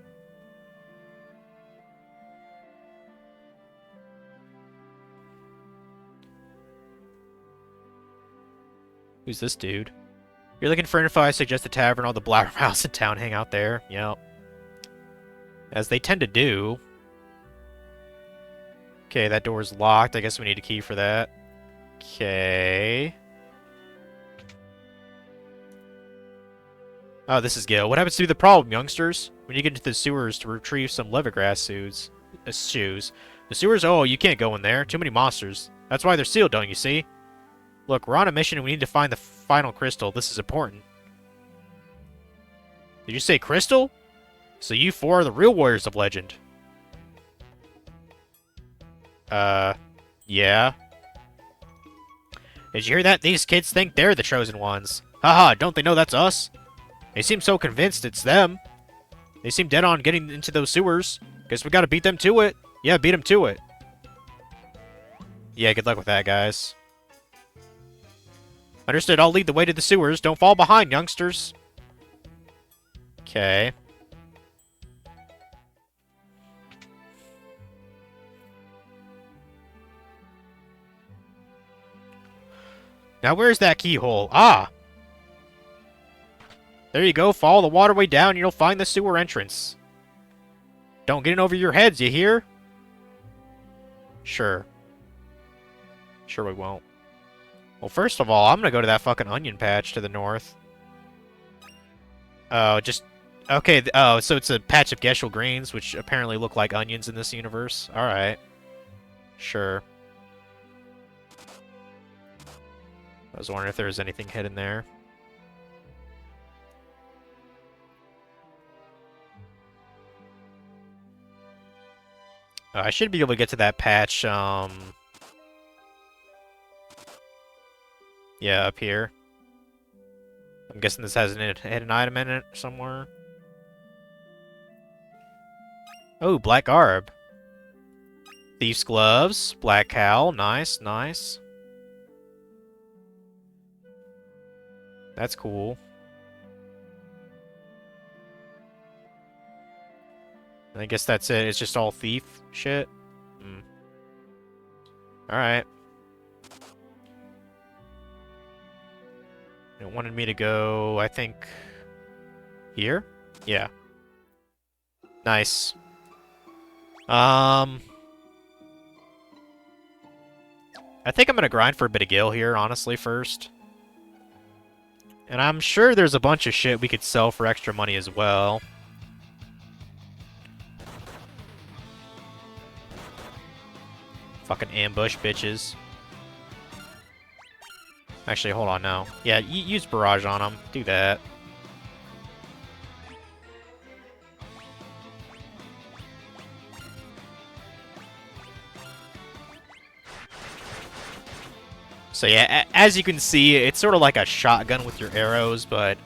Who's this dude? You're looking for info, I suggest the tavern. All the blabbermouths in town hang out there. Yep. As they tend to do. Okay, that door's locked. I guess we need a key for that. Okay. Oh, this is Gil. What happens to the problem, youngsters? We need to get into the sewers to retrieve some leathergrass shoes. The sewers? Oh, you can't go in there. Too many monsters. That's why they're sealed, don't you see? Look, we're on a mission and we need to find the final crystal. This is important. Did you say crystal? So you four are the real warriors of legend. Yeah. Did you hear that? These kids think they're the chosen ones. Haha, don't they know that's us? They seem so convinced it's them. They seem dead on getting into those sewers. Guess we gotta beat them to it. Yeah, beat them to it. Yeah, good luck with that, guys. Understood, I'll lead the way to the sewers. Don't fall behind, youngsters. Okay. Now where's that keyhole? Ah! There you go, follow the waterway down and you'll find the sewer entrance. Don't get in over your heads, you hear? Sure. Sure we won't. Well, first of all, I'm gonna go to that fucking onion patch to the north. Oh, just... Okay, oh, so it's a patch of Geshel greens, which apparently look like onions in this universe. Alright. Sure. I was wondering if there was anything hidden there. I should be able to get to that patch, yeah, up here. I'm guessing this has an hidden item in it somewhere. Oh, black garb. Thief's gloves, black cowl, nice, nice. That's cool. I guess that's it. It's just all thief shit. Alright. It wanted me to go, I think, here? Yeah. Nice. I think I'm gonna grind for a bit of Gil here, honestly, first. And I'm sure there's a bunch of shit we could sell for extra money as well. Fucking ambush, bitches. Actually, hold on now. Yeah, use barrage on them. Do that. So yeah, as you can see, it's sort of like a shotgun with your arrows, but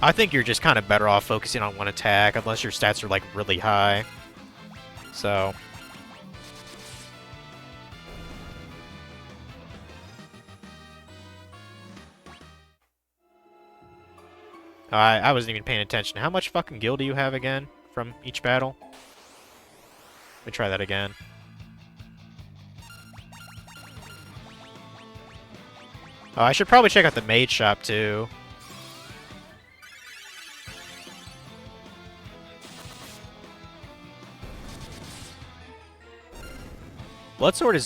I think you're just kind of better off focusing on one attack, unless your stats are like really high. So... I wasn't even paying attention. How much fucking gil do you have again from each battle? Let me try that again. Oh, I should probably check out the mage shop too. Bloodsword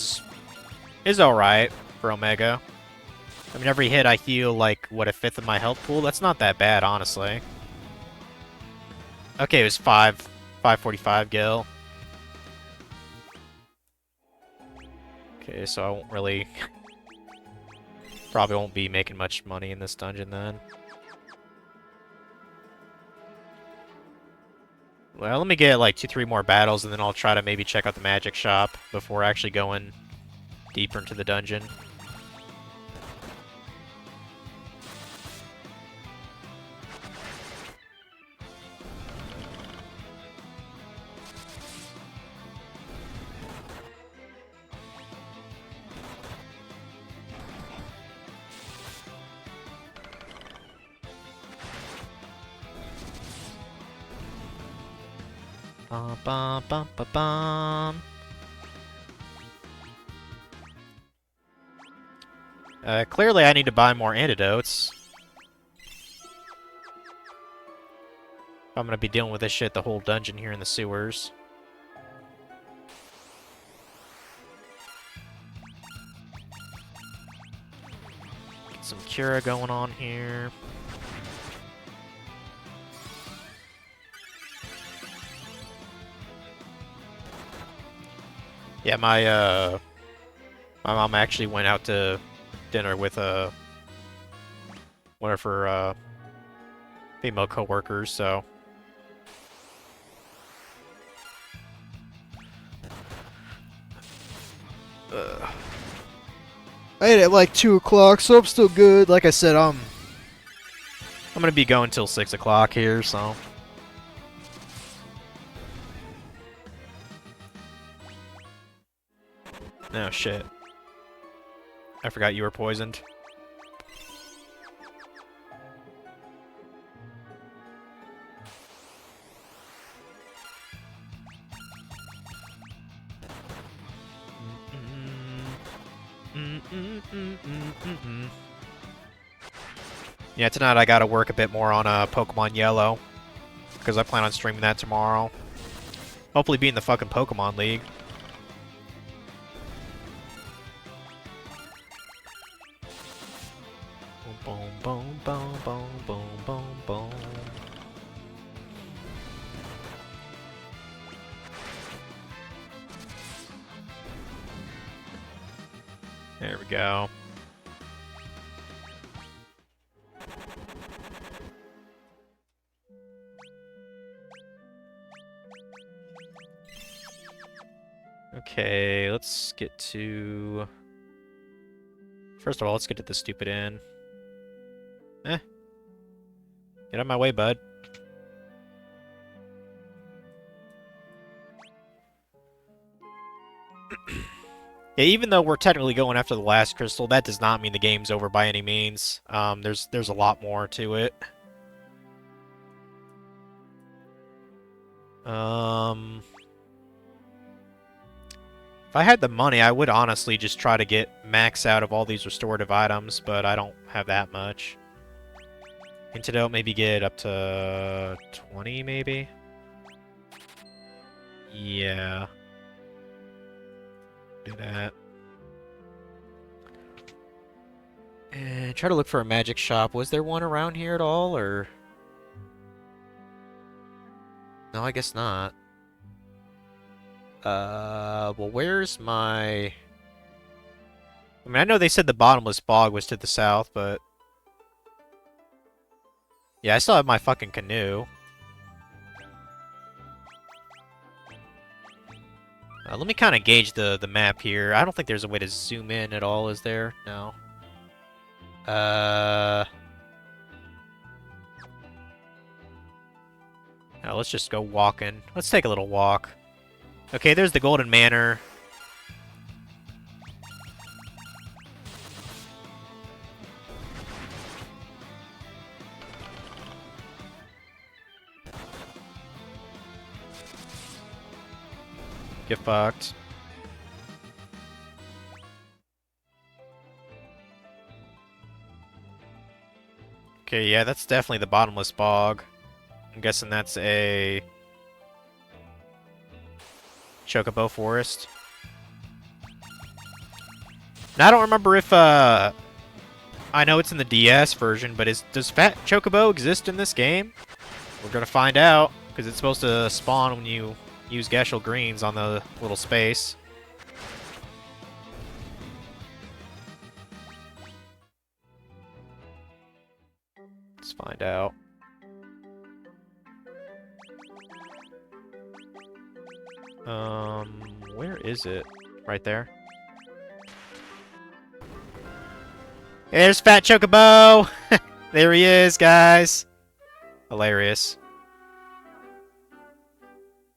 is alright for Omega. I mean, every hit I heal, like, what, a fifth of my health pool? That's not that bad, honestly. Okay, it was 545 gil. Okay, so I won't really... probably won't be making much money in this dungeon, then. Well, let me get, like, 2-3 more battles, and then I'll try to maybe check out the magic shop before actually going deeper into the dungeon. Bum, bum, bum, bum, bum. Clearly I need to buy more antidotes. I'm gonna be dealing with this shit the whole dungeon here in the sewers. Get some Cura going on here. Yeah, my mom actually went out to dinner with one of her female coworkers, so I ate at like 2 o'clock, so I'm still good. Like I said, I'm gonna be going till 6 o'clock here, so. Oh shit. I forgot you were poisoned. Yeah, tonight I gotta work a bit more on Pokemon Yellow, because I plan on streaming that tomorrow. Hopefully be in the fucking Pokemon League. Boom, boom, boom, boom, boom, boom, boom. There we go. Okay, let's get to... First of all, let's get to the stupid inn. Get out of my way, bud. Yeah, even though we're technically going after the last crystal, that does not mean the game's over by any means. There's a lot more to it. If I had the money, I would honestly just try to get max out of all these restorative items, but I don't have that much. Antidote, maybe get up to 20, maybe? Yeah. Do that. And try to look for a magic shop. Was there one around here at all, or...? No, I guess not. Well, where's my... I mean, I know they said the bottomless bog was to the south, but... Yeah, I still have my fucking canoe. Let me kind of gauge the map here. I don't think there's a way to zoom in at all, is there? No. No, let's just go walking. Let's take a little walk. Okay, there's the Golden Manor. Get fucked. Okay, yeah, that's definitely the bottomless bog. I'm guessing that's a Chocobo Forest. Now, I don't remember if, I know it's in the DS version, but does Fat Chocobo exist in this game? We're gonna find out, because it's supposed to spawn when you use Geshel Greens on the little space. Let's find out. Where is it? Right there. Hey, there's Fat Chocobo! There he is, guys! Hilarious.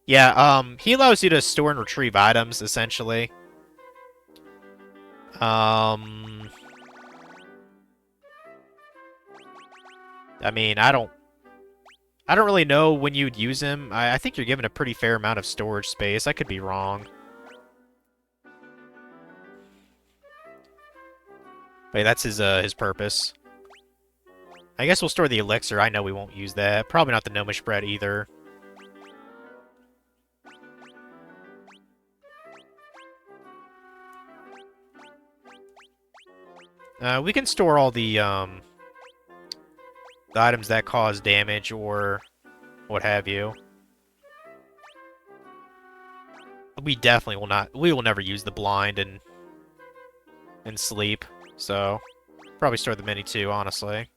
Yeah, he allows you to store and retrieve items, essentially. I mean, I don't really know when you'd use him. I think you're given a pretty fair amount of storage space. I could be wrong. Wait, that's his purpose. I guess we'll store the elixir. I know we won't use that. Probably not the gnomish bread either. We can store all the items that cause damage or what have you. We definitely will not. We will never use the blind and sleep. So probably store the mini too, honestly.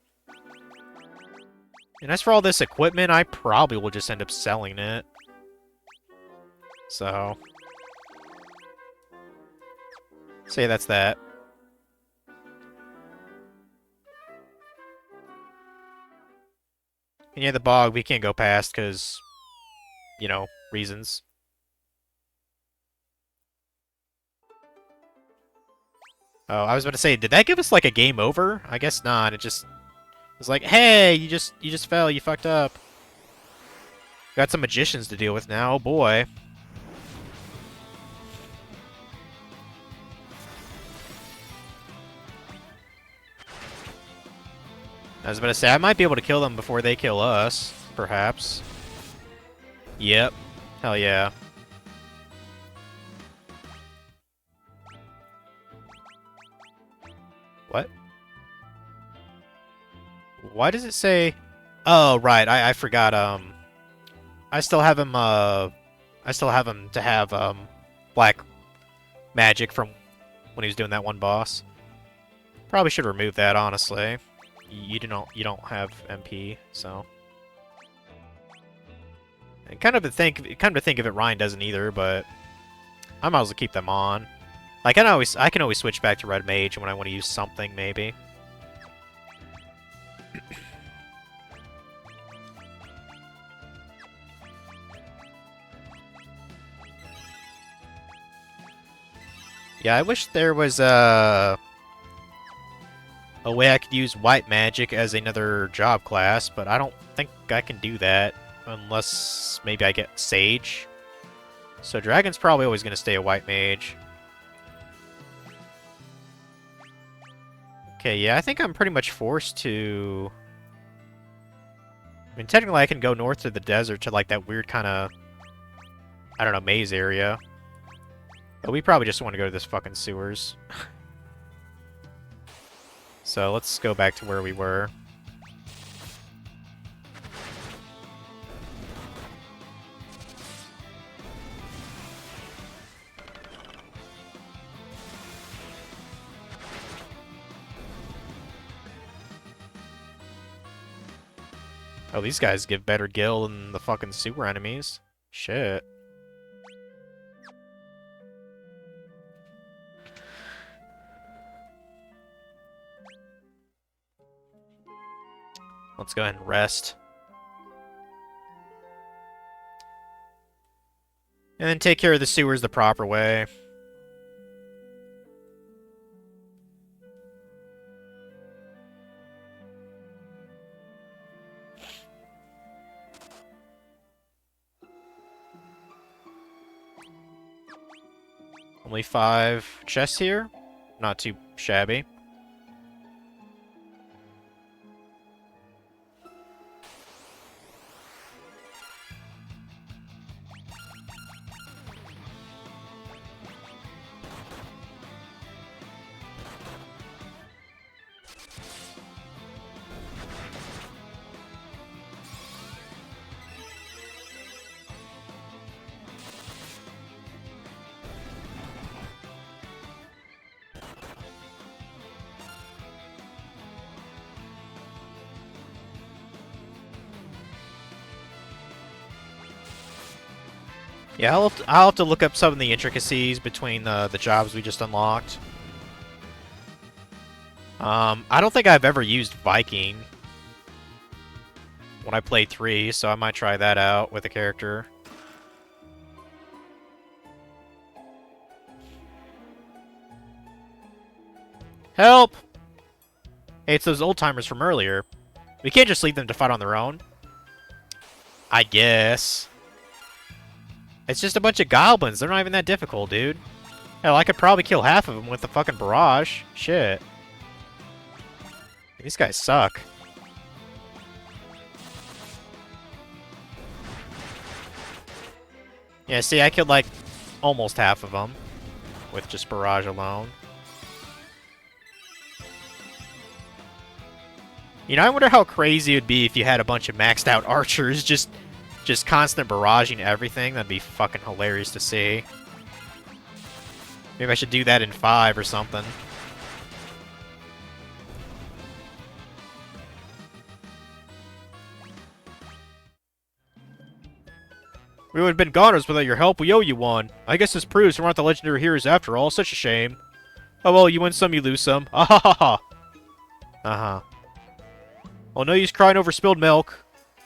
And as for all this equipment, I probably will just end up selling it. So say that's that. And yeah, the bog we can't go past because, you know, reasons. Oh, I was about to say, did that give us like a game over? I guess not. It just was like, hey, you just fell, you fucked up. Got some magicians to deal with now. Oh boy. I was about to say, I might be able to kill them before they kill us, perhaps. Yep. Hell yeah. What? Why does it say... Oh, right, I forgot, I still have him, I still have him to have, black magic from when he was doing that one boss. Probably should remove that, honestly. You don't have MP, so. And kind of to think of it, Ryan doesn't either, but I might as well keep them on. Like I can always switch back to red mage when I want to use something, maybe. Yeah, I wish there was a way I could use white magic as another job class, but I don't think I can do that unless maybe I get Sage. So Dragon's probably always going to stay a white mage. Okay, yeah, I think I'm pretty much forced to... I mean, technically I can go north to the desert to, like, that weird kind of... I don't know, maze area. But we probably just want to go to this fucking sewers. So let's go back to where we were. Oh, these guys give better gil than the fucking sewer enemies. Shit. Let's go ahead and rest. And then take care of the sewers the proper way. Only 5 chests here. Not too shabby. Yeah, I'll have to look up some of the intricacies between the jobs we just unlocked. I don't think I've ever used Viking when I played 3, so I might try that out with a character. Help! Hey, it's those old-timers from earlier. We can't just leave them to fight on their own. I guess. It's just a bunch of goblins. They're not even that difficult, dude. Hell, I could probably kill half of them with the fucking barrage. Shit. These guys suck. Yeah, see, I killed, like, almost half of them with just barrage alone. You know, I wonder how crazy it would be if you had a bunch of maxed out archers just constant barraging everything. That'd be fucking hilarious to see. Maybe I should do that in 5 or something. We would have been goners without your help. We owe you one. I guess this proves we aren't the legendary heroes after all. Such a shame. Oh well, you win some, you lose some. Ah ha ha ha. Uh-huh. Well, no use crying over spilled milk.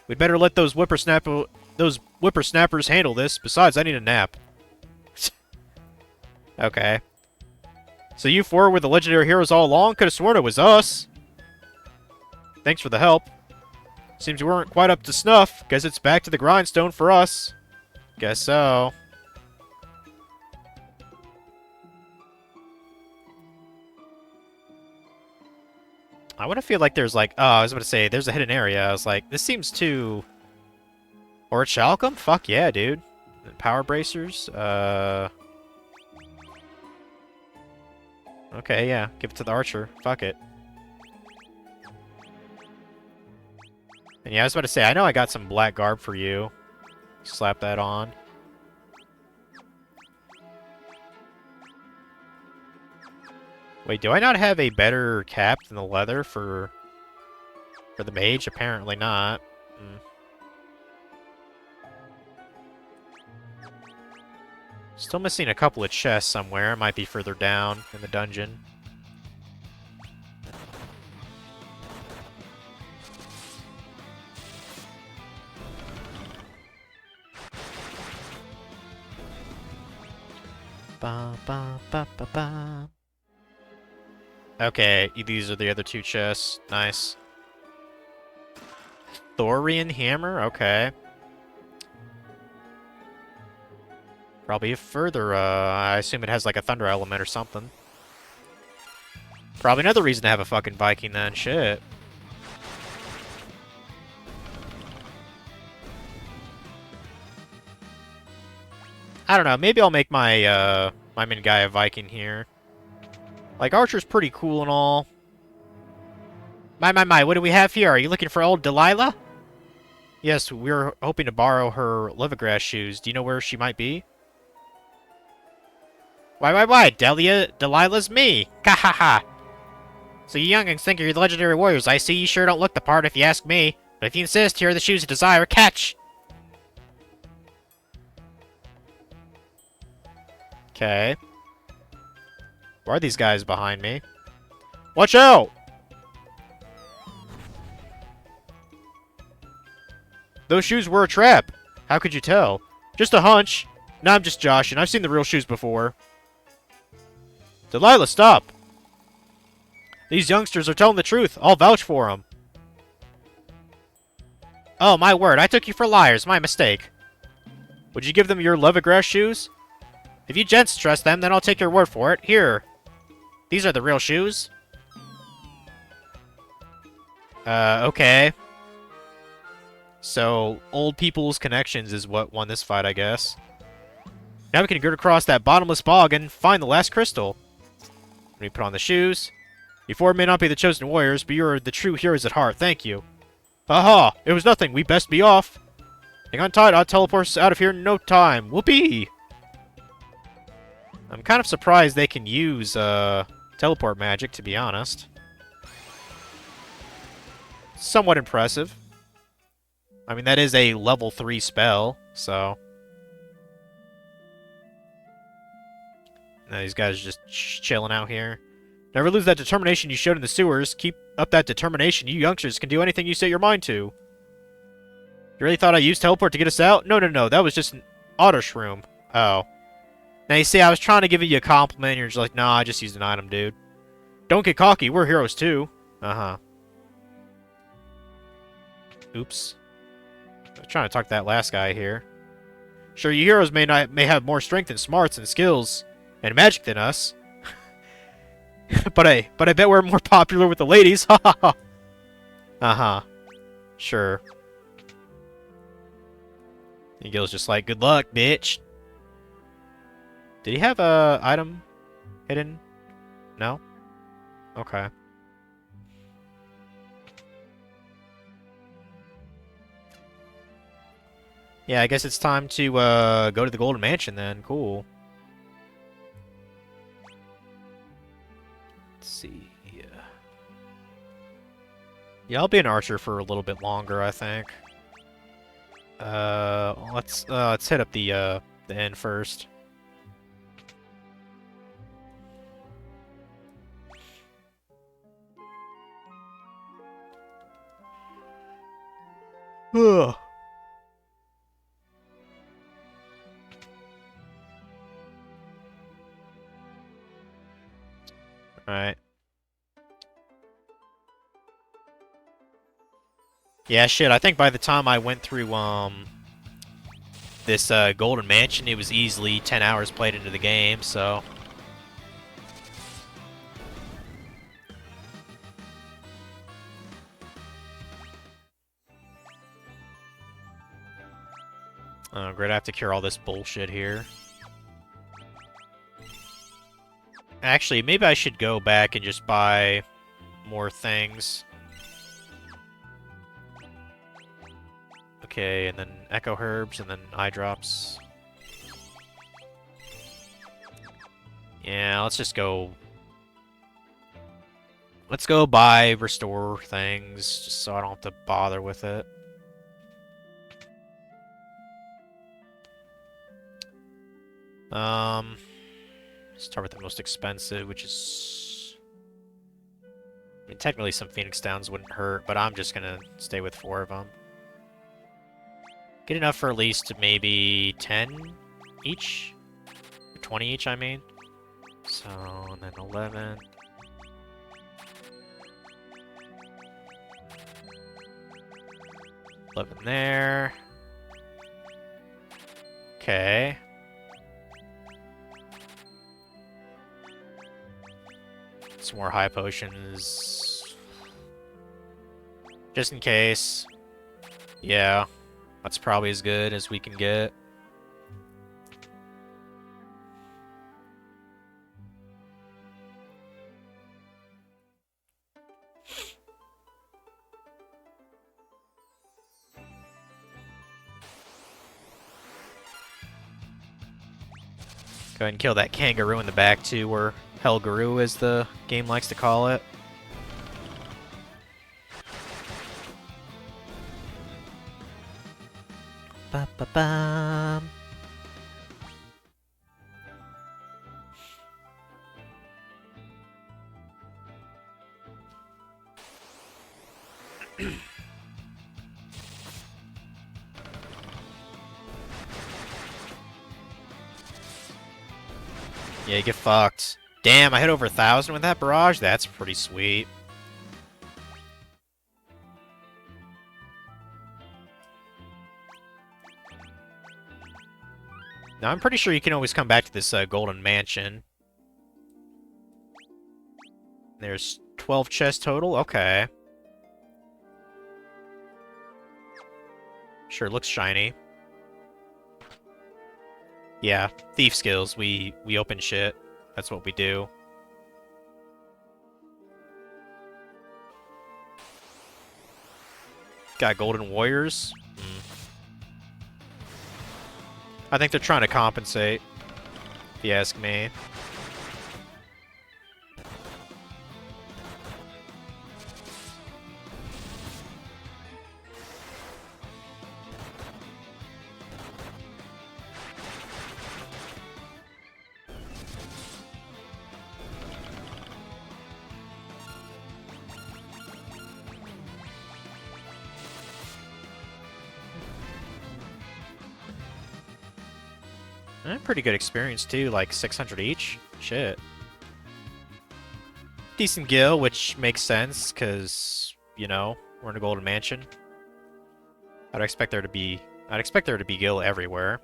We'd better let those whippersnappers handle this. Besides, I need a nap. Okay. So you four were the legendary heroes all along? Could have sworn it was us. Thanks for the help. Seems we weren't quite up to snuff. Guess it's back to the grindstone for us. Guess so. I want to feel like there's like... Oh, I was about to say, there's a hidden area. I was like, this seems too... Or it shall come? Fuck yeah, dude. Power bracers? Okay, yeah. Give it to the archer. Fuck it. And yeah, I was about to say, I know I got some black garb for you. Slap that on. Wait, do I not have a better cap than the leather for the mage? Apparently not. Still missing a couple of chests somewhere. It might be further down in the dungeon. Ba ba ba ba ba. Okay, these are the other 2 chests. Nice. Thorian hammer? Okay. Probably further, I assume it has like a thunder element or something. Probably another reason to have a fucking Viking then. Shit. I don't know, maybe I'll make my, my main guy a Viking here. Like, Archer's pretty cool and all. My, what do we have here? Are you looking for old Delilah? Yes, we're hoping to borrow her Leathergrass shoes. Do you know where she might be? Why? Delilah's me! Ha ha ha! So you youngins think you're the legendary warriors. I see you sure don't look the part if you ask me. But if you insist, here are the shoes you desire. Catch! Okay. Why are these guys behind me? Watch out! Those shoes were a trap. How could you tell? Just a hunch. No, I'm just joshing. I've seen the real shoes before. Delilah, stop! These youngsters are telling the truth. I'll vouch for them. Oh, my word. I took you for liars. My mistake. Would you give them your Leathergrass shoes? If you gents trust them, then I'll take your word for it. Here. These are the real shoes. Okay. So, old people's connections is what won this fight, I guess. Now we can get across that bottomless bog and find the last crystal. Let me put on the shoes. You four may not be the chosen warriors, but you are the true heroes at heart. Thank you. Aha! It was nothing. We best be off. Hang on tight. I'll teleport us out of here in no time. Whoopee! I'm kind of surprised they can use, teleport magic, to be honest. Somewhat impressive. I mean, that is a level 3 spell, so... Now these guys are just chilling out here. Never lose that determination you showed in the sewers. Keep up that determination. You youngsters can do anything you set your mind to. You really thought I used teleport to get us out? No. That was just an auto shroom. Oh. Now you see, I was trying to give you a compliment, and you're just like, nah, I just used an item, dude. Don't get cocky. We're heroes, too. Uh-huh. Oops. I was trying to talk to that last guy here. Sure, you heroes may have more strength and smarts and skills and magic than us. but I bet we're more popular with the ladies. Ha ha ha. Uh-huh. Sure. And Gil's just like, good luck, bitch. Did he have a item hidden? No? Okay. Yeah, I guess it's time to go to the Golden Mansion then. Cool. Let's see. Yeah, I'll be an archer for a little bit longer, I think. Let's hit up the inn first. Ugh. Alright. Yeah, shit, I think by the time I went through, this, Golden Mansion, it was easily 10 hours played into the game, so... Oh, great, I have to cure all this bullshit here. Actually, maybe I should go back and just buy more things. Okay, and then Echo Herbs, and then Eye Drops. Yeah, let's just go... Let's go buy Restore things, just so I don't have to bother with it. Start with the most expensive, which is... I mean, technically some Phoenix Downs wouldn't hurt, but I'm just gonna stay with 4 of them. Get enough for at least maybe 10 each? Or 20 each, I mean. So, and then 11. There. Okay. Some more high potions. Just in case. Yeah. That's probably as good as we can get. Go ahead and kill that kangaroo in the back too, or Helgaroo as the game likes to call it. Ba-ba-bum. Yeah, you get fucked. Damn, I hit over 1,000 with that barrage? That's pretty sweet. Now, I'm pretty sure you can always come back to this Golden Mansion. There's 12 chests total? Okay. Sure, looks shiny. Yeah, thief skills. We open shit. That's what we do. Got golden warriors. I think they're trying to compensate, if you ask me. Pretty good experience too, like 600 each. Shit. Decent gil, which makes sense, because, you know, we're in a Golden Mansion. I'd expect there to be gil everywhere.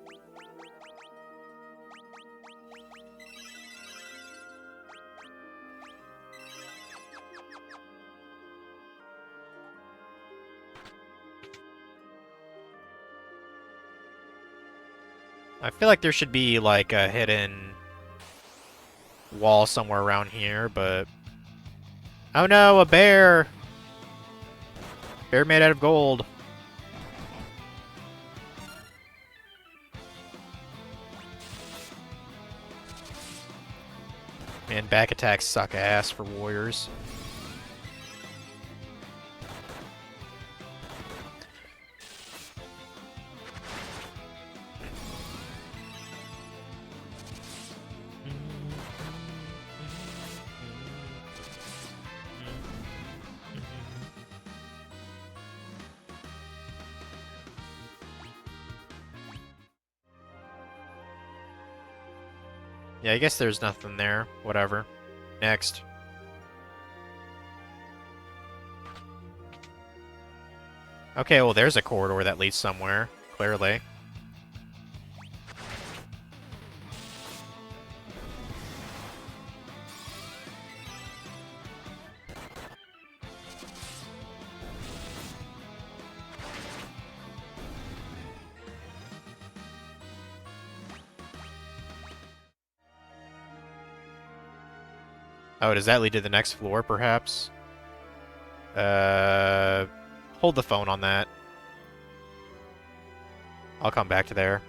I feel like there should be, like, a hidden wall somewhere around here, but... Oh no, a bear! Bear made out of gold. Man, back attacks suck ass for warriors. Yeah, I guess there's nothing there. Whatever. Next. Okay, well there's a corridor that leads somewhere, clearly. Oh, does that lead to the next floor, perhaps? Hold the phone on that. I'll come back to there.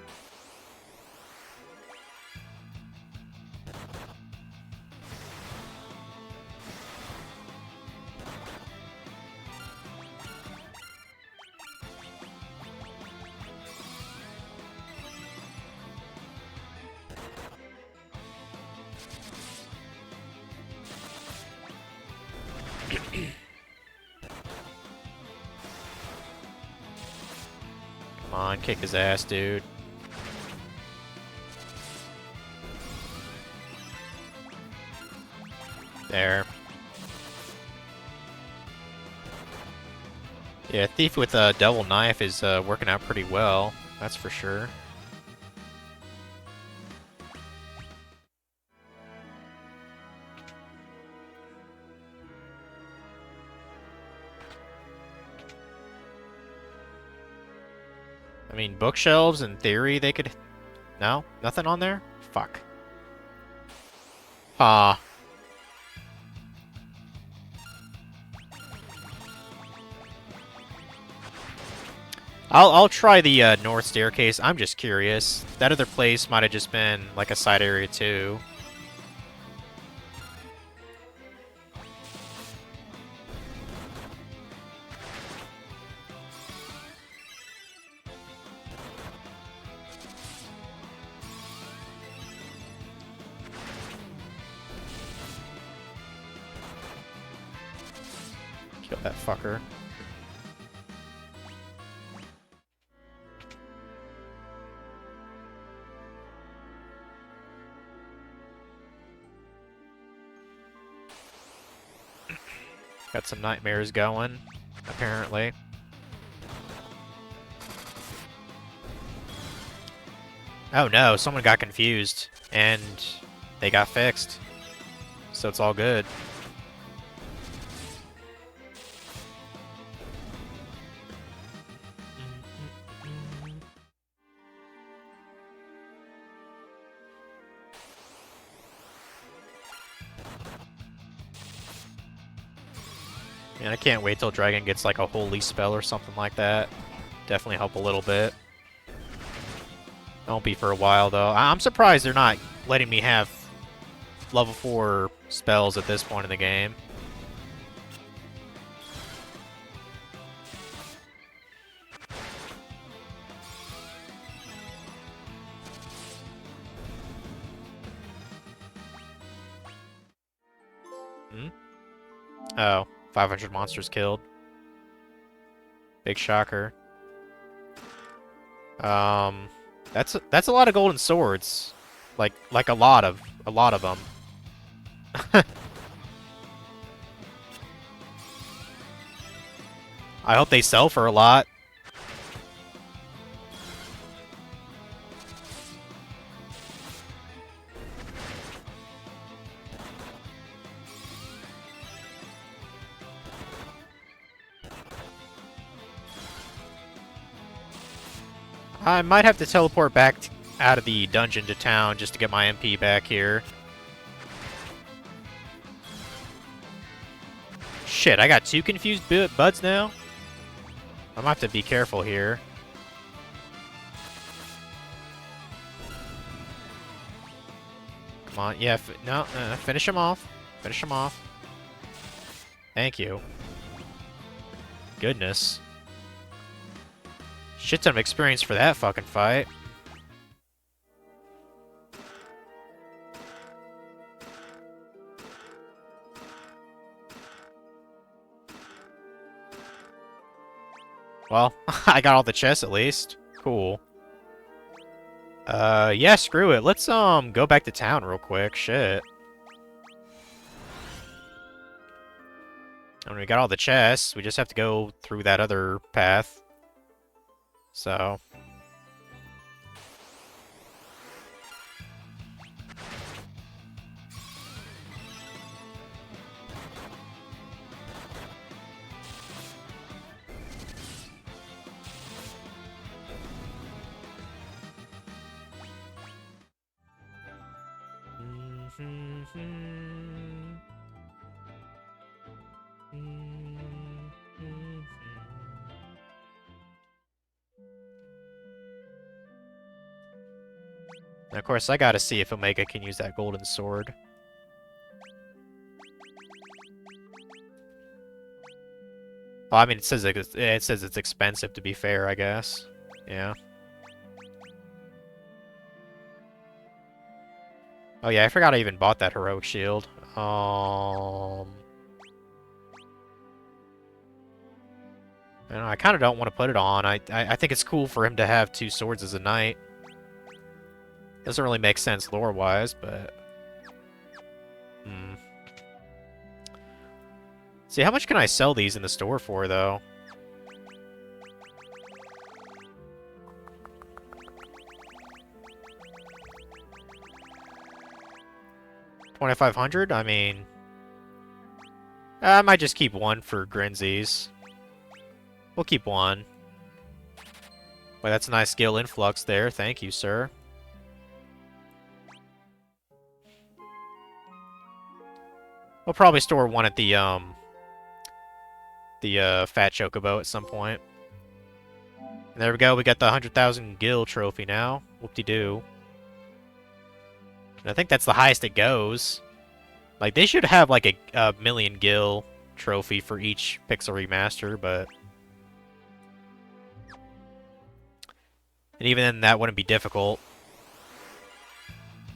Come on, kick his ass, dude. There. Yeah, Thief with a Devil Knife is working out pretty well. That's for sure. I mean, bookshelves, in theory, they could... No? Nothing on there? Fuck. Ah. I'll try the north staircase. I'm just curious. That other place might have just been like a side area too. Kill that fucker. Got some nightmares going, apparently. Oh no, someone got confused, and they got fixed. So it's all good. Man, I can't wait till Dragon gets like a holy spell or something like that. Definitely help a little bit. Won't be for a while though. I'm surprised they're not letting me have level 4 spells at this point in the game. Hmm? Oh, 500 monsters killed. Big shocker. That's a lot of golden swords. Like a lot of them. I hope they sell for a lot. I might have to teleport back out of the dungeon to town just to get my MP back here. Shit, I got two confused buds now? I'm gonna have to be careful here. Come on, yeah, no, finish him off. Finish him off. Thank you. Goodness. Shit ton of experience for that fucking fight. Well, I got all the chests at least. Cool. Yeah, screw it. Let's, go back to town real quick. Shit. And we got all the chests. We just have to go through that other path. So... And of course, I gotta see if Omega can use that golden sword. Well, I mean, it says it's expensive, to be fair, I guess. Yeah. Oh yeah, I forgot I even bought that heroic shield. I don't know, I kind of don't want to put it on. I think it's cool for him to have two swords as a knight. Doesn't really make sense lore-wise, but... See, how much can I sell these in the store for, though? $2,500? I mean... I might just keep one for Grinzies. We'll keep one. Wait, that's a nice skill influx there. Thank you, sir. We'll probably store one at the Fat Chocobo at some point. And there we go, we got the 100,000 gil trophy now. Whoop-de-doo. And I think that's the highest it goes. Like, they should have, like, a million gil trophy for each Pixel Remaster, but... And even then, that wouldn't be difficult.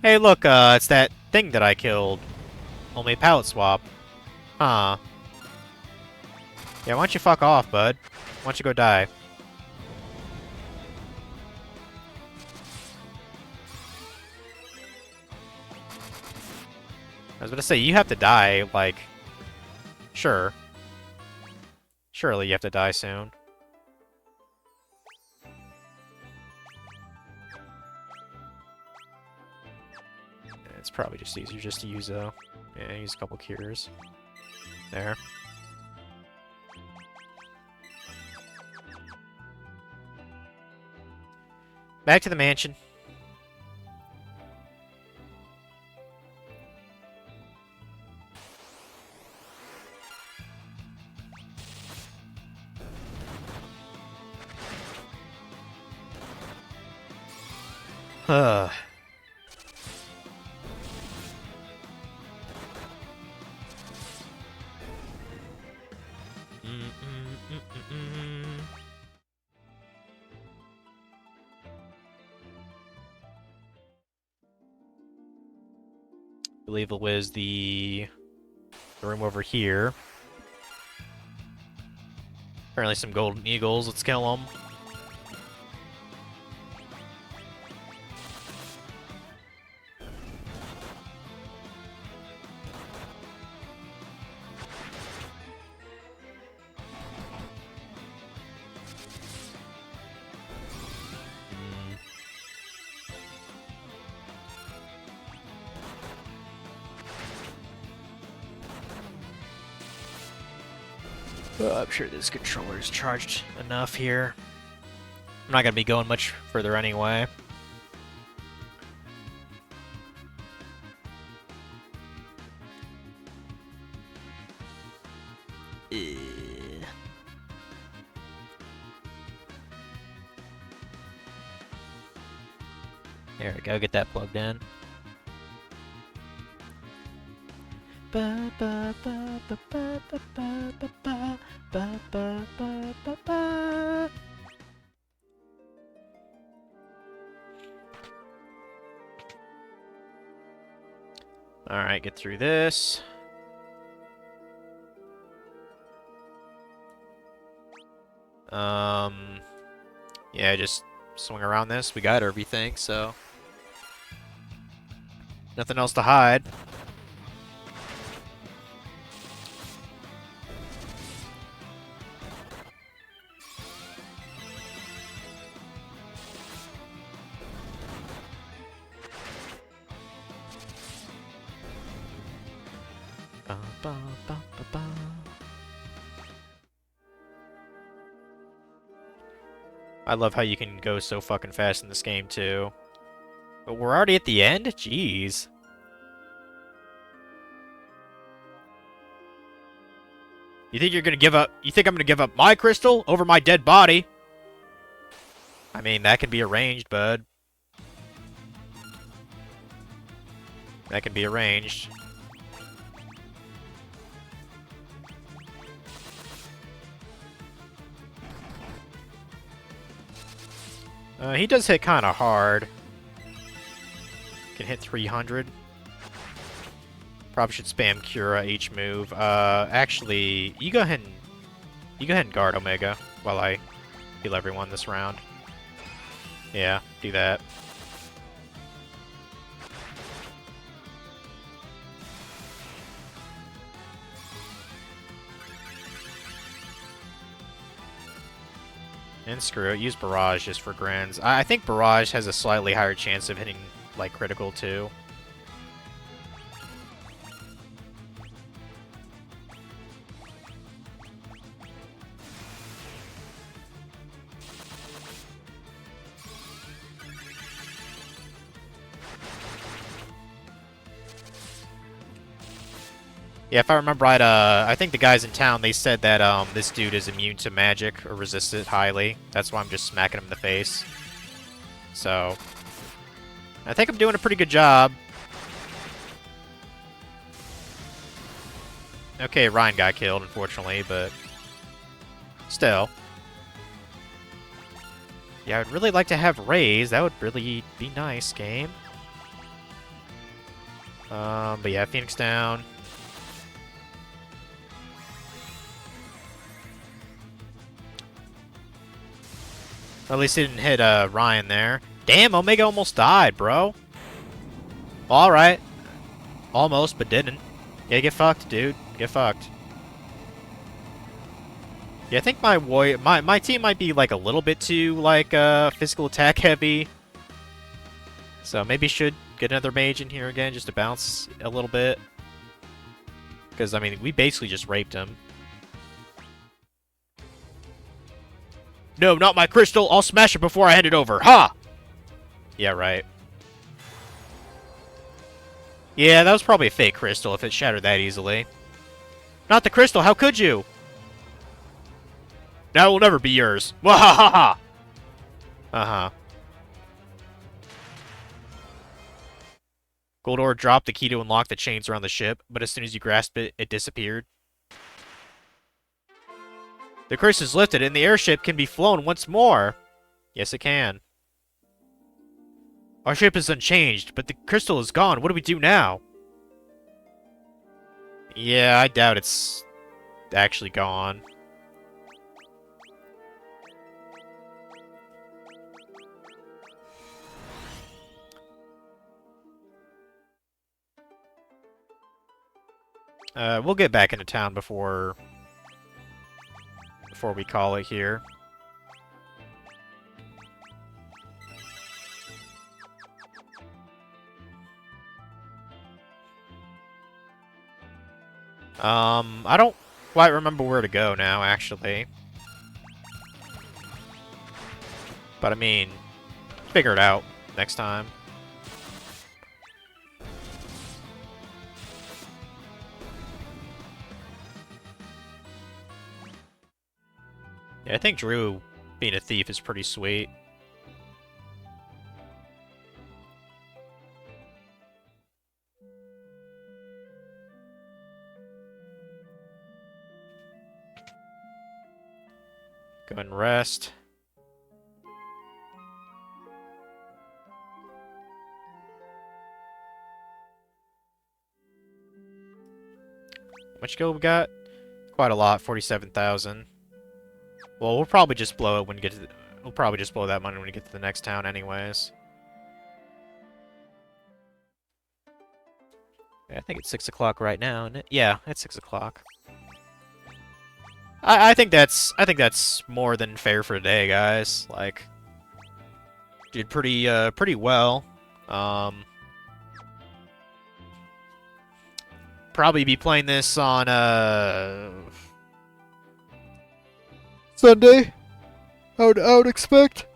Hey, look, it's that thing that I killed. Only palette swap. Huh. Yeah, why don't you fuck off, bud? Why don't you go die? I was gonna say, you have to die, like... Sure. Surely you have to die soon. It's probably just easier just to use a... Yeah, use a couple cures. There. Back to the mansion. Ugh. I believe it was the room over here. Apparently some golden eagles. Let's kill them. I'm sure this controller is charged enough here. I'm not going to be going much further anyway. There we go, get that plugged in. Alright, get through this. Yeah, just swing around this. We got everything, so... Nothing else to hide. I love how you can go so fucking fast in this game, too. But we're already at the end? Jeez. You think you're gonna give up... You think I'm gonna give up my crystal over my dead body? I mean, that can be arranged, bud. That can be arranged. He does hit kind of hard. Can hit 300. Probably should spam Cura each move. Actually, you go ahead and guard Omega while I heal everyone this round. Yeah, do that. And screw it, use Barrage just for grins. I think Barrage has a slightly higher chance of hitting, like, critical, too. Yeah, if I remember right, I think the guys in town, they said that, this dude is immune to magic, or resists it highly. That's why I'm just smacking him in the face. So, I think I'm doing a pretty good job. Okay, Ryan got killed, unfortunately, but... Still. Yeah, I'd really like to have Raze. That would really be nice, game. But yeah, Phoenix down. At least he didn't hit Ryan there. Damn, Omega almost died, bro. Alright. Almost, but didn't. Yeah, get fucked, dude. Get fucked. Yeah, I think my team might be like a little bit too like physical attack heavy. So maybe should get another mage in here again just to bounce a little bit. Because I mean, we basically just raped him. No, not my crystal. I'll smash it before I hand it over. Ha! Yeah, right. Yeah, that was probably a fake crystal if it shattered that easily. Not the crystal, how could you? That will never be yours. Wahahaha! Uh-huh. Goldor dropped the key to unlock the chains around the ship, but as soon as you grasped it, it disappeared. The curse is lifted, and the airship can be flown once more. Yes, it can. Our ship is unchanged, but the crystal is gone. What do we do now? Yeah, I doubt it's actually gone. We'll get back into town before we call it here. I don't quite remember where to go now, actually. But I mean, figure it out next time. Yeah, I think Drew being a thief is pretty sweet. Go ahead and rest. How much gold we got? Quite a lot, 47,000. Well, we'll probably just blow it when we get to we'll probably just blow that money when we get to the next town anyways. Yeah, I think it's 6 o'clock right now, isn't it? Yeah, it's 6 o'clock. I think that's more than fair for today, guys. Like, did pretty well. Probably be playing this on Sunday. I would expect.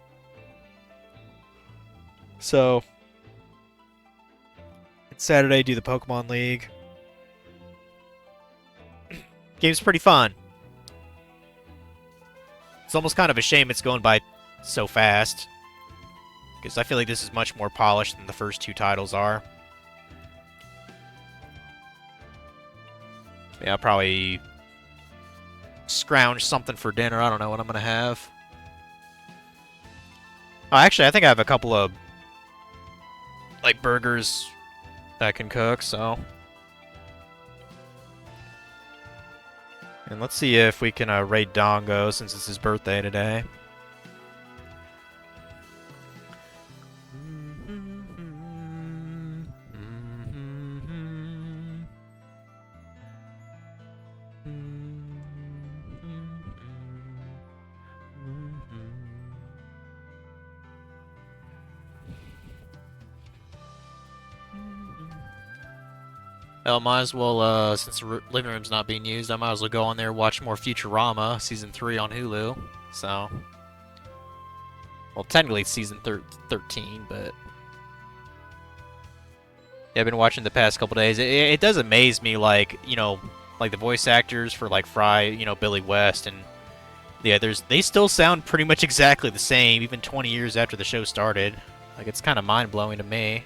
So it's Saturday, do the Pokemon League. Game's pretty fun. It's almost kind of a shame it's going by so fast. Because I feel like this is much more polished than the first two titles are. Yeah, I'll probably scrounge something for dinner. I don't know what I'm going to have. Oh, actually, I think I have a couple of, like, burgers that I can cook, so. And let's see if we can raid Dongo since it's his birthday today. Well, might as well, since the living room's not being used, I might as well go on there and watch more Futurama, Season 3 on Hulu, so... Well, technically it's Season 13, but... Yeah, I've been watching the past couple days. It does amaze me, like, you know, like the voice actors for, like, Fry, you know, Billy West, and... Yeah, they still sound pretty much exactly the same, even 20 years after the show started. Like, it's kind of mind-blowing to me.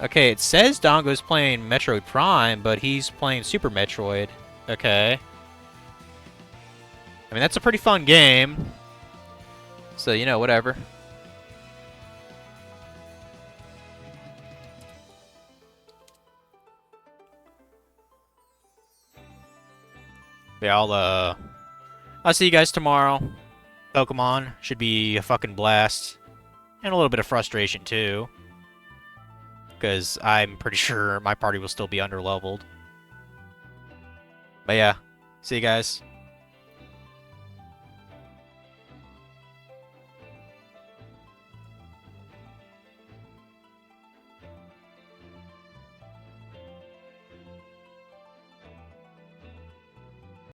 Okay, it says Dongo's playing Metroid Prime, but he's playing Super Metroid. Okay. I mean, that's a pretty fun game. So, you know, whatever. Yeah, I'll see you guys tomorrow. Pokemon should be a fucking blast. And a little bit of frustration, too. Because I'm pretty sure my party will still be underleveled. But yeah, see you guys.